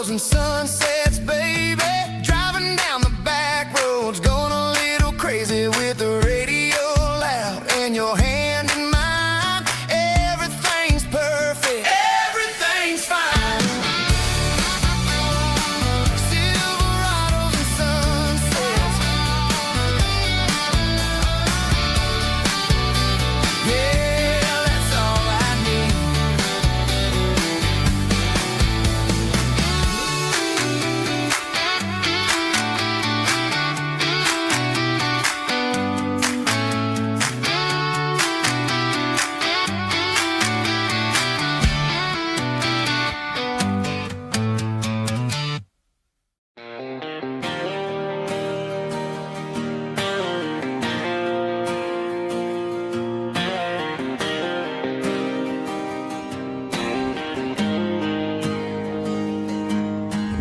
And sunsets, baby, driving down the back roads, going a little crazy with the radio loud and your hand in mine. Everything's perfect, everything's fine. Silverados and sunsets, yeah, that's all I need.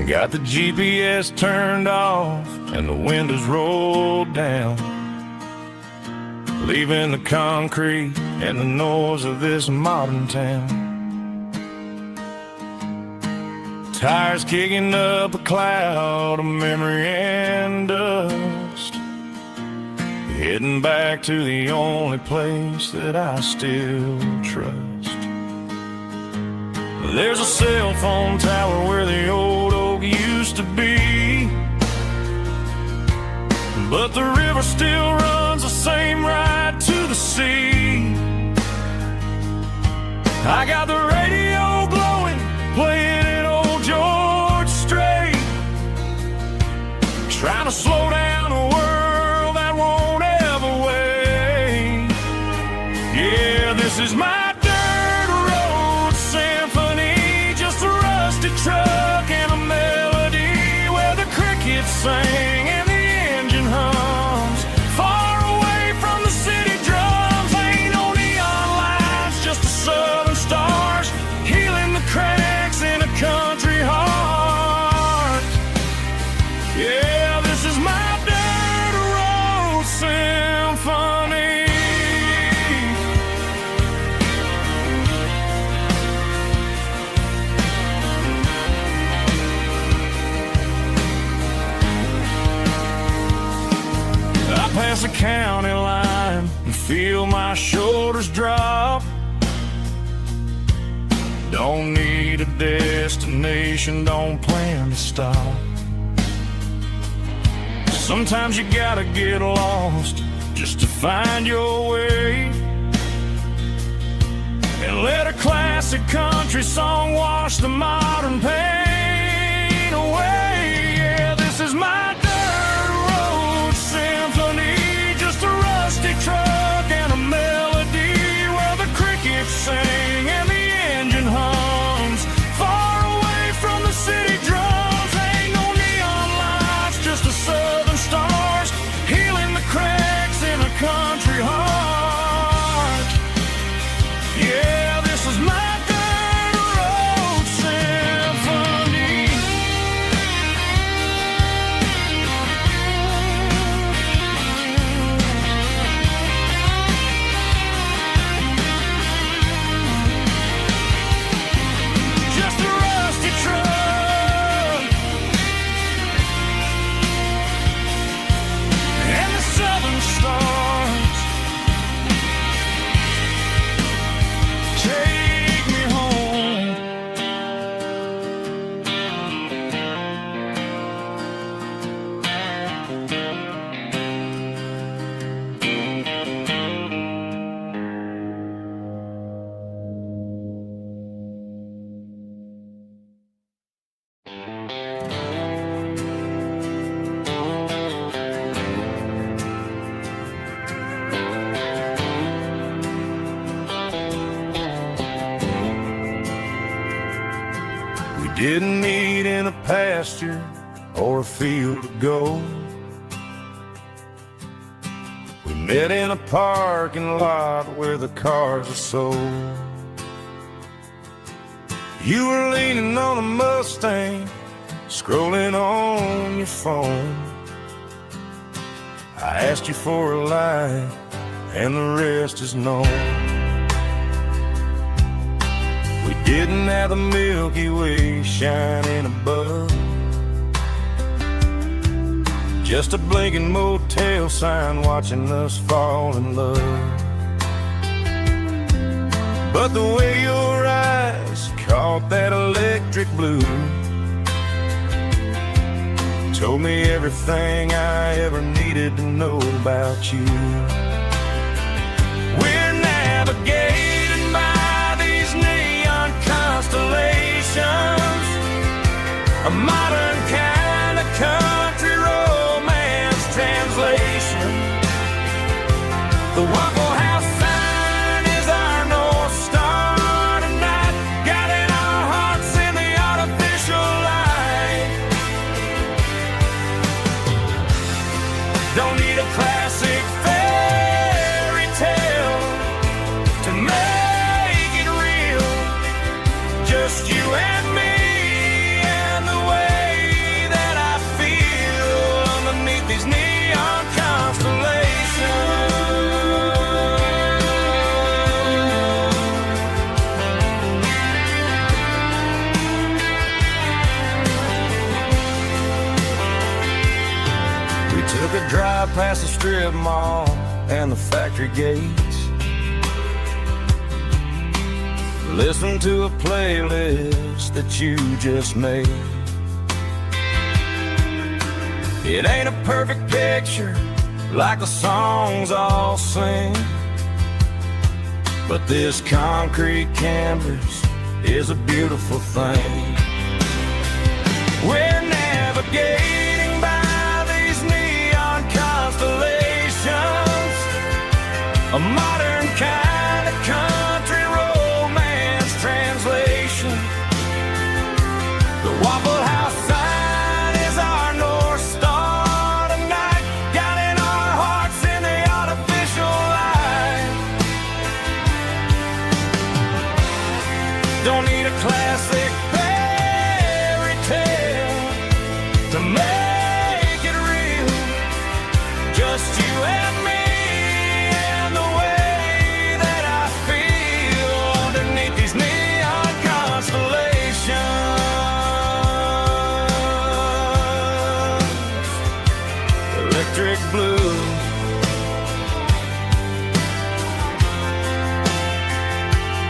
Got the GPS turned off and the windows rolled down, leaving the concrete and the noise of this modern town. Tires kicking up a cloud of memory and dust, heading back to the only place that I still trust. There's a cell phone tower where the old oak used to be, but the river still runs the same right to the sea. I got the radio glowing, playing an old George Strait, trying to slow down a world that won't ever wait. Yeah, this is my dirt road symphony, just a rusty truck and a melody where the crickets sing and the engine hums. Far away from the city drums, ain't no neon lights, just the southern stars healing the cracks in a country heart. Yeah, this is my dirt road symphony. I pass the county line and feel my shoulders drop. Don't need a destination, don't plan to stop. Sometimes you gotta get lost just to find your way, and let a classic country song wash the modern pain away. Yeah, this is my dirt road symphony, just a rusty truck and a melody where the crickets sing and the engine hums. Far away from the city drums, ain't no neon lights, just the southern stars healing the cracks in a country heart. Yeah, this is my dirt road symphony. didn't meet in a pasture or a field of gold. We met in a parking lot where the cars are sold. You were leaning on a Mustang, scrolling on your phone. I asked you for a light, and the rest is known. We didn't have the Milky Way shining above, just a blinking motel sign watching us fall in love. But the way your eyes caught that electric blue told me everything I ever needed to know about you. We're navigating by these neon constellations, a modern kind of country romance translation. The Waffle House sign is our North Star tonight, guiding our hearts in the artificial light. Don't need a classic fairy tale to make it real, just you and me and the way that I feel underneath these neon constellations. We took a drive past the strip mall and the factory gates, listened to a playlist that you just made. It ain't a perfect picture like the songs all sing, but this concrete canvas is a beautiful thing. We're navigating by these neon constellations, a modern kind of country romance translation. The Waffle House sign is our North Star tonight, guiding our hearts in the artificial light. Don't need a classic fairy tale to make it real, just you and me and the way that I feel underneath these neon constellations. Electric blue,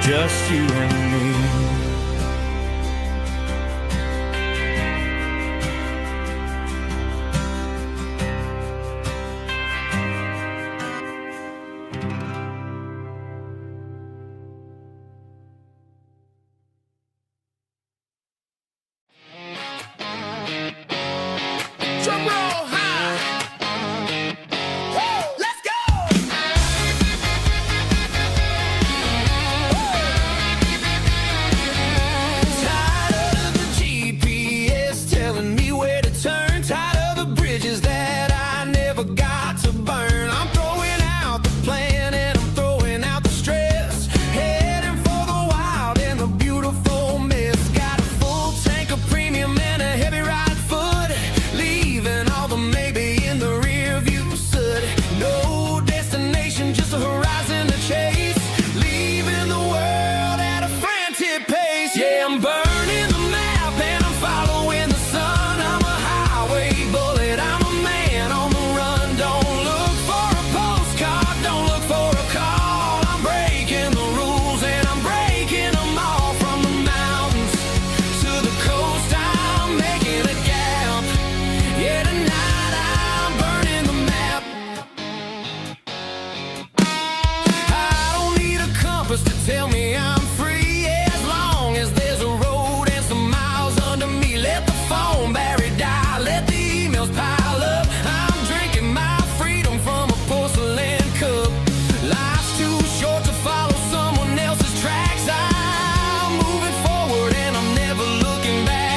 just you and me. Drum roll high. Woo, let's go. Tired of the GPS telling me where to turn. Tired of the bridges that I never got to burn. I'm throwing out the plan and I'm throwing out the stress. Heading for the wild and the beautiful mess. Got a full tank of premium and a heavy right foot. Leaving all the maybe in the rear view soot. No destination, just a horizon to chase. Leaving the world at a frantic pace. Yeah, I'm burning the map and I'm following the sun. I'm a highway bullet, I'm a man on the run. Don't look for a postcard, don't look for a call. I'm breaking the rules and I'm breaking them all. From the mountains to the coast, I'm making a gap. Yeah, tonight I'm burning the map. I don't need a compass to tell me I'm free. Yeah, as long as there's a road and some miles under me. Let the phone battery die, let the emails pile up. I'm drinking my freedom from a porcelain cup. Life's too short to follow someone else's tracks. I'm moving forward and I'm never looking back.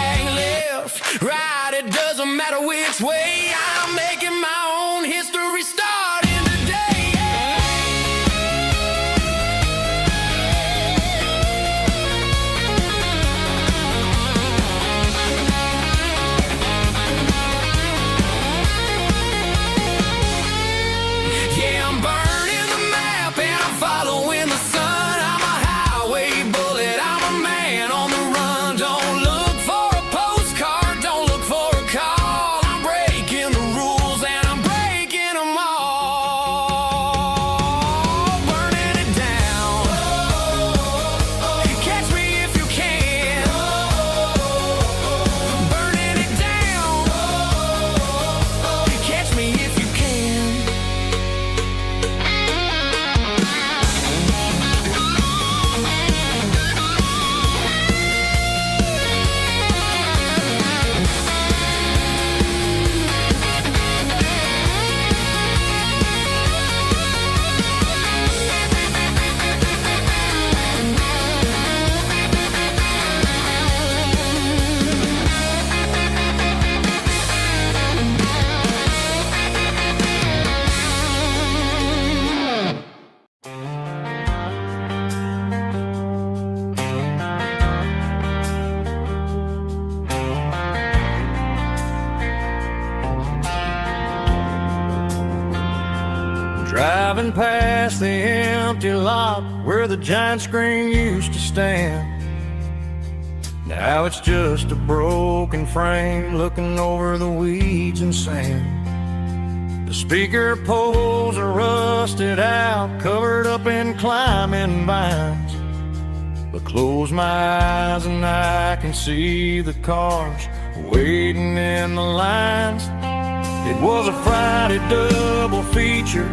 driving past the empty lot where the giant screen used to stand. Now it's just a broken frame looking over the weeds and sand. The speaker poles are rusted out, covered up in climbing vines. But close my eyes and I can see the cars waiting in the lines. It was a Friday double feature,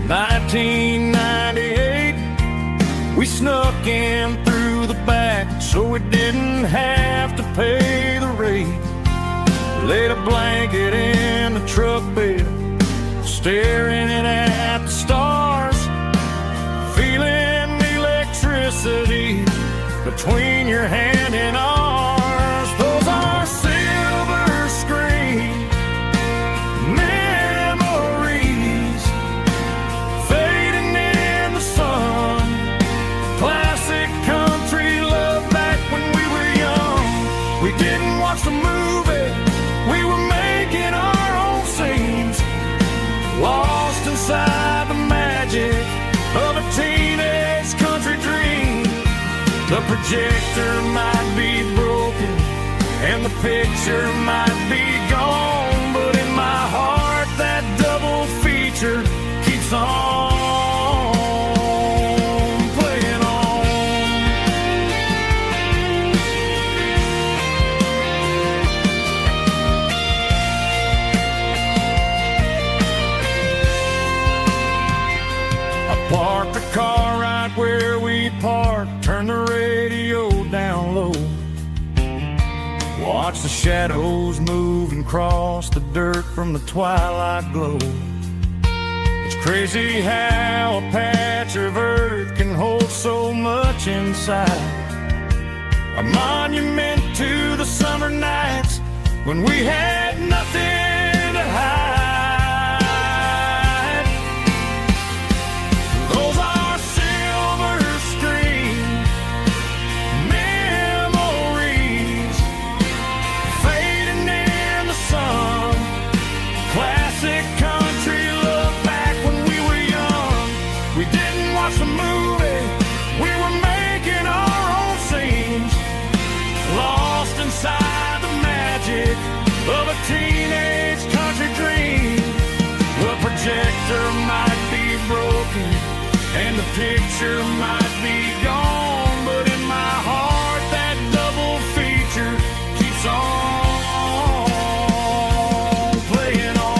1998. We snuck in through the back so we didn't have to pay the rate. Laid a blanket in the truck bed, staring at the stars, feeling the electricity between your hand and ours. Those are silver screen memories fading in the sun. Classic country love back when we were young. We didn't watch the movie, we were making our own scenes, lost inside the magic of a teenage country dream. The projector might be broken and the picture might be gone, but in my heart that double feature keeps on playing on. I parked the car right where we parked, turned the radio down low, watch the shadows move and cross the dirt from the twilight glow. It's crazy how a patch of earth can hold so much inside. A monument to the summer nights when we had nothing to hide. Those are silver screen memories fading in the sun. Classic country love back when we were young. We didn't watch the movie, we were making our own scenes, lost inside the magic of a teenage country dream. The projector might be broken and the picture might be gone, but in my heart that double feature keeps on playing on.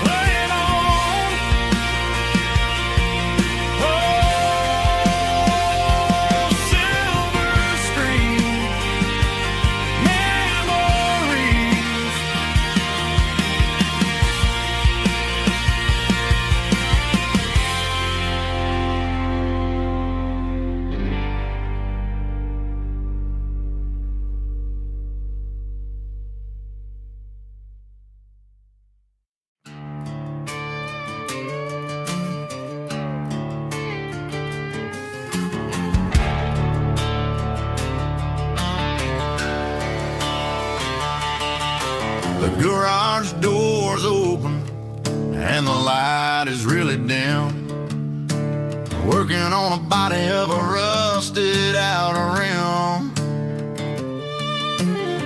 Playing on. Oh, silver screen memories. The garage door's open and the light is really dim. Working on a body of a rusted out rim.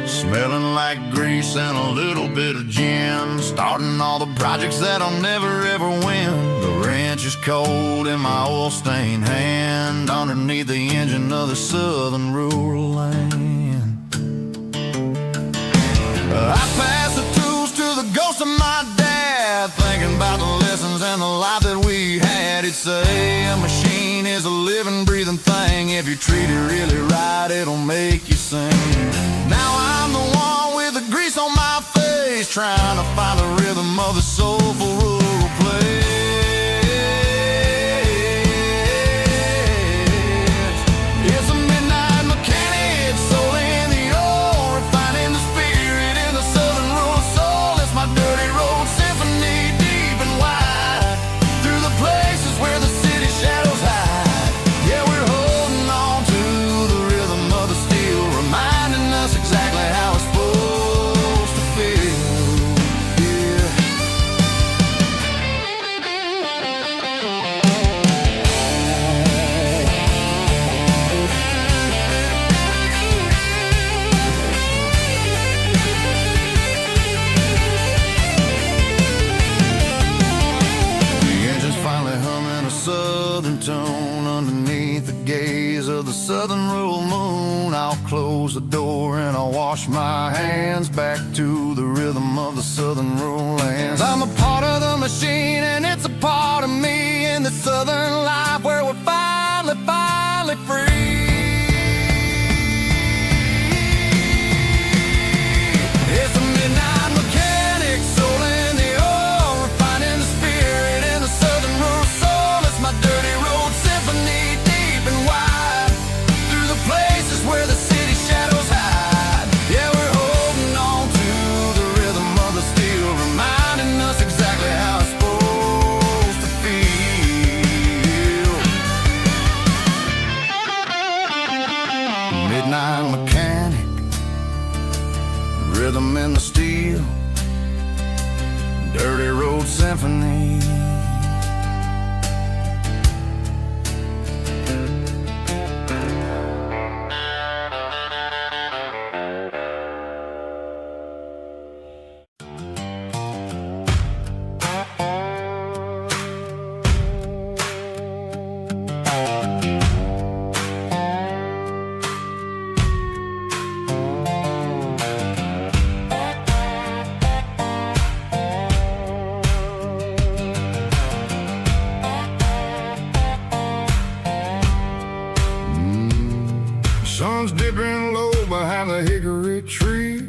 Smelling like grease and a little bit of gin. Starting all the projects that I'll never ever win. The wrench is cold in my oil-stained hand, underneath the engine of the southern rural land. I pass the tools to the ghost of my dad, thinking about the lessons and the life that we had. He'd say a machine is a living, breathing thing. If you treat it really right, it'll make you sing. Now I'm the one with the grease on my face, trying to find the rhythm of the soulful rural place. It's a midnight mechanic, soul in the ore, refining the spirit in the southern rural soul. It's my dirty road symphony, deep and wide, through the places where the city shadows hide. Yeah, we're holding on to the rhythm of the steel, reminding us exactly how it's supposed to feel. close the door and I wash my hands back to the rhythm of the southern rural lands. I'm a part of the machine and it's a part of me in the southern life where we're finally free. It's a midnight mechanic, soul in the oil, refining the spirit in the southern rural soul. It's my dirty road symphony, deep and wide, through the places where the city shadows hide. Yeah, we're holding on to the rhythm of the steel, reminding us exactly how it's supposed to feel. Midnight mechanic, rhythm in the steel, dirty road symphony. Sun's dipping low behind the hickory tree.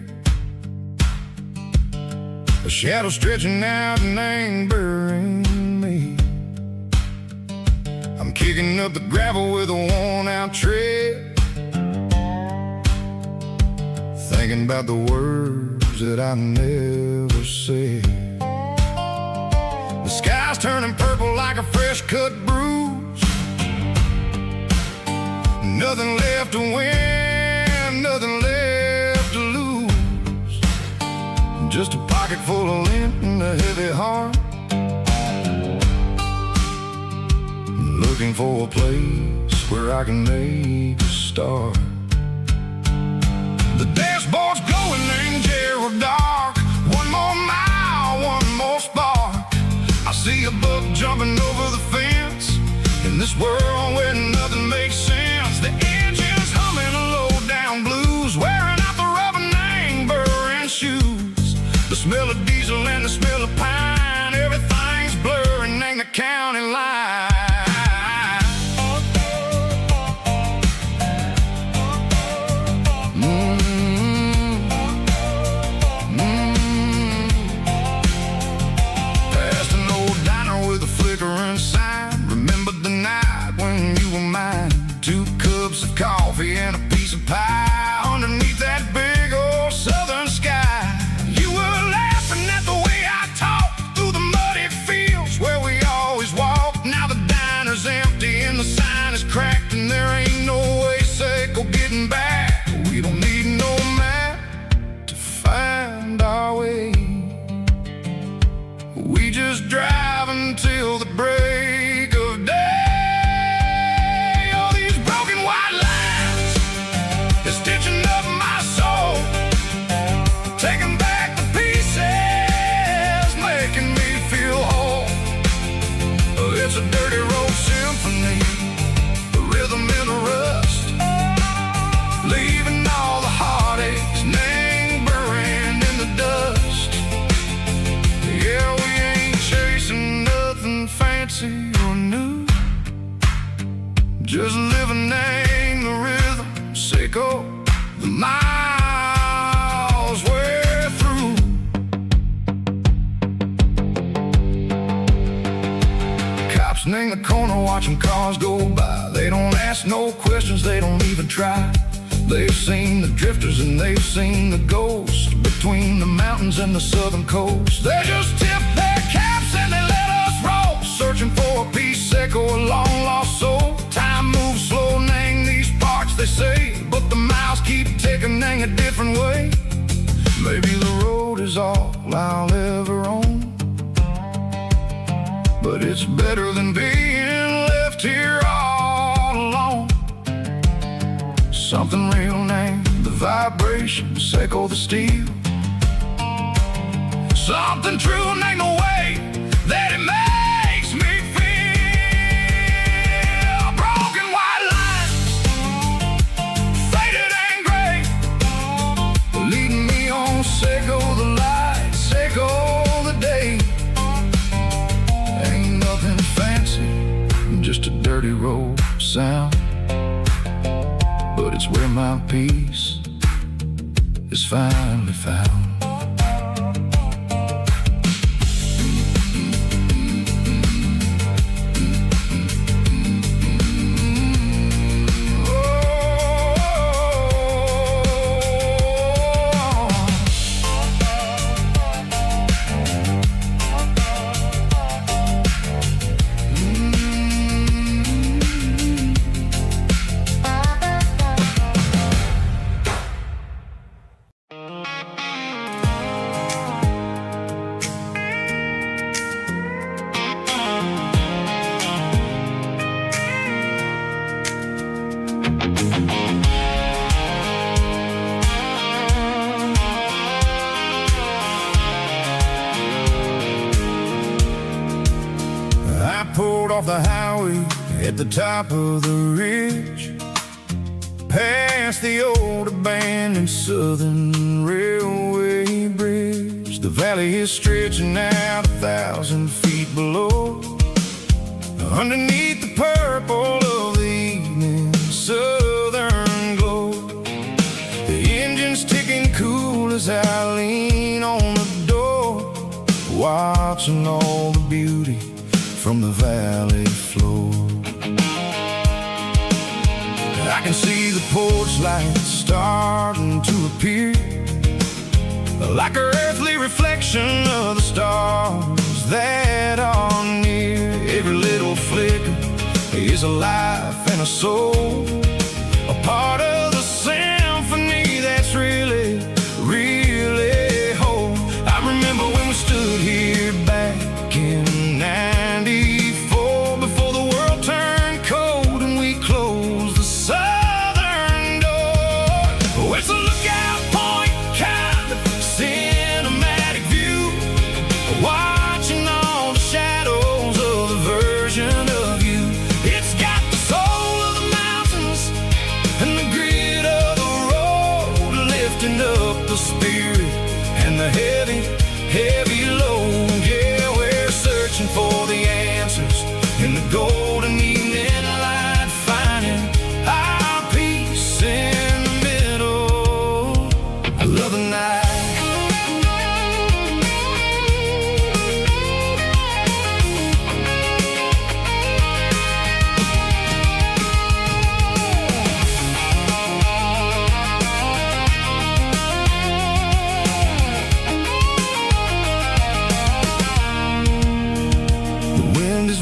A shadow stretching out and ain't burying me. I'm kicking up the gravel with a worn-out tread, thinking about the words that I never said. The sky's turning purple like a fresh-cut bruise. Nothing left to win, nothing left to lose. Just a pocket full of lint and a heavy heart, looking for a place where I can make a start. The dashboard's glowing, angel dark. One more mile, one more spark. I see a buck jumping over the fence in this world where nothing makes sense. The engine's humming a low-down blues, wearing out the rubber name, burring shoes. The smell of diesel and the smell of pine, everything's blurring, ain't the county line. Past an old diner with a flickering sign, remember the night when you were mine. 2 cups of coffee and a piece of pie underneath that big old southern sky. You were laughing at the way I talked through the muddy fields where we always walked. Now the diner's empty and the sign is cracked, and there ain't no way safe or getting back. We don't need no map to find our way. We just drive until the break of day. It's a dirty road symphony, a rhythm in the rust, leaving all the heartaches, name buried in the dust. Yeah, we ain't chasing nothing fancy or new, just living in the rhythm, sicko, the miles we're through. In the corner watching cars go by, they don't ask no questions, they don't even try. They've seen the drifters and they've seen the ghosts between the mountains and the southern coast. They just tip their caps and they let us roll, searching for a piece sick or a long lost soul. Time moves slow, nang these parts they say, but the miles keep ticking, nang a different way. Maybe the road is all I'll ever own, but it's better than being left here all alone. Something real named the vibration, echo the steel. Something true named the way that it makes me feel. Broken white lines, faded and gray, dirty road sound, but it's where my peace is finally found. Pulled off the highway at the top of the ridge, past the old abandoned Southern Railway bridge. The valley is stretching out 1,000 feet below, underneath the purple of the evening southern glow. The engine's ticking cool as I lean on the door, watching all the beauty from the valley floor. I can see the porch lights starting to appear, like an earthly reflection of the stars that are near. Every little flicker is a life and a soul, a part of the symphony that's really, really whole. I remember when we stood here back in '94, before the world turned cold and we closed the southern door. Oh, it's a lookout point, kind of cinematic view, watching all the shadows of the version of you. It's got the soul of the mountains and the grit of the road, lifting up the spirit and the heavy, heavy load. Yeah, we're searching for the answers in the golden evening light, finding our peace in the middle of the night.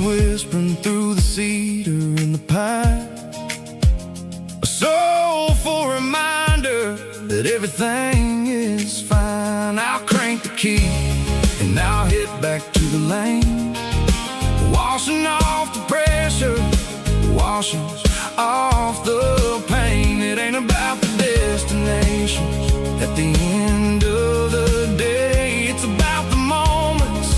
Whispering through the cedar and the pine, a soulful reminder that everything is fine. I'll crank the key and I'll hit back to the lane, washing off the pressure, washing off the pain. It ain't about the destinations at the end of the day, it's about the moments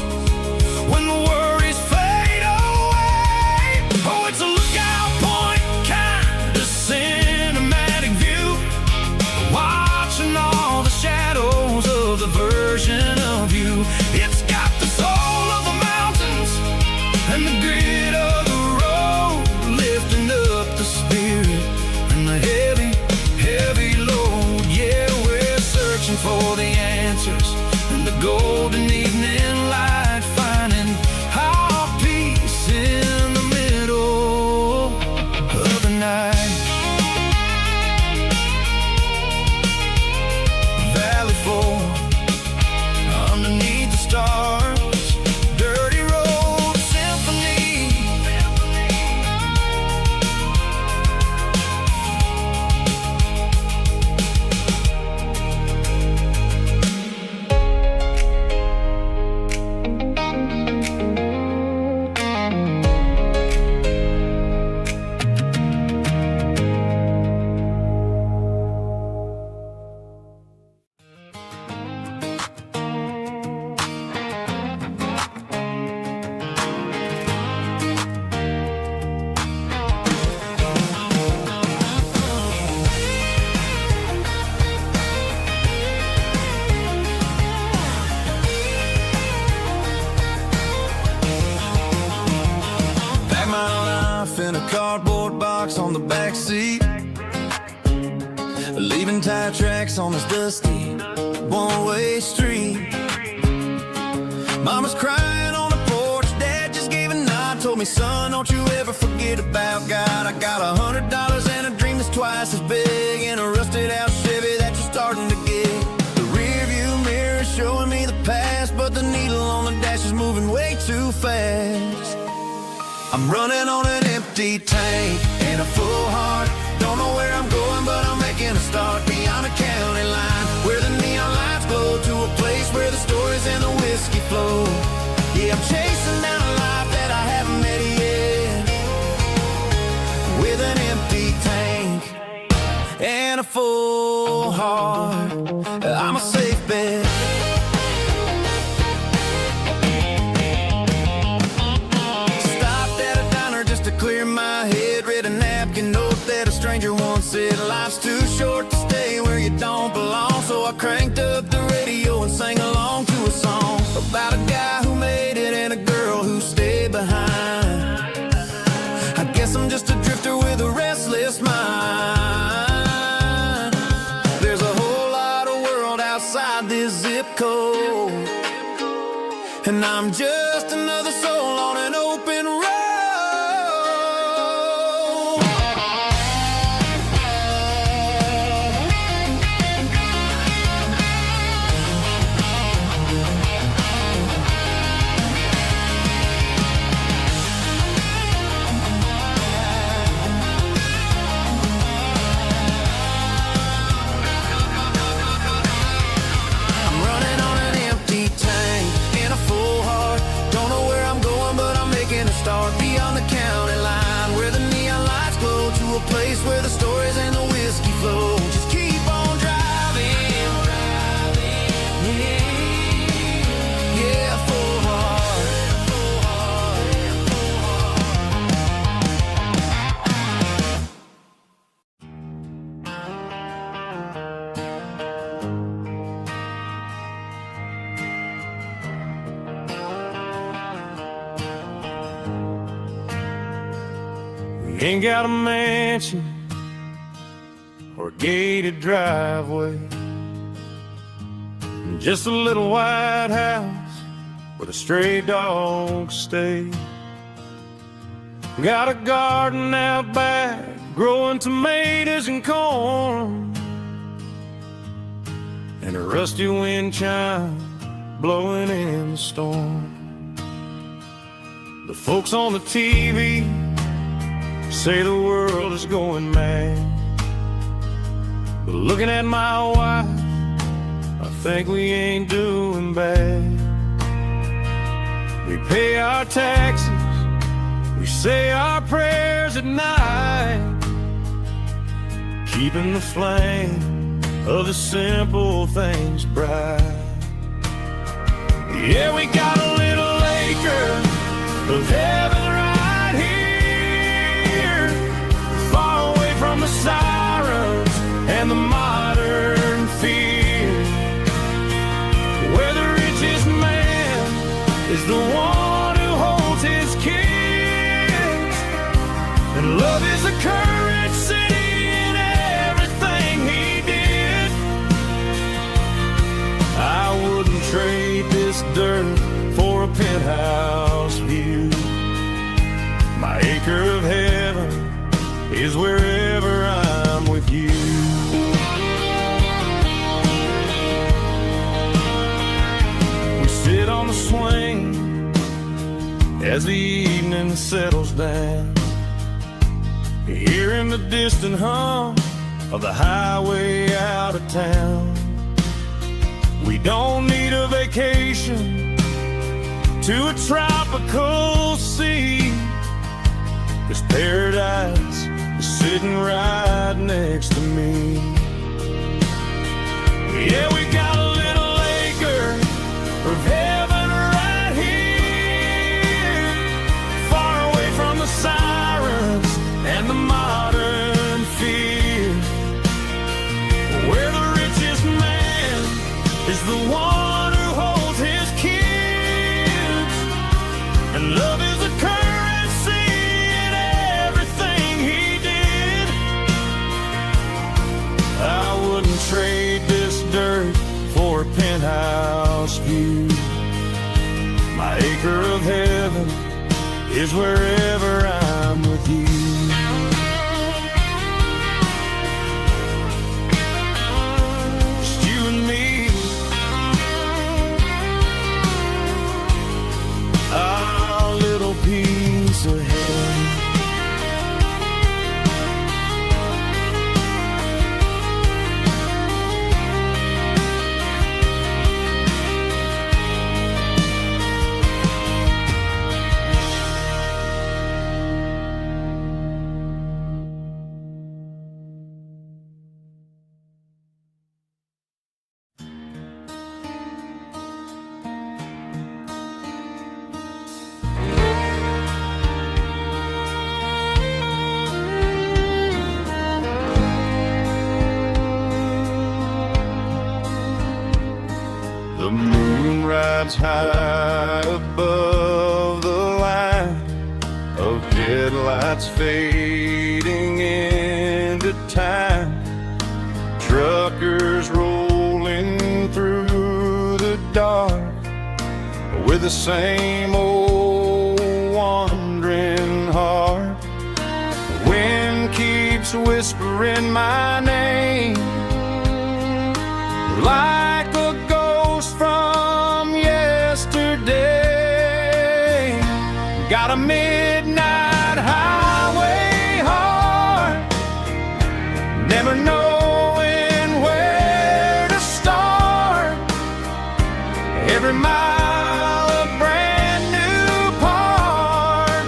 when the worries fade away. Oh, it's a lookout point, kind of cinematic view, watching all the shadows of the version of you. It's got the soul of the mountains and the grit of the road, lifting up the spirit and the heavy, heavy load. Yeah, we're searching for the answers in the golden evening light, finding our peace in the middle of the night. Valley floor, underneath the stars, dirty road symphony, in a cardboard box on the back seat, leaving tire tracks on this dusty one-way street. Mama's crying on the porch, Dad just gave a nod, told me, son, don't you ever forget about God. I got $100 and a dream that's twice as big, in a rusted out Chevy that you're starting to get. The rear view mirror is showing me the past, but the needle on the dash is moving way too fast. I'm running on an empty tank and a full heart. Don't know where I'm going, but I'm making a start beyond a county line, where the neon lights glow, to a place where the stories and the whiskey flow. Yeah, I'm chasing down a life that I haven't met yet, with an empty tank and a full heart. I'm a safe bet. Clear my head, read a napkin note that a stranger once said, life's too short to stay where you don't belong. So I cranked up the radio and sang along to a song about a guy who made it and a girl who stayed behind. I guess I'm just a drifter with a restless mind. There's a whole lot of world outside this zip code, and I'm just another soul on an open road. Start beyond the county line, where the neon lights glow, to a place where the stories and the whiskey flow. Just keep on driving, yeah, full heart, full heart, full Ain't got a mansion or a gated driveway, just a little white house where the stray dogs stay. Got a garden out back, growing tomatoes and corn, and a rusty wind chime blowing in the storm. The folks on the TV say the world is going mad, but looking at my wife, I think we ain't doing bad. We pay our taxes, we say our prayers at night, keeping the flame of the simple things bright. Yeah, we got a little acre of heaven right here, far away from the sirens and the modern fear, where the richest man is the one who holds his kids, and love is a currency in everything he did. I wouldn't trade this dirt for a penthouse view. My acre of heaven is wherever I'm with you. We sit on the swing as the evening settles down, hearing the distant hum of the highway out of town. We don't need a vacation to a tropical sea, 'cause paradise is sitting right next to me. Yeah, we got a little acre of heaven right here, far away from the sirens and the modern fear, where the richest man is the one who holds his kids, and love is a currency in every is wherever I'm with you. Just you and me, our little piece of heaven. The moon rides high above the line of headlights fading into time. Truckers rolling through the dark with the same old wandering heart. The wind keeps whispering my name like a ghost from yesterday. Got a midnight highway heart, never knowing where to start. Every mile a brand new part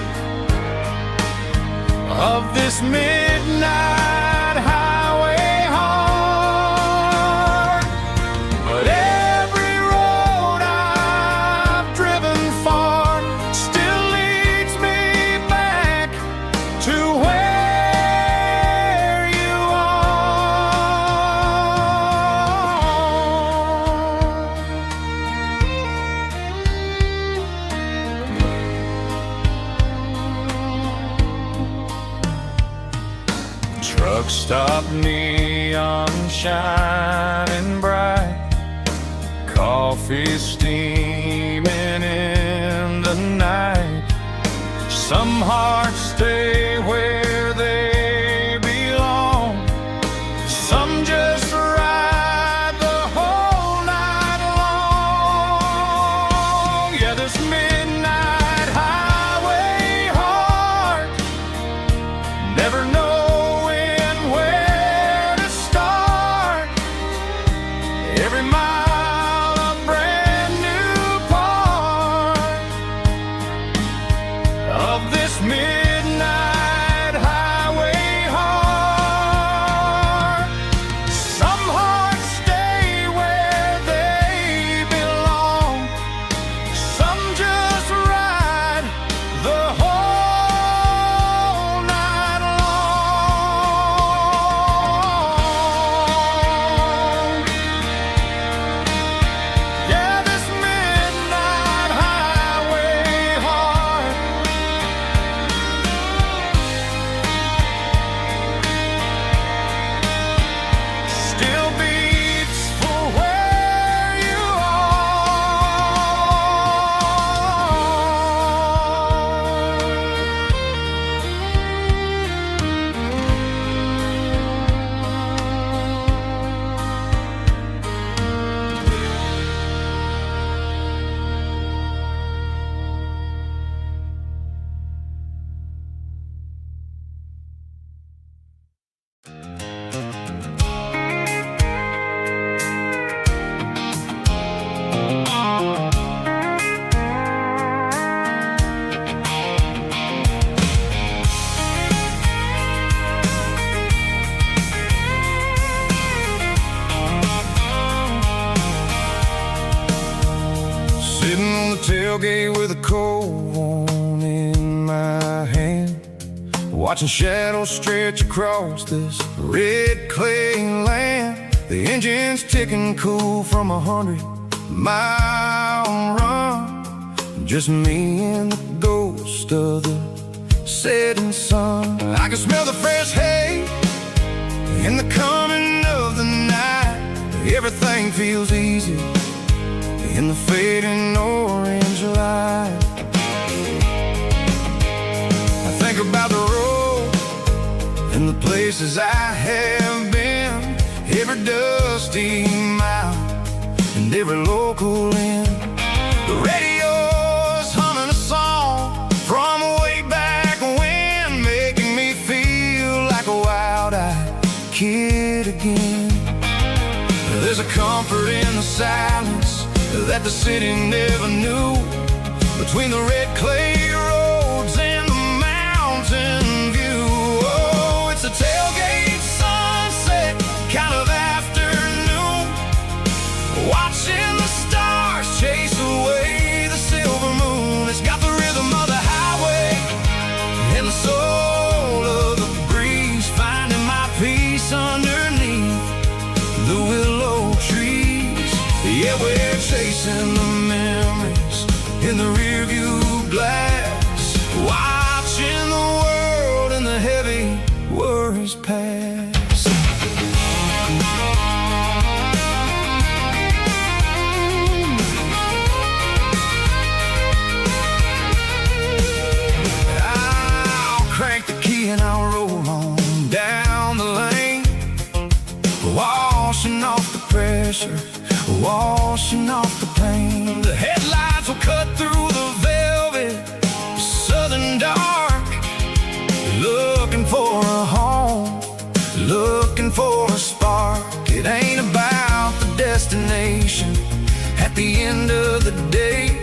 of this midnight highway heart. But every road I've driven far still leads me back to where you are. Truck stop, neon shining bright, coffee steaming in the night. Some hearts stay where they belong, some just ride the whole night long. Yeah, this midnight highway heart, never knowing where to start. Every mile a brand new part of this midnight highway heart. Some hearts stay where they belong, some just ride the whole night long. Yeah, this midnight highway heart still beats for where you sitting on the tailgate with a cold one in my hand, watching shadows stretch across this red clay land. The engine's ticking cool from 100-mile run. Just me and the ghost of the setting sun. I can smell the fresh hay in the coming of the night. Everything feels easy in the fading orange light. places I have been, every dusty mile and every local inn. The radio's humming a song from way back when, making me feel like a wild-eyed kid again. There's a comfort in the silence that the city never knew, between the red clay roads and the mountain view. Oh, it's a tailgate sunset kind of afternoon, watching the stars chase away the silver moon. It's got the rhythm of the highway and the soul of the breeze, finding my peace underneath the willow trees. Yeah, we're chasing the memories in the rearview glass, watching the world and the heavy worries pass. I'll crank the key and I'll roll on down the lane, washing off the pressure, washing off the pain. The headlights will cut through the velvet southern dark, looking for a home, looking for a spark. It ain't about the destination at the end of the day,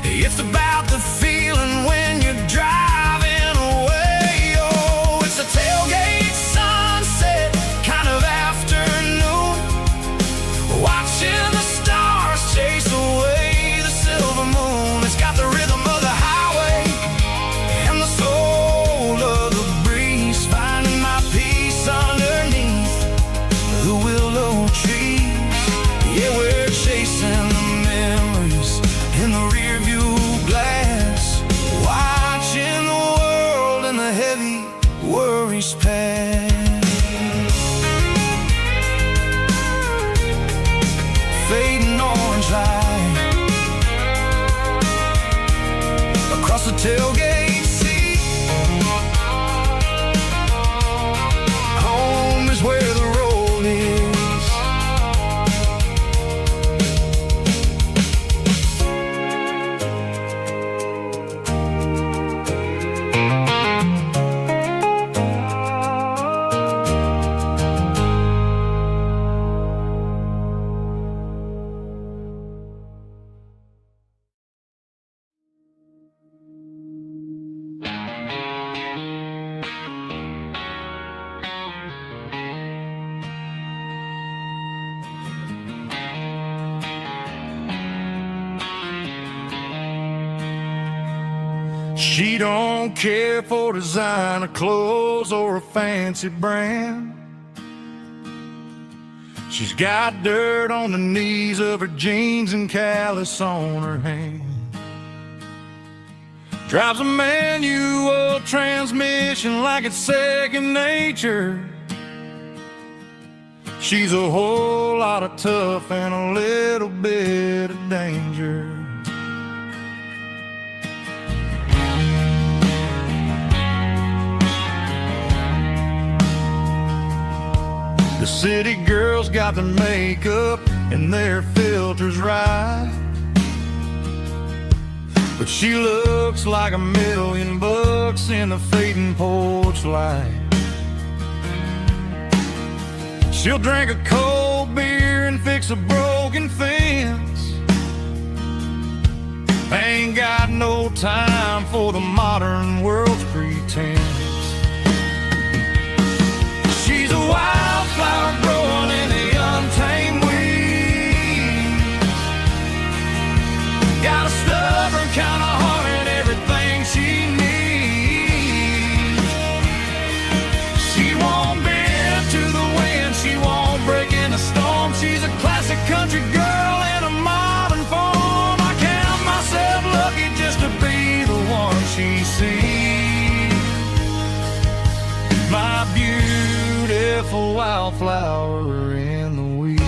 it's about the feeling when you're driving away. Oh, it's a tailgate sunset kind of afternoon, watching the stars chase away the silver moon. It's got the rhythm of the highway and the soul of the breeze, finding my peace underneath the willow trees. Yeah, we're chasing the memories in the rearview glass, watching the world and the heavy worries pass. Fading orange light across the tailgate seat. Home is where the road is. She don't care for designer clothes or a fancy brand. She's got dirt on the knees of her jeans and callus on her hand. Drives a manual transmission like it's second nature. She's a whole lot of tough and a little bit of danger. The city girls got their makeup and their filters right, but she looks like $1,000,000 in the fading porch light. She'll drink a cold beer and fix a broken fence. Ain't got no time for the modern world's pretense. She's a wildflower growing in the untamed weeds. Got a stubborn kind of heart and everything she needs. She won't bend to the wind, she won't break in a storm. She's a classic country girl in a modern form. I count myself lucky just to be the one she sees. My beautiful wildflower in the weeds.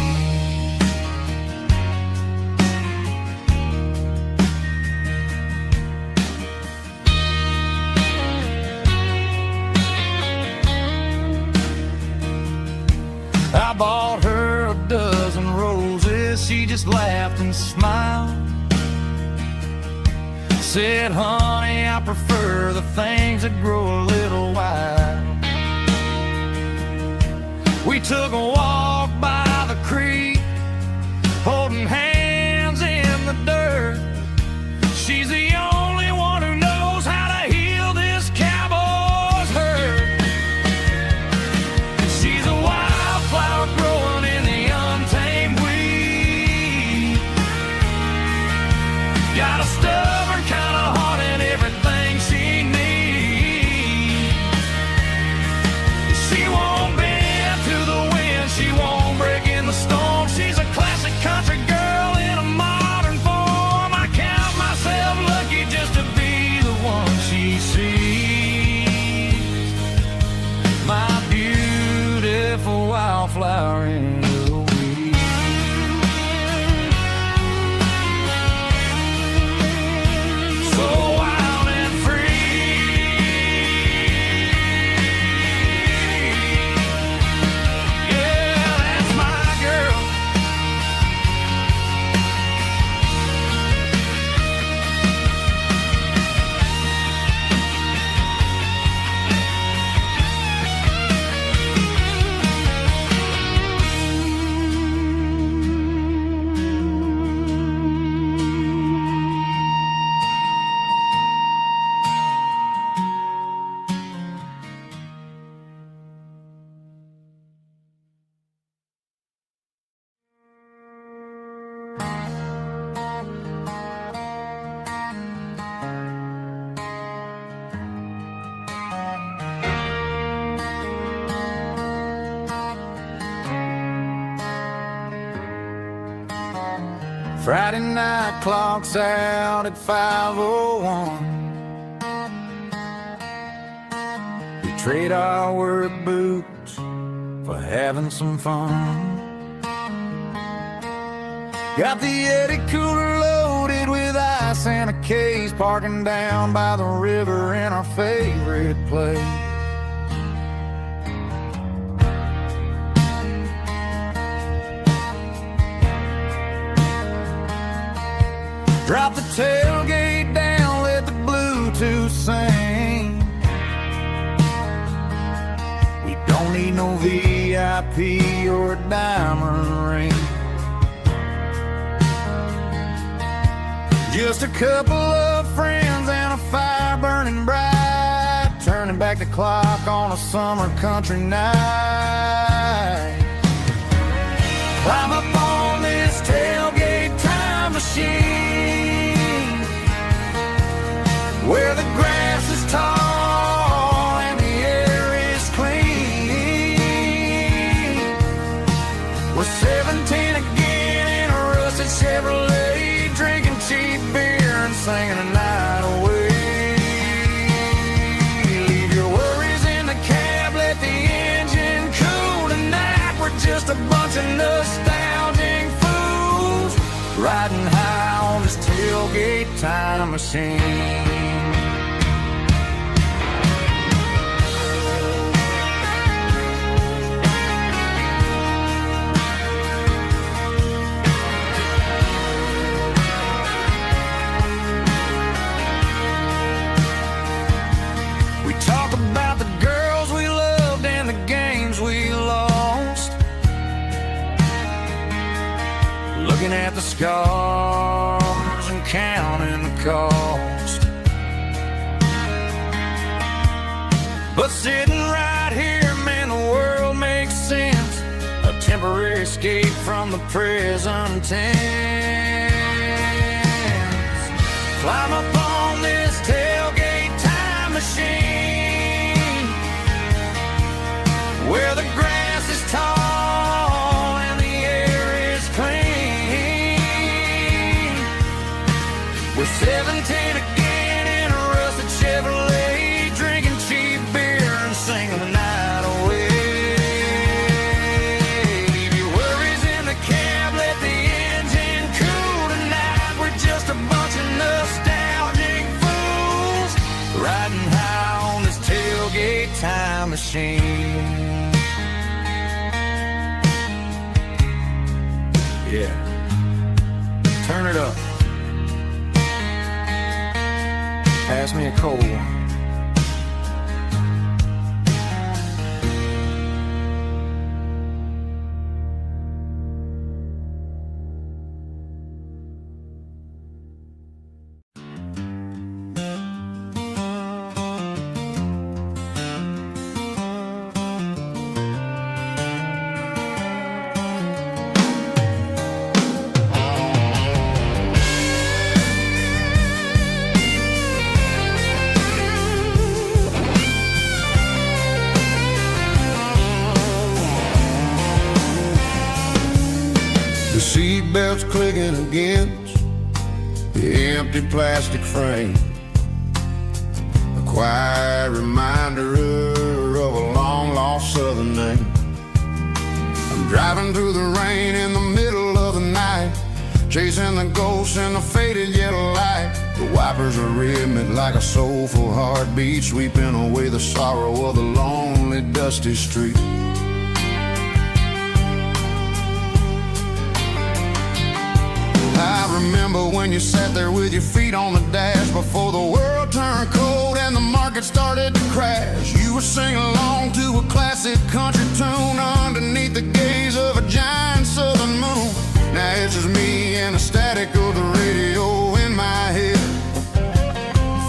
bought her a dozen roses. She just laughed and smiled. Said, honey, I prefer the things that grow a little wild. We took a walk by the creek, holding hands in the dirt. She's the only one who knows how to heal this cowboy's hurt. She's a wildflower growing in the untamed weed. Got a stubborn kind of heart and everything she needs. She won't bend to the wind, she won't break in the storm. She's a classic country girl in a modern form. I count myself lucky just to be the one she sees. My beautiful wildflower in the weed. So wild and free. Yeah, that's my girl. Friday night clock's out at 5:01. We trade our work boots for having some fun. Got the Eddie cooler loaded with ice and a case, parking down by the river in our favorite place. Drop the tailgate down, let the Bluetooth sing. We don't need no VIP or a diamond ring. Just a couple of friends and a fire burning bright, turning back the clock on a summer country night. Climb up on this tailgate time machine, where the grass is tall and the air is clean. We're 17 again in a rusted Chevrolet, drinking cheap beer and singing a night away. Leave your worries in the cab, let the engine cool tonight. We're just a bunch of nostalgic fools riding high on this tailgate time machine. We talk about the girls we loved and the games we lost, looking at the scars and counting the cost. But sitting right here, man, the world makes sense. A temporary escape from the present tense. Climb up on this tailgate time machine, where the grass is tall and the air is clean. We're 17 again in a rusted Chevrolet, drinking cheap beer and singing the night away. Leave your worries in the cab, let the engine cool tonight. We're just a bunch of nostalgic fools riding high on this tailgate time machine. Yeah. Turn it up. Pass me a cold one. The seatbelt's clicking against the empty plastic frame, a quiet reminder of a long-lost southern name. I'm driving through the rain in the middle of the night, chasing the ghosts in the faded yellow light. The wipers are rhythmic like a soulful heartbeat, sweeping away the sorrow of the lonely, dusty street. I remember when you sat there with your feet on the dash before the world turned cold and the market started to crash. You were singing along to a classic country tune underneath the gaze of a giant southern moon. Now it's just me and the static of the radio in my head,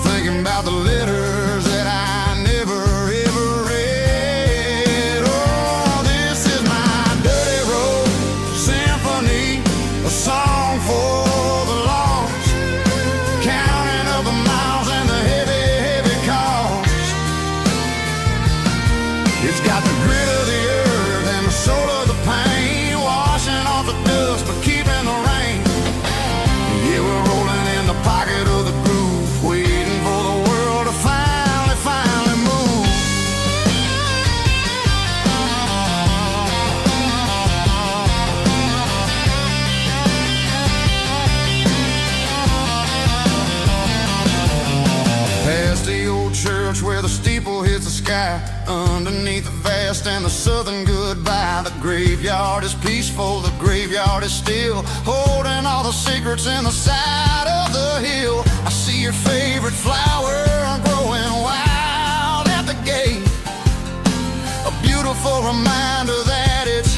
thinking about the letters that I never ever read. Oh, this is my dirty road symphony, a song for the lost, counting up the miles and the heavy, heavy cost. It's got the grit of the earth and the soul of the pain, washing off the dust but keeping the rain. Yeah, we're rolling in the pocket of the groove, waiting for the world to finally move. Past the old church where the steeple hits the sky, underneath the vast and the southern goodbye. The graveyard is peaceful, the graveyard is still, holding all the secrets in the side of the hill. I see your favorite flower growing wild at the gate, a beautiful reminder that it's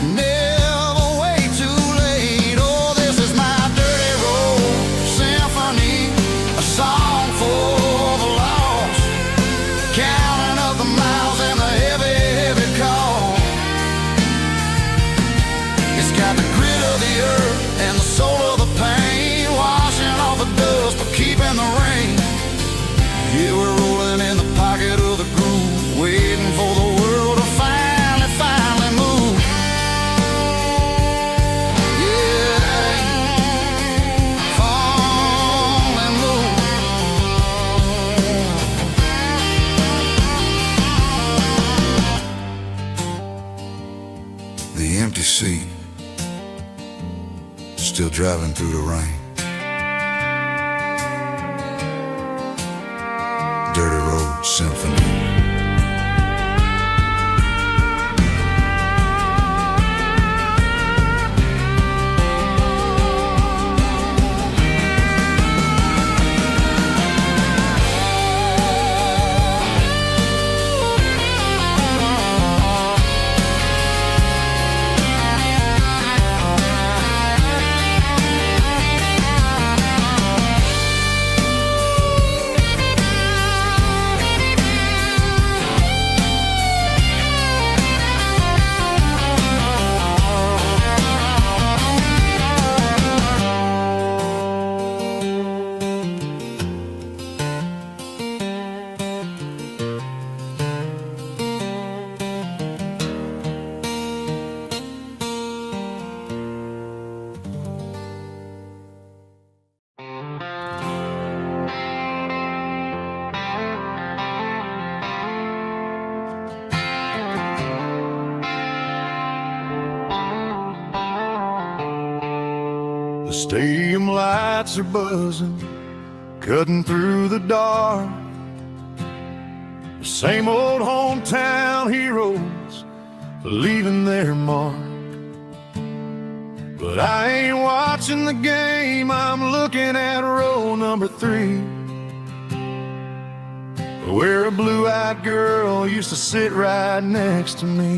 never way too late. Oh, this is my dirty road symphony, a song for the lost, counting up the miles and the heavy, heavy call. It's got the grit of the earth and the soul of the pain, washing off the dust but keeping the rain. Yeah, we're rolling in the pocket of the groove, waiting for the world to finally move. Yeah, finally move. The empty seat, still driving through the rain. Dirty Road Symphony. The stadium lights are buzzing, cutting through the dark. The same old hometown heroes leaving their mark. But I ain't watching the game, I'm looking at row number 3, where a blue-eyed girl used to sit right next to me.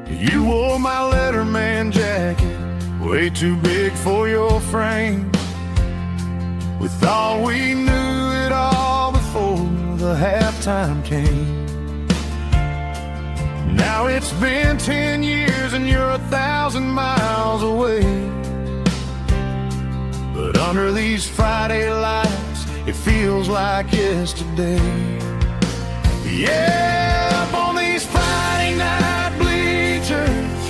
You wore my Letterman jacket, way too big for your frame. We thought we knew it all before the halftime came. Now it's been 10 years and you're 1,000 miles away. But under these Friday lights, it feels like yesterday. Yeah, up on these Friday night bleachers,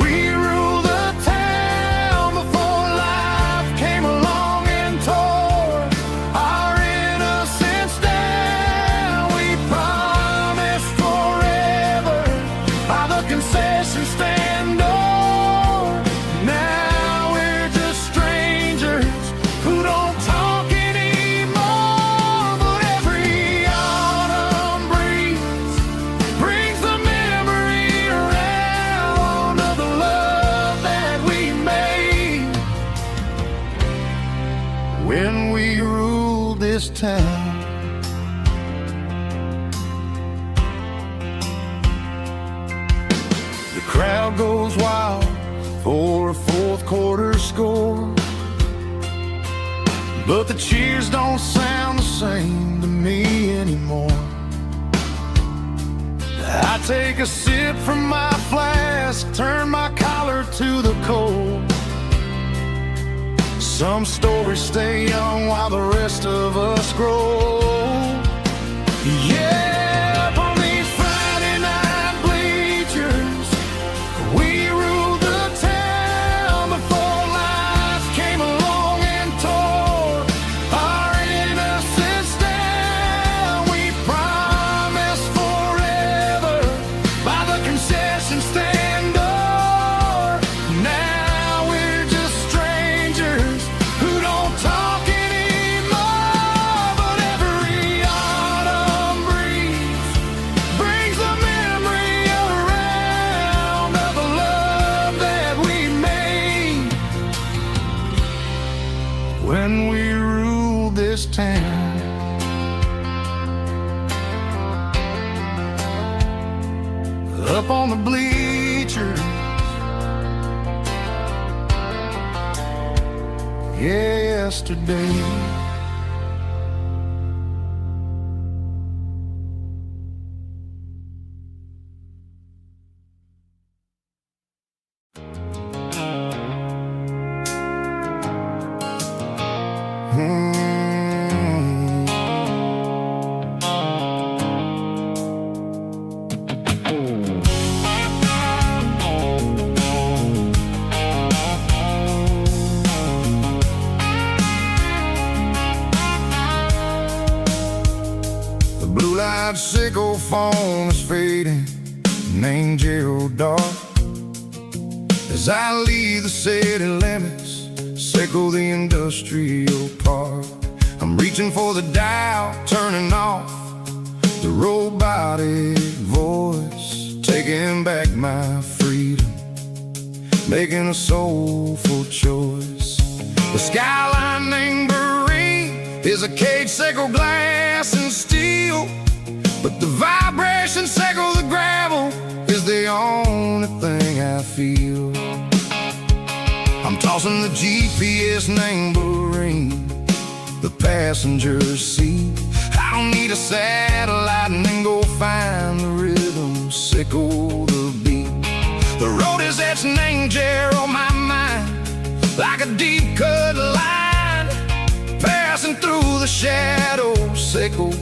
we rule the town before life came along and tore our innocence down. We promised forever by the concession stand door. Now we're just strangers who don't talk anymore. But every autumn breeze brings the memory around of the love that we made when we ruled this town. The crowd goes wild for a fourth quarter score, but the cheers don't sound the same to me anymore. I take a sip from my flask, turn my collar to the cold. Some stories stay young while the rest of us grow. Yeah, up on these Friday night bleachers, we ruled the town before life came along and tore our innocence down. We promised forever by the concession stand door. Now we're just strangers who don't talk anymore. But every autumn breeze brings the memory around of the love that we made when we ruled this town. Up on the bleachers, yesterday. The blue light sickle phone is fading, named Gerald Dark. As I leave the city limits, sickle the industrial park. I'm reaching for the dial, turning off the robotic voice, taking back my freedom, making a soulful choice. The skyline named Marine is a cage, sickle glass and steel, but the vibration sickle the gravel is the only thing I feel. I'm tossing the GPS named Marine, the passenger seat. I don't need a satellite and then go find the rhythm, sickle the beat. The road is etched named Jer on my mind, like a deep cut line, passing through the shadows, sickle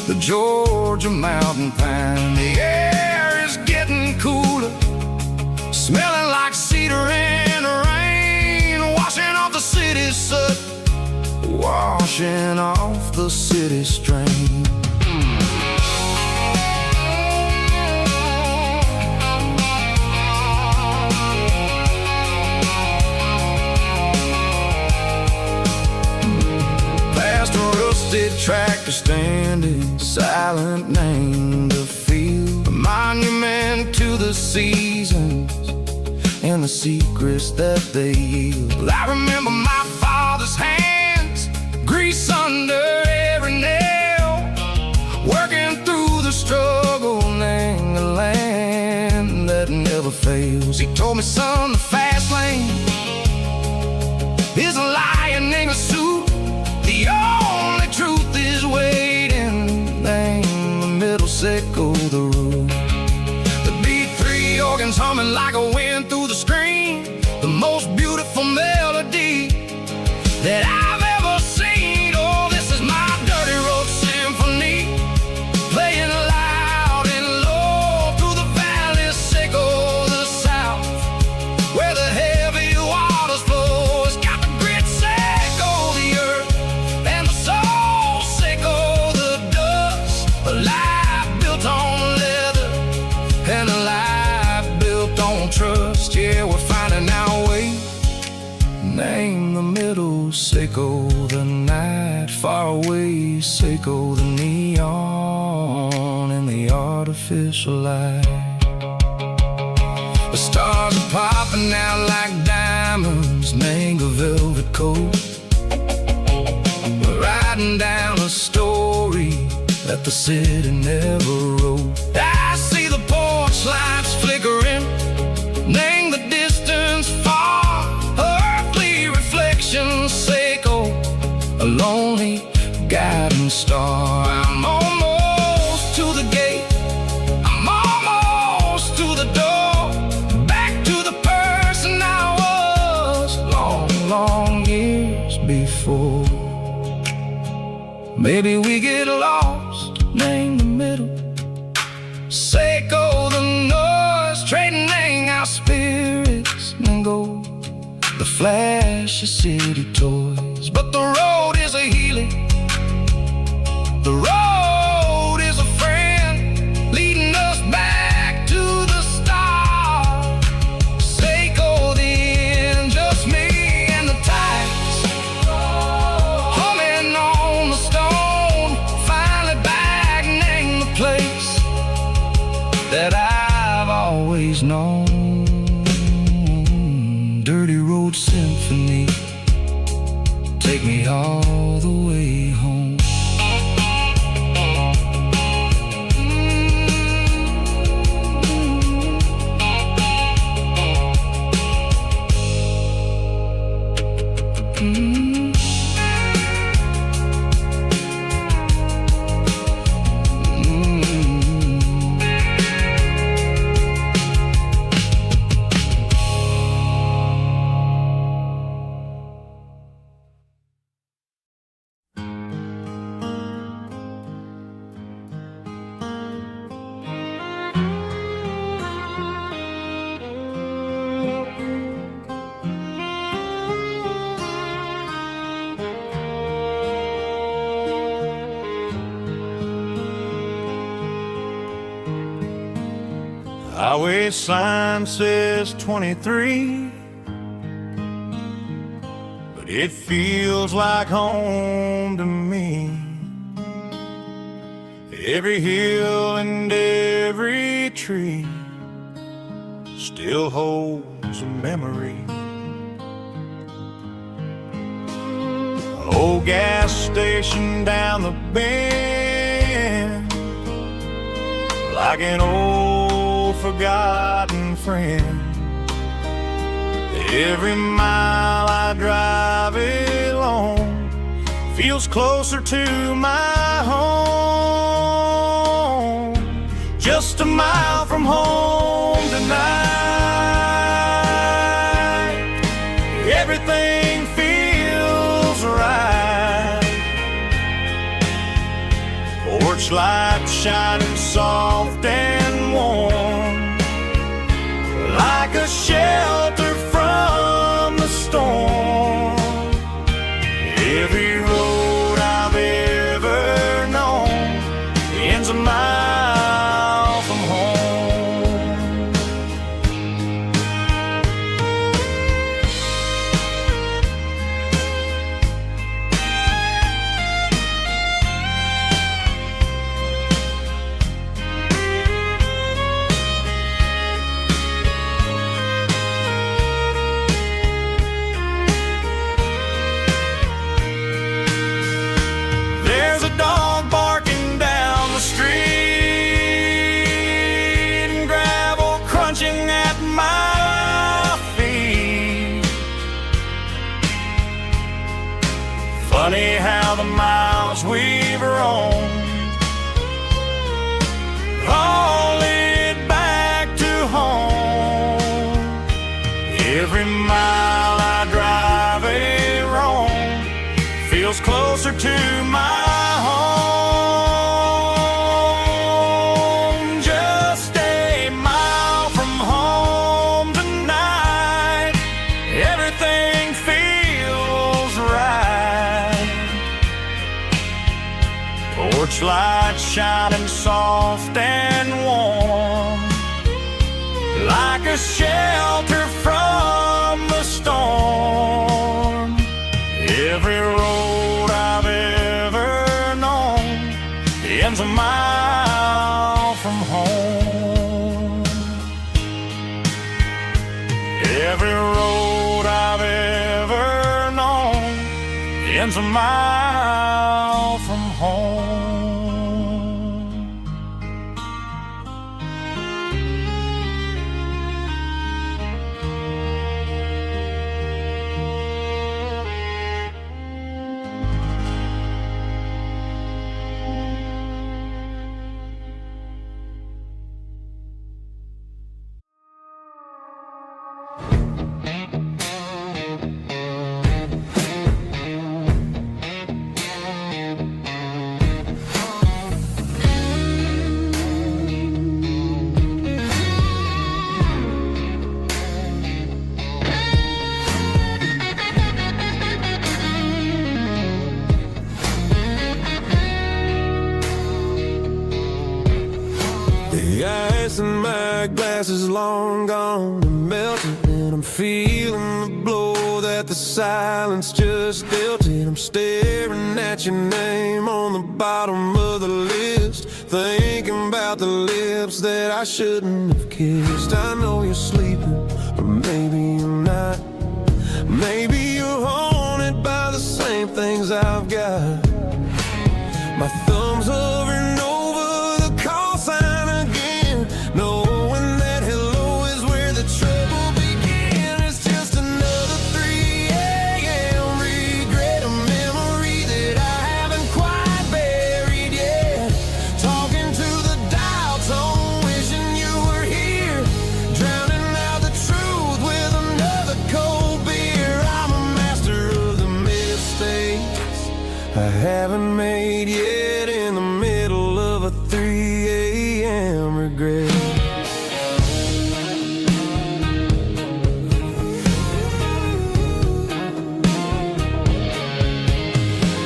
the Georgia mountain pine. The air is getting cooler, smelling like cedar and rain, washing off the city's soot, washing off the city strain. Past a rusted tractor standing silent, named the field, a monument to the seasons and and the secrets that they yield. Well, I remember my father's hands, grease under every nail, working through the struggle and the land that never fails. He told me, son, the fast lane is a lion in a suit. The only truth is waiting. Name the middle, sickle the root. The B3 organs humming like a wind through the screen. The most beautiful melody that I've ever seen. Oh, this is my dirty road symphony, playing loud and low through the valleys, sickle the south, where the heavy waters flow. It's got the grit, sickle the earth, and the soul, sickle the dust. A life built on leather and a life built on trust. Yeah, we're finding our way. Name the middle, sickle the night, far away, sickle the neon and the artificial light. The stars are popping out like diamonds, mango velvet coat. We're riding down a story that the city never wrote. I see the porch lights flickering, name the distance far, earthly reflections, sickle a lonely guiding star. I'm almost to the gate, I'm almost to the door, back to the person I was long, long years before. Maybe we get lost, name the middle, sickle the noise, trading our spirits and go the flash of city toys. But the road is a healing, the road is a friend, leading us back to the start. Sickle the end, just me and the tides, humming on the stone. Finally back, name the place that I've always known. Dirty road symphony, take me all the way home. Highway sign says 23, but it feels like home to me. Every hill and every tree still holds a memory. An old gas station down the bend, like an old forgotten friend. Every mile I drive along feels closer to my home. Just a mile from home tonight, everything feels right. Porch light shining soft and warm, like a shelter from the storm. Every road I've ever known ends a mile from home. Every mile I drive a roam feels closer to my home. Just a mile from home tonight, everything feels right. Porch light shining soft and warm, like a shelter from the storm. Every road I've ever known ends a mile from home. Every road I've ever known ends a mile from home. The ice in my glass is long gone and melted, and I'm feeling the blow that the silence just dealt it. I'm staring at your name on the bottom of the list, thinking about the lips that I shouldn't have kissed. I know you're sleeping, or maybe you're not. Maybe you're haunted by the same things I've got. My thumb's hovering over the call sign again, knowing that hello is where the trouble began. It's just another 3 a.m. regret, a memory that I haven't quite buried yet. Talking to the dial tone, wishing you were here, drowning out the truth with another cold beer. I'm a master of the mistakes I haven't made yet, in the middle of a 3 a.m. regret.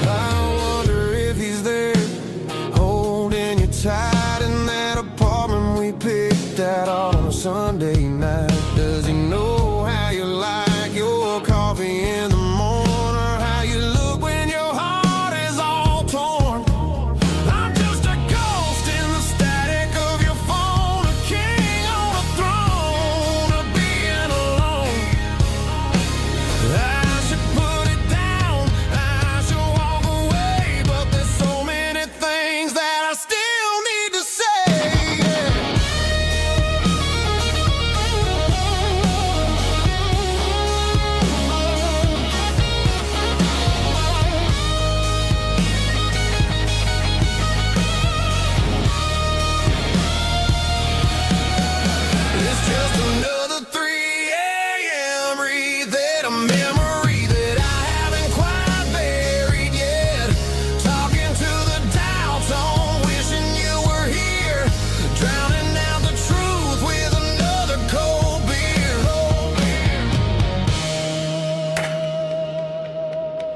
I wonder if he's there, holding you tight in that apartment we picked out on a Sunday night. Does he know how you like your coffee in the morning, or how you look when your heart is all torn? I'm just a ghost in the static of your phone, a king on a throne of being alone. I should put it down, I should walk away, but there's so many things that I still need to say. It's just another 3 a.m. read, a memory that I haven't quite buried yet. Talking to the dial tone, wishing you were here, drowning out the truth with another cold beer.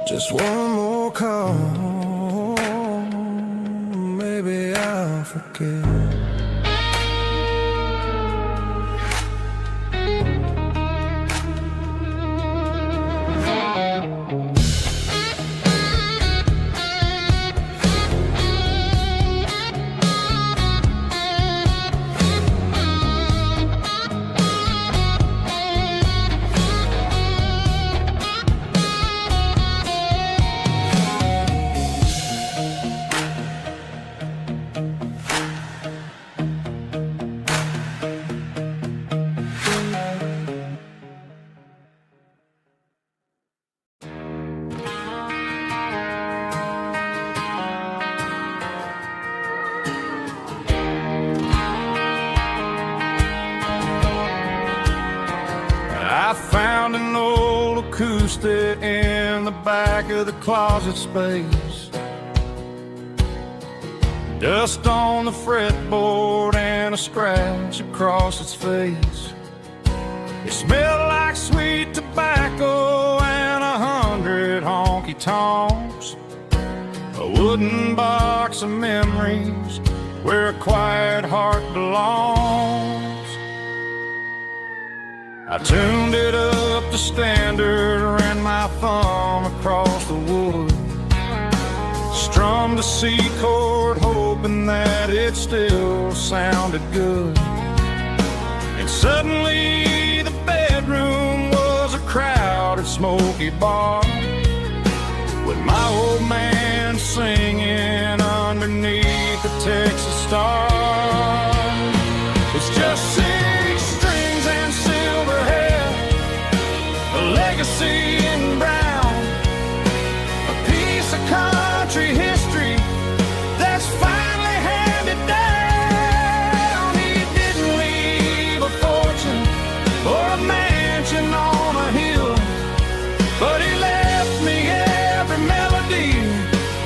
Just one more call, maybe I'll forget. used it in the back of the closet space. Dust on the fretboard and a scratch across its face. It smelled like sweet tobacco and 100 honky-tonks. A wooden box of memories where a quiet heart belongs. I tuned it up to standard, ran my thumb across the wood, strummed a C chord hoping that it still sounded good. And suddenly the bedroom was a crowded smoky bar, with my old man singing underneath the Texas star. It's just 6 strings and silver hair, a legacy in brown, a piece of country history that's finally handed down. He didn't leave a fortune or a mansion on a hill, but he left me every melody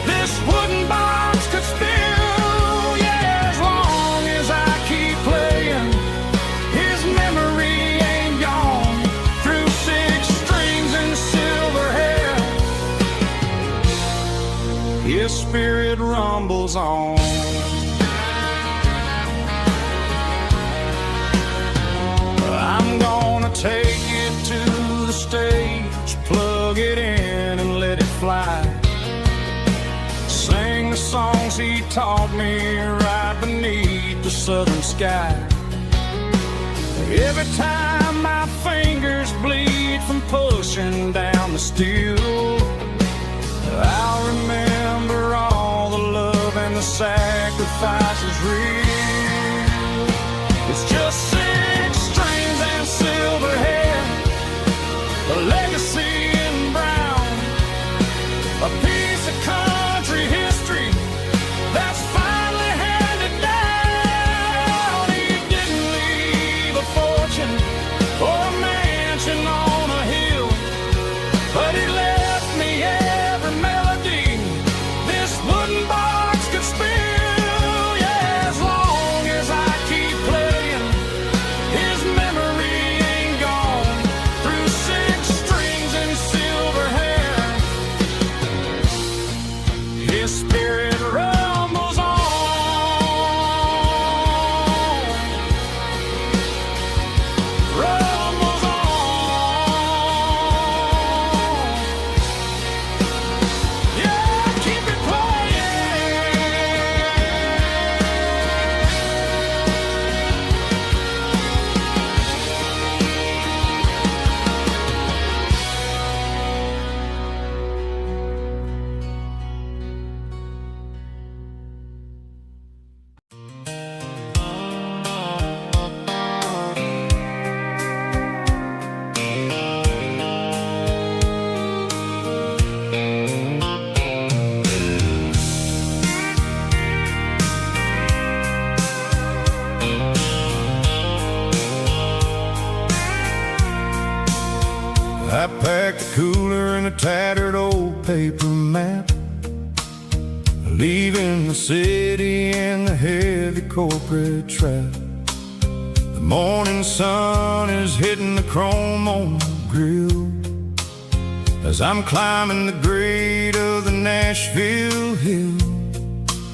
this wooden box could spill. Yeah, as long as I keep playing, his memory ain't gone. Through 6 strings and silver hair, his spirit rumbles on. I'm gonna take it to the stage, plug it in and let it fly. Sing the songs he taught me right beneath the southern sky. Every time my fingers bleed from pushing down the steel, I'll remember all the love and the sacrifices real. It's just 6 strings and silver hair, a legacy in brown, a piece of country history that's finally handed down. He didn't leave a fortune or a mansion on a hill, but he left me every melody this wooden box could spill. Yeah, as long as I keep playing, his memory ain't gone. Through 6 strings and silver hair, his spirit rumbles on. Rumbles on. Yeah, keep it playing. I packed the cooler in a tattered old paper map, leaving the city in the heavy corporate trap. The morning sun is hitting the chrome on the grill as I'm climbing the grade of the Nashville hill.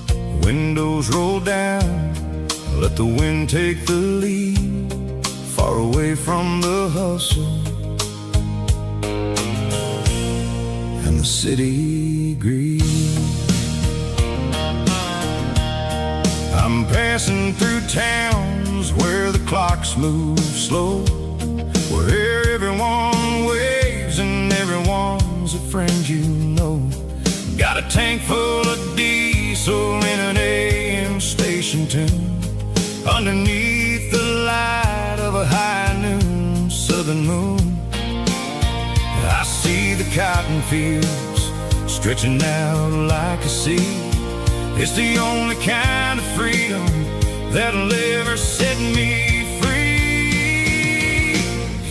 The windows roll down, let the wind take the lead, far away from the hustle and the city greed. I'm passing through towns where the clocks move slow, where everyone waves and everyone's a friend you know. Got a tank full of diesel in an AM station tune, underneath the light of a high noon southern moon. I see the cotton fields stretching out like a sea. It's the only kind of freedom that'll ever set me free.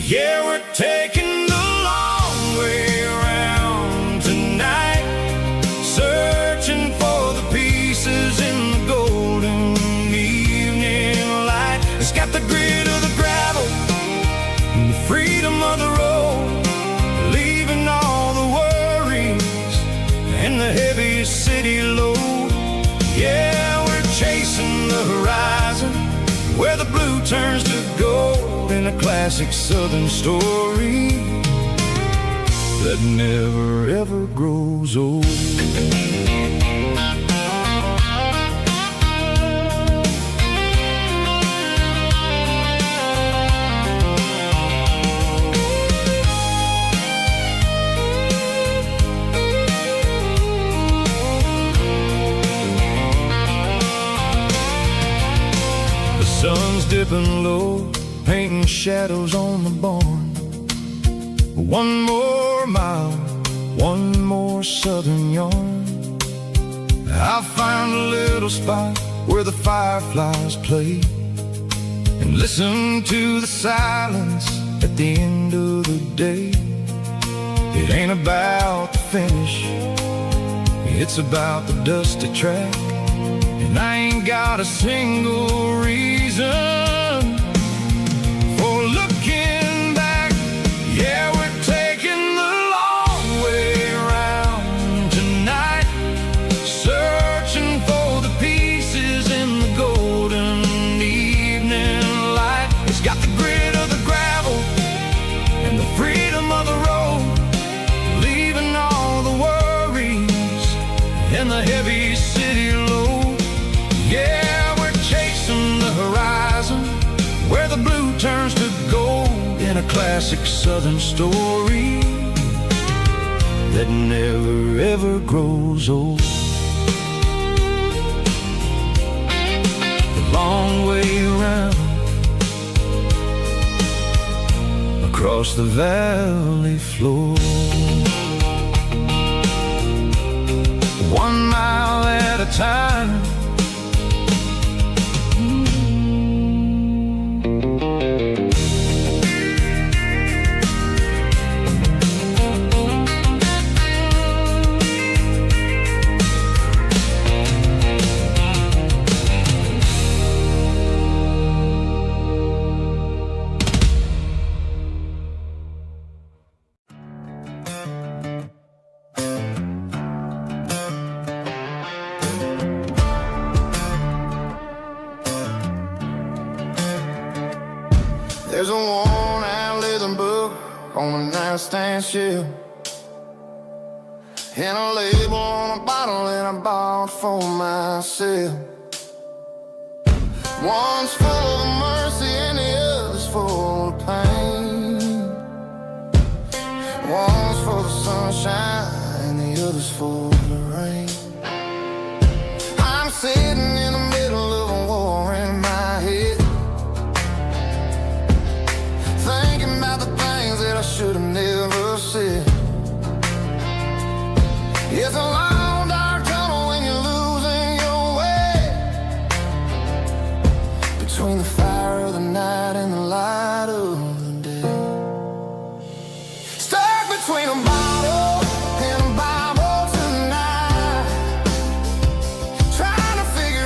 Yeah, we're taking the long way classic southern story that never ever grows old. The sun's dipping low, painting shadows on the barn. One more mile, one more southern yarn. I'll find a little spot where the fireflies play and listen to the silence at the end of the day. It ain't about the finish, it's about the dusty track. And I ain't got a single reason for looking back. Yeah, we're taking the long way around tonight, searching for the pieces in the golden evening light. It's got the grit of the gravel and the freedom of the road, leaving all the worries and the heavy city load. Yeah, we're chasing the horizon where the blue turns to gold in a classic southern story that never ever grows old. The long way around across the valley floor, 1 mile at a time. There's a worn-out leather book on a nightstand shelf, and a label on a bottle that I bought for myself. One's full of mercy and the other's full of pain. One's for the sunshine and the other's for the rain. I'm sitting in the middle of a war in my head, thinking about the things that I should have never said. It's a long dark tunnel when you're losing your way, between the fire of the night and the light of the day. Stuck between a bottle and a Bible tonight, trying to figure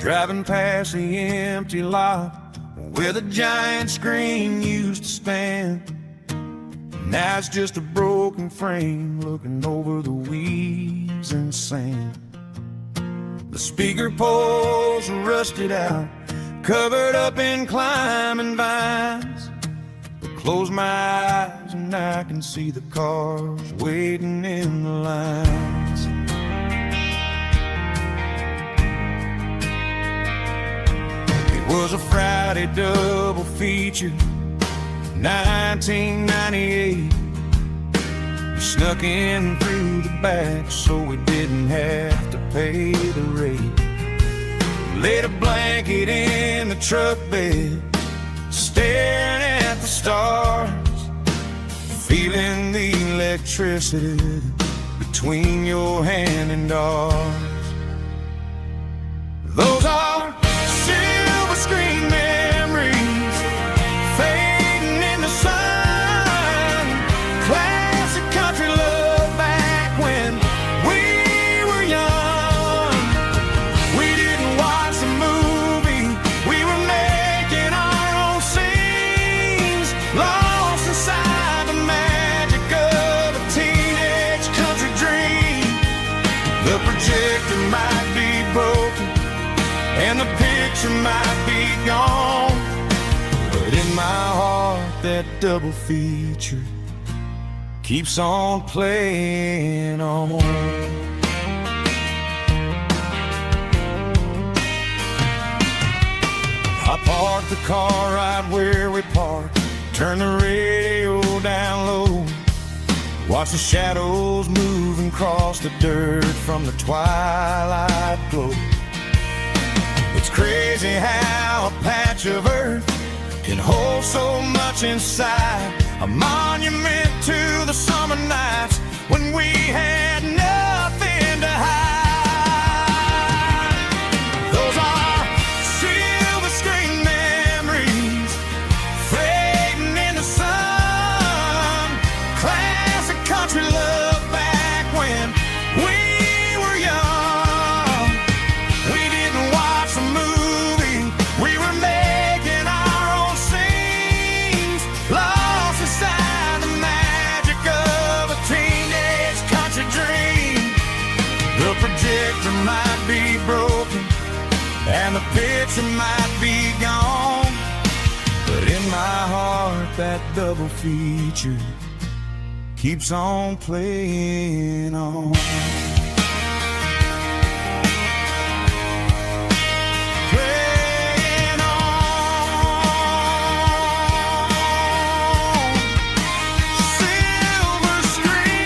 driving past the empty lot where the giant screen used to stand. Now it's just a broken frame looking over the weeds and sand. The speaker poles are rusted out, covered up in climbing vines. But close my eyes and I can see the cars waiting in the lines. It was a Friday double feature, 1998. We snuck in through the back so we didn't have to pay the rate. Laid a blanket in the truck bed, staring at the stars, feeling the electricity between your hand and ours. Those are silver screen memories fading in the sun. Classic country love back when we were young. We didn't watch the movie, we were making our own scenes, lost inside the magic of a teenage country dream. The projector might be broken and the picture might be gone, but in my heart that double feature keeps on playing on. I parked the car right where we parked, turned the radio down low, watched the shadows moving across the dirt from the twilight glow. It's crazy how a patch of earth can hold so much inside, a monument to the summer nights when we had nothing to hide. Those are silver screen memories fading in the sun. Classic country love back when we were young. We didn't watch the movie, we were making our own scenes, lost inside the magic of a teenage country dream. The projector might be broken and the picture might be gone, but in my heart that double feature keeps on playing on. Playing on. Silver screen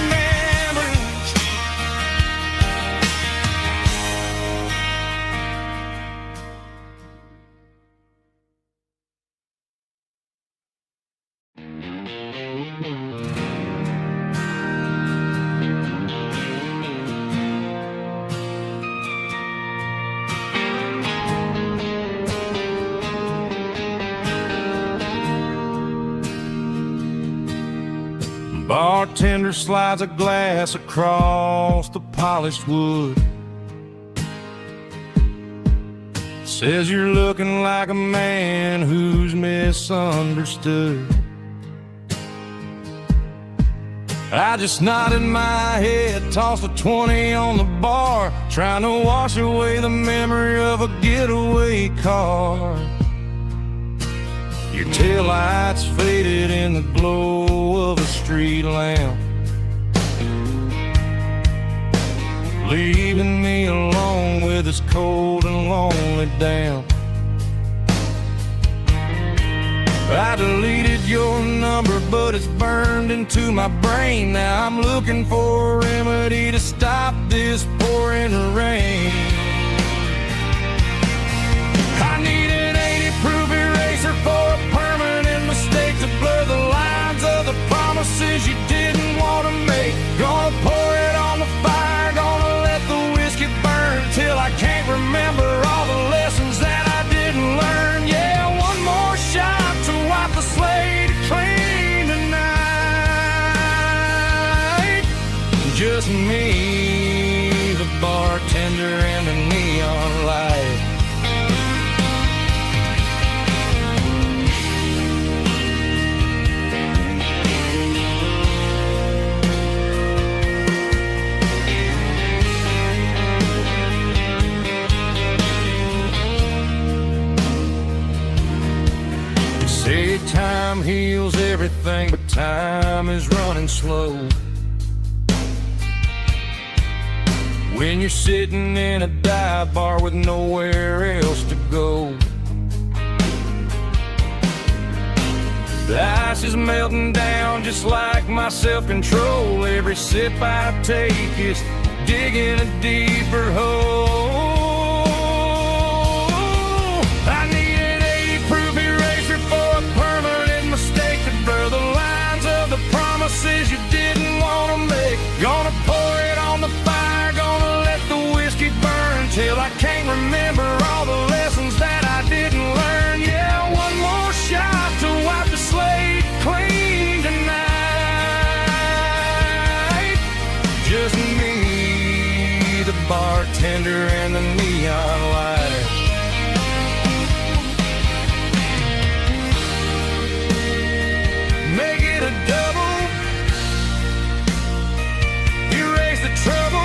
memories. Bartender slides a glass across the polished wood. Says you're looking like a man who's misunderstood. I just nodded my head, tossed a 20 on the bar, trying to wash away the memory of a getaway car. Your taillights faded in the glow of a street lamp, leaving me alone with this cold and lonely damp. I deleted your number, but it's burned into my brain. Now I'm looking for a remedy to stop this pouring rain. I need an 80-proof eraser for a permanent mistake to blur the lines of the promises you didn't want to make. Gonna pour it on the fire, gonna let the whiskey burn till I can't remember all the lessons that I didn't learn. Yeah, one more shot to wipe the slate clean tonight. Say time heals everything, but time is running slow. When you're sitting in a dive bar with nowhere else to go. The ice is melting down just like my self-control. Every sip I take is digging a deeper hole. I need an 80-proof eraser for a permanent mistake to blur the lines of the promises you didn't want to make. Gonna pour it on the fire, gonna let the whiskey burn till I can't remember all the lessons that I didn't learn. Yeah, one more shot to wipe the slate clean tonight. Just me, the bartender, and the neon light. Make it a double, erase the trouble.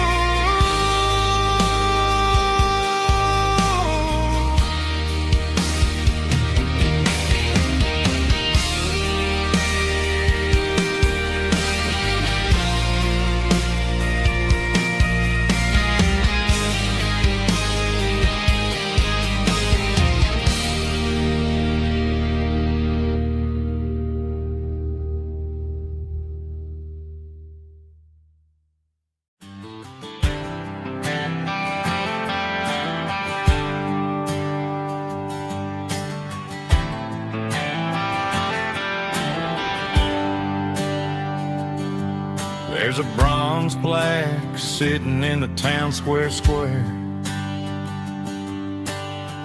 There's a bronze plaque sitting in the town square.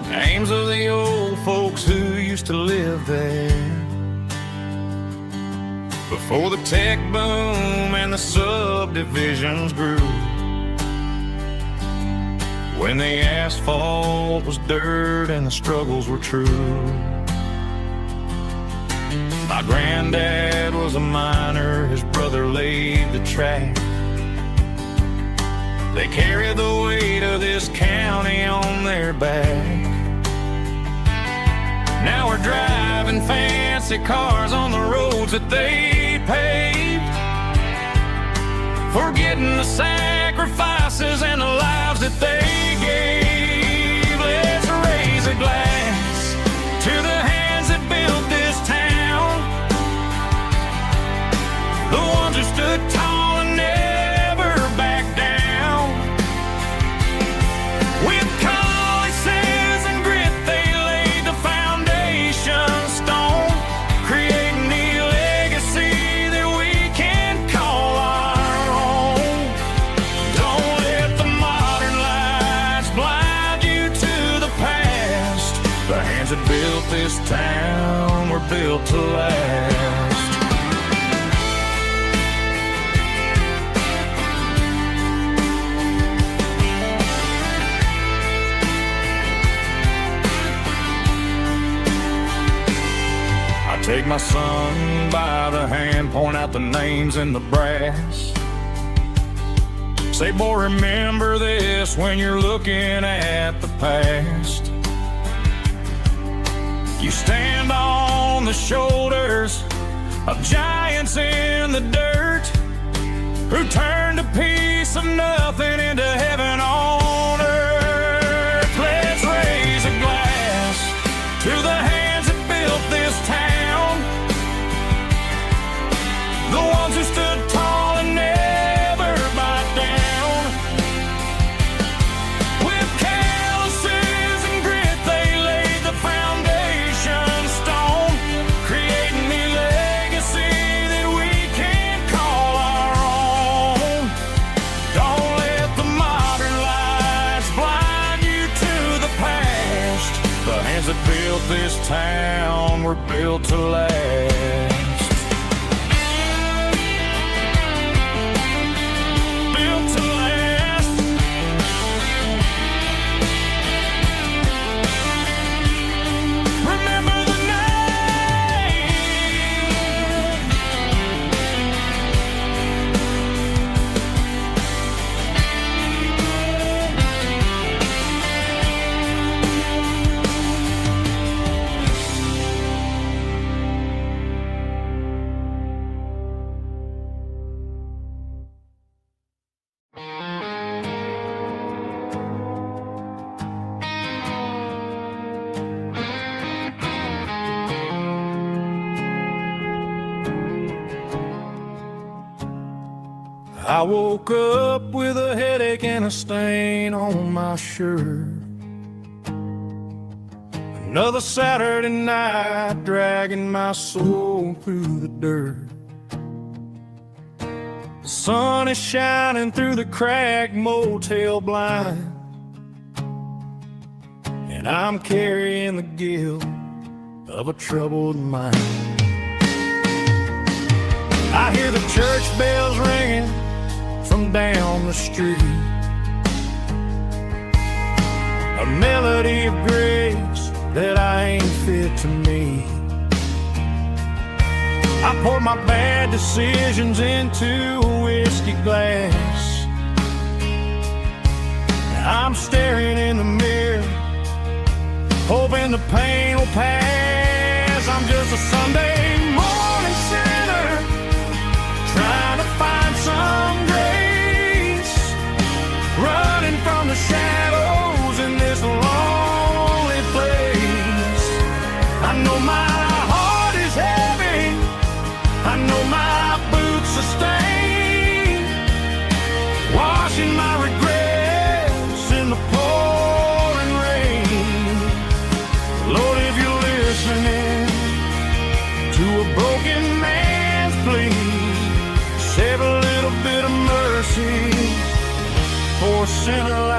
Names of the old folks who used to live there before the tech boom and the subdivisions grew. When the asphalt was dirt and the struggles were true. My granddad was a miner, his brother laid the track. They carried the weight of this county on their back. Now we're driving fancy cars on the roads that they paved, forgetting the sacrifices and the lives that they gave. Let's raise a glass to the hands that built this town, the ones who stood tall and never backed down. With calluses and grit, they laid the foundation stone, creating the legacy that we can call our own. Don't let the modern lights blind you to the past. The hands that built this town were built to last. Take my son by the hand, point out the names in the brass. Say, boy, remember this when you're looking at the past. You stand on the shoulders of giants in the dirt, who turned a piece of nothing into heaven on earth. Let's raise a glass to the hands that built this town, the ones who stood tall and never backed down. With calluses and grit, they laid the foundation stone, creating the legacy that we can call our own. Don't let the modern lights blind you to the past. The hands that built this town were built to last. I woke up with a headache and a stain on my shirt. Another Saturday night dragging my soul through the dirt. The sun is shining through the cracked motel blind, and I'm carrying the guilt of a troubled mind. I hear the church bells ringing from down the street, a melody of grace that I ain't fit to meet. I pour my bad decisions into a whiskey glass. I'm staring in the mirror, hoping the pain will pass. I'm just a Sunday morning sinner, trying to find some grace, running from the shadows in this lonely place. I know my heart is heavy, I know my boots are stained, washing my regrets in the pouring rain. Lord, if you're listening to a broken man's plea, save a little bit of mercy for a sinner like